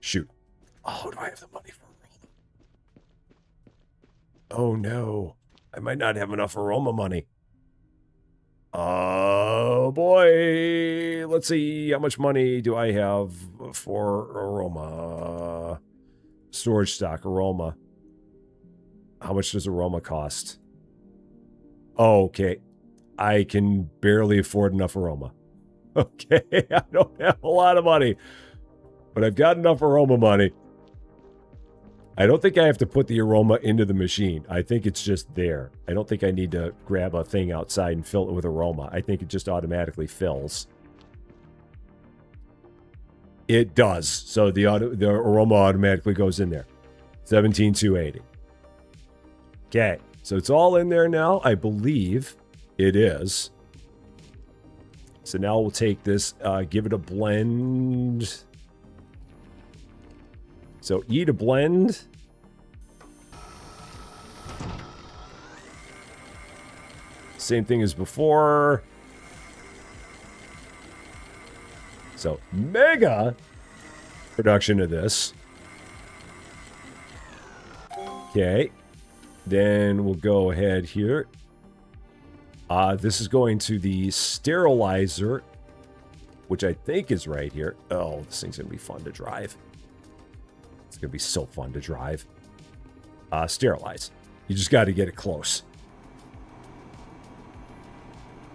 Shoot. Oh, do I have the money for aroma? Oh, no. I might not have enough aroma money. Oh, boy. Let's see. How much money do I have for aroma? Storage stock, aroma. How much does aroma cost? Oh, okay. I can barely afford enough aroma. Okay. I don't have a lot of money, but I've got enough aroma money. I don't think I have to put the aroma into the machine. I think it's just there. I don't think I need to grab a thing outside and fill it with aroma. I think it just automatically fills. It does. So the aroma automatically goes in there. 17,280. Okay. So it's all in there now. I believe it is. So now we'll take this, give it a blend. So E to blend. Same thing as before. So mega production of this. Okay. Then we'll go ahead here. This is going to the sterilizer, which I think is right here. Oh, this thing's going to be fun to drive. It's going to be so fun to drive. Sterilize. You just got to get it close.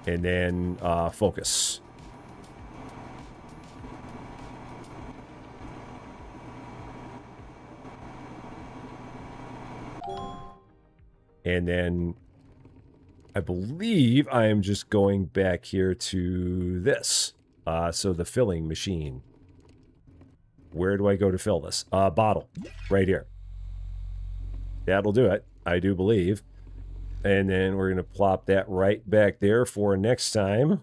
And then focus. And then I believe I am just going back here to this. So the filling machine. Where do I go to fill this? Bottle. Right here. That'll do it, I do believe. And then we're going to plop that right back there for next time.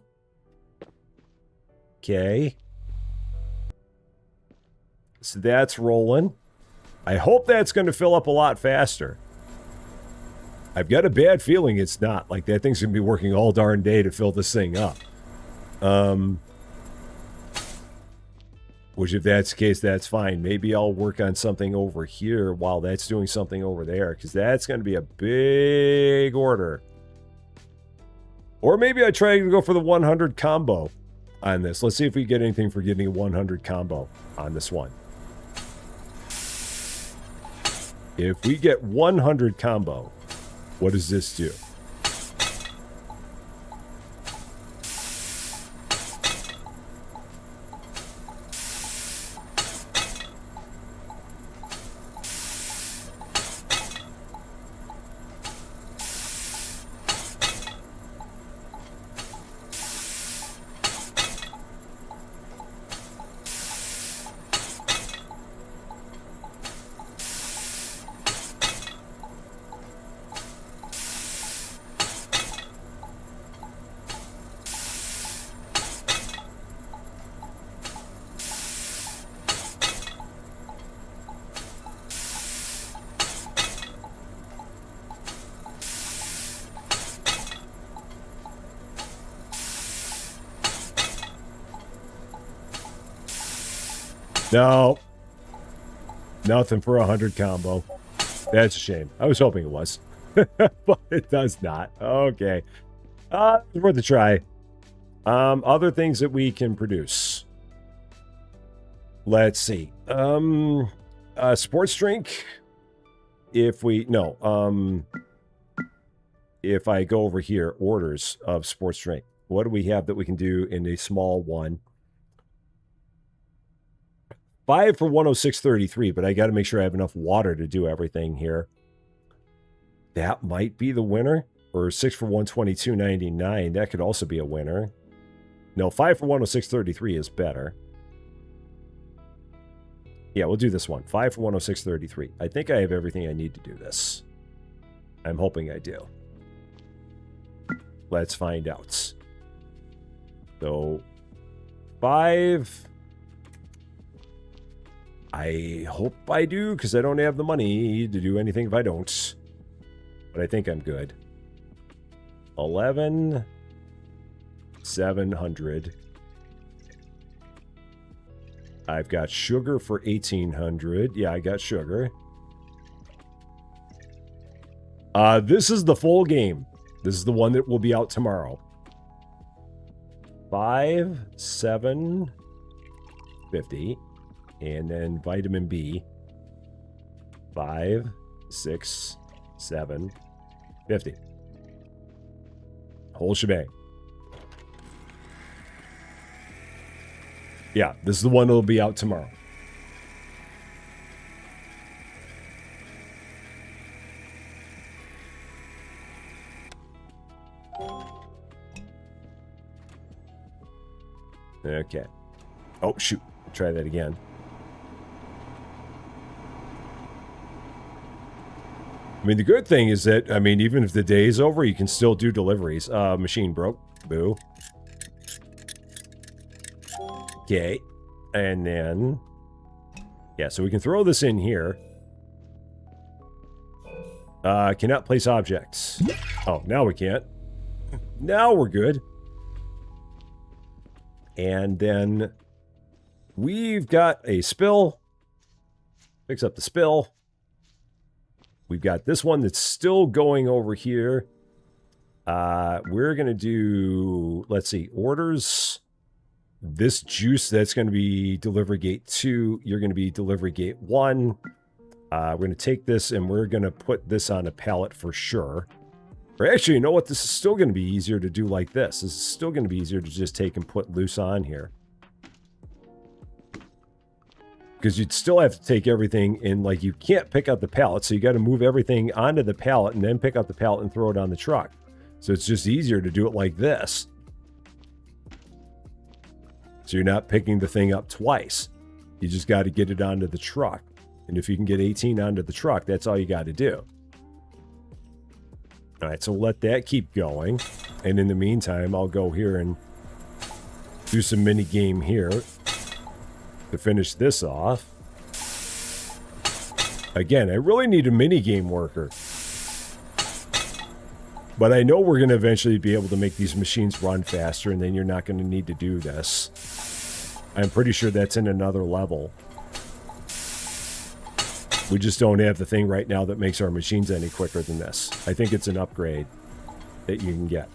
Okay. So that's rolling. I hope that's going to fill up a lot faster. I've got a bad feeling it's not. Like, that thing's going to be working all darn day to fill this thing up. Which, if that's the case, that's fine. Maybe I'll work on something over here while that's doing something over there, because that's going to be a big order. Or maybe I try to go for the 100 combo on this. Let's see if we get anything for getting a 100 combo on this one. If we get 100 combo, what does this do? No. Nothing for 100 combo. That's a shame. I was hoping it was. But it does not. Okay. It's worth a try. Other things that we can produce. Let's see. Sports drink. If we... No. If I go over here, orders of sports drink. What do we have that we can do in a small one? 5 for 106.33, but I got to make sure I have enough water to do everything here. That might be the winner. Or 6 for 122.99. That could also be a winner. No, 5 for 106.33 is better. Yeah, we'll do this one. 5 for 106.33. I think I have everything I need to do this. I'm hoping I do. Let's find out. So, 5... I hope I do, because I don't have the money to do anything if I don't. But I think I'm good. 11,700. I've got sugar for 1,800. Yeah, I got sugar. This is the full game. This is the one that will be out tomorrow. 5, 7, 50. And then vitamin B. 5, 6, 7, 50. Whole shebang. Yeah, this is the one that'll be out tomorrow. Okay. Oh, shoot. Try that again. I mean, the good thing is that, I mean, even if the day is over, you can still do deliveries. Machine broke. Boo. Okay. And then... Yeah, so we can throw this in here. Cannot place objects. Oh, now we can't. Now we're good. And then... We've got a spill. Fix up the spill. We've got this one that's still going over here. We're going to do, let's see, orders. This juice, that's going to be delivery gate 2. You're going to be delivery gate 1. We're going to take this and we're going to put this on a pallet for sure. Or actually, you know what? This is still going to be easier to do like this. This is still going to be easier to just take and put loose on here. Because you'd still have to take everything in, like, you can't pick up the pallet, so you got to move everything onto the pallet and then pick up the pallet and throw it on the truck. So it's just easier to do it like this. So you're not picking the thing up twice. You just got to get it onto the truck. And if you can get 18 onto the truck, that's all you got to do. All right, so let that keep going. And in the meantime, I'll go here and do some mini game here to finish this off. Again, I really need a mini game worker. But I know we're going to eventually be able to make these machines run faster, and then you're not going to need to do this. I'm pretty sure that's in another level. We just don't have the thing right now that makes our machines any quicker than this. I think it's an upgrade that you can get.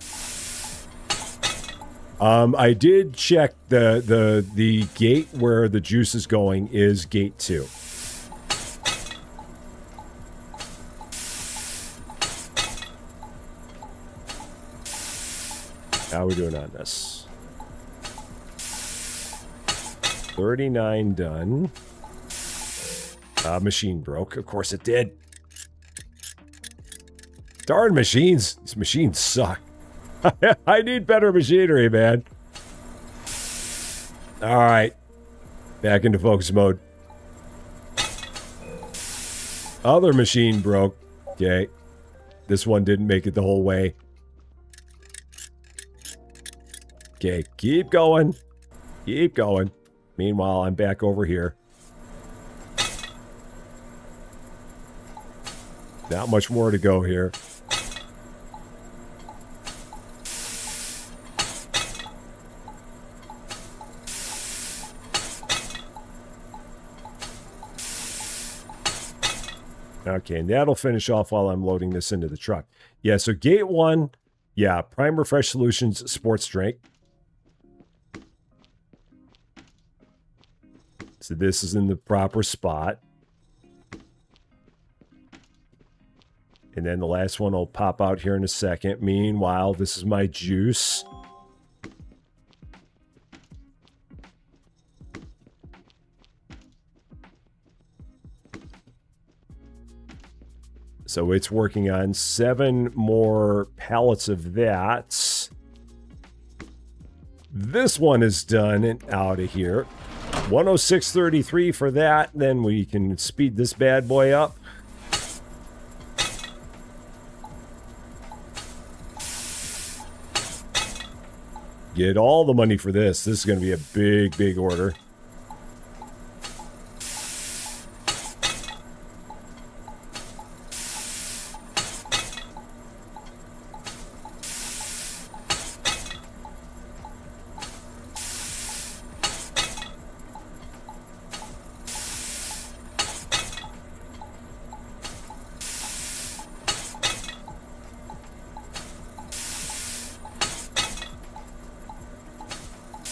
I did check the gate where the juice is going is gate 2. How are we doing on this? 39 done. Machine broke. Of course it did. Darn machines. These machines suck. I need better machinery, man. All right. Back into focus mode. Other machine broke. Okay. This one didn't make it the whole way. Okay, keep going. Keep going. Meanwhile, I'm back over here. Not much more to go here. Okay, and that'll finish off while I'm loading this into the truck. Yeah, so gate 1, yeah, Prime Refresh Solutions sports drink. So this is in the proper spot. And then the last one will pop out here in a second. Meanwhile, this is my juice. So it's working on 7 more pallets of that. This one is done and out of here. 106.33 for that. Then we can speed this bad boy up. Get all the money for this. This is going to be a big, big order.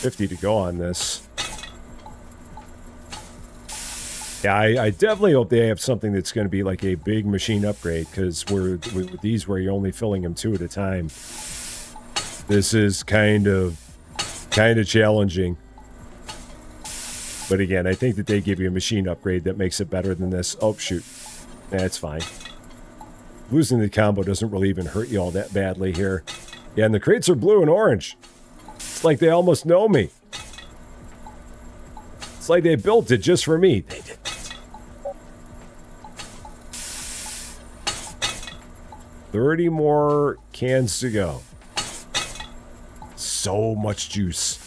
$50 to go on this. Yeah, I definitely hope they have something that's going to be like a big machine upgrade, because with these where you're only filling them 2 at a time, this is kind of challenging. But again, I think that they give you a machine upgrade that makes it better than this. Oh, shoot. That's fine. Losing the combo doesn't really even hurt you all that badly here. Yeah, and the crates are blue and orange. It's like they almost know me. It's like they built it just for me. They did. 30 more cans to go. So much juice.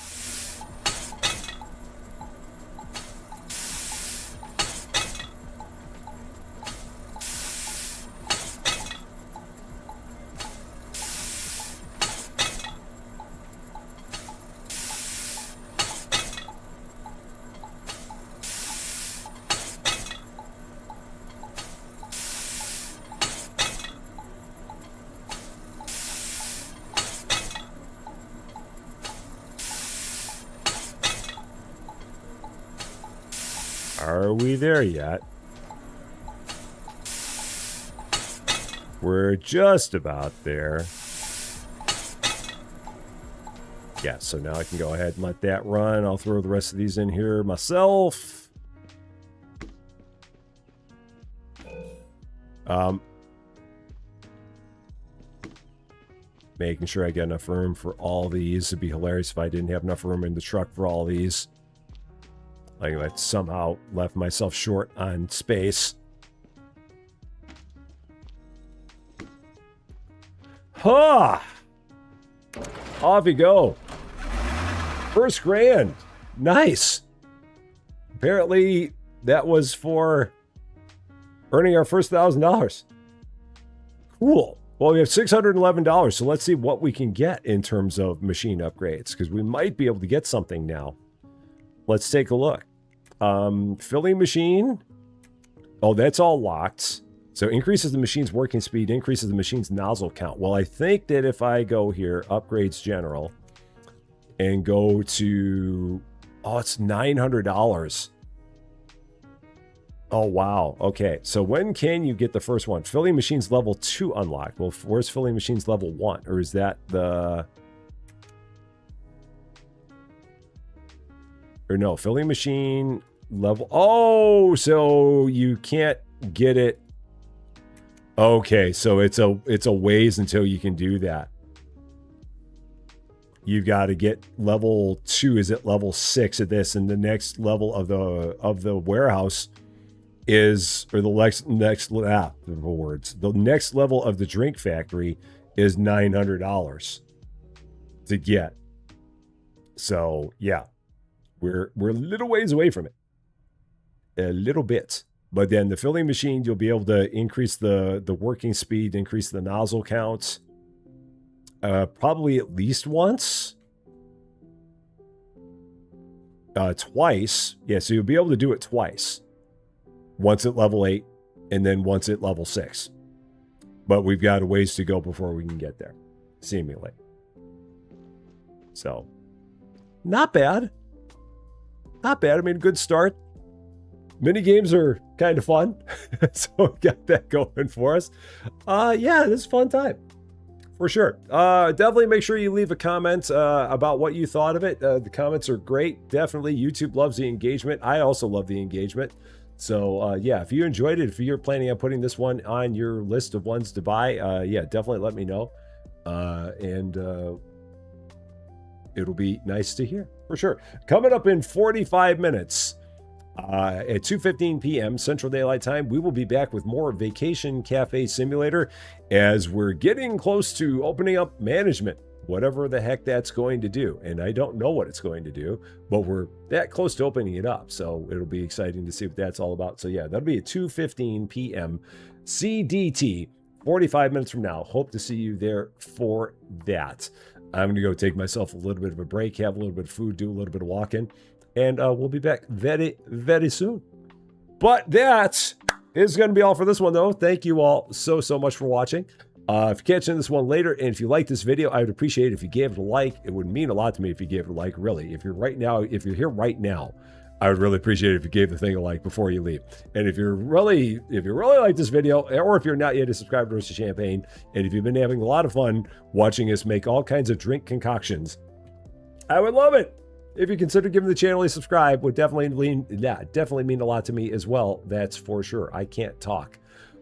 Are we there yet? We're just about there. Yeah, so now I can go ahead and let that run. I'll throw the rest of these in here myself. Making sure I get enough room for all these. It'd be hilarious if I didn't have enough room in the truck for all these. Like I somehow left myself short on space. Ha! Off you go. First grand. Nice. Apparently that was for earning our first $1,000. Cool. Well, we have $611, so let's see what we can get in terms of machine upgrades, because we might be able to get something now. let's take a look. Filling machine. Oh, that's all locked. So increases the machine's working speed, increases the machine's nozzle count. Well, I think that if I go here, upgrades general, and go to, oh, it's $900. Oh, wow. Okay, so when can you get the first one? Filling machines level 2 unlocked. Well, where's filling machines level 1? Or is that the... Or no, filling machine level... Oh, so you can't get it... Okay, so it's a ways until you can do that. You've got to get level 2 is at level 6 of this, and the next level of the warehouse is, or the next level of the drink factory is $900 to get. So yeah, we're a little ways away from it, a little bit. But then the filling machine, you'll be able to increase the working speed, increase the nozzle count, probably at least once, twice. Yeah, so you'll be able to do it twice. Once at level 8, and then once at level 6. But we've got a ways to go before we can get there, seemingly. So, not bad. Not bad. I mean, good start. Mini games are kind of fun, so we got that going for us. Yeah, this is a fun time, for sure. Definitely make sure you leave a comment about what you thought of it. The comments are great. Definitely, YouTube loves the engagement. I also love the engagement. So yeah, if you enjoyed it, if you're planning on putting this one on your list of ones to buy, yeah, definitely let me know. And it'll be nice to hear, for sure. Coming up in 45 minutes, at 2:15 p.m. Central Daylight Time, we will be back with more Vacation Cafe Simulator as we're getting close to opening up management, whatever the heck that's going to do. And I don't know what it's going to do, but we're that close to opening it up. So it'll be exciting to see what that's all about. So yeah, that'll be at 2:15 p.m. CDT, 45 minutes from now. Hope to see you there for that. I'm going to go take myself a little bit of a break, have a little bit of food, do a little bit of walking. And we'll be back very, very soon. But that is going to be all for this one, though. Thank you all so much for watching. If you're catching this one later, and if you like this video, I would appreciate it if you gave it a like. It would mean a lot to me if you gave it a like, really. If you're here right now, I would really appreciate it if you gave the thing a like before you leave. And if you really like this video, or if you're not yet a subscriber to Champaign, and if you've been having a lot of fun watching us make all kinds of drink concoctions, I would love it if you consider giving the channel a subscribe. Would definitely mean a lot to me as well. That's for sure. I can't talk.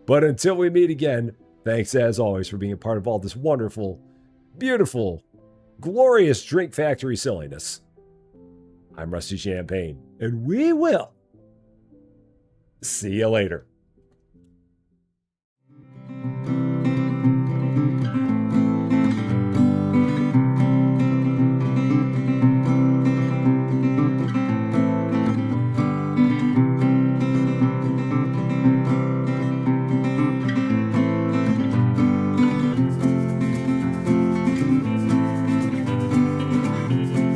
But until we meet again, thanks as always for being a part of all this wonderful, beautiful, glorious drink factory silliness. I'm Rusty Champaign, and we will see you later.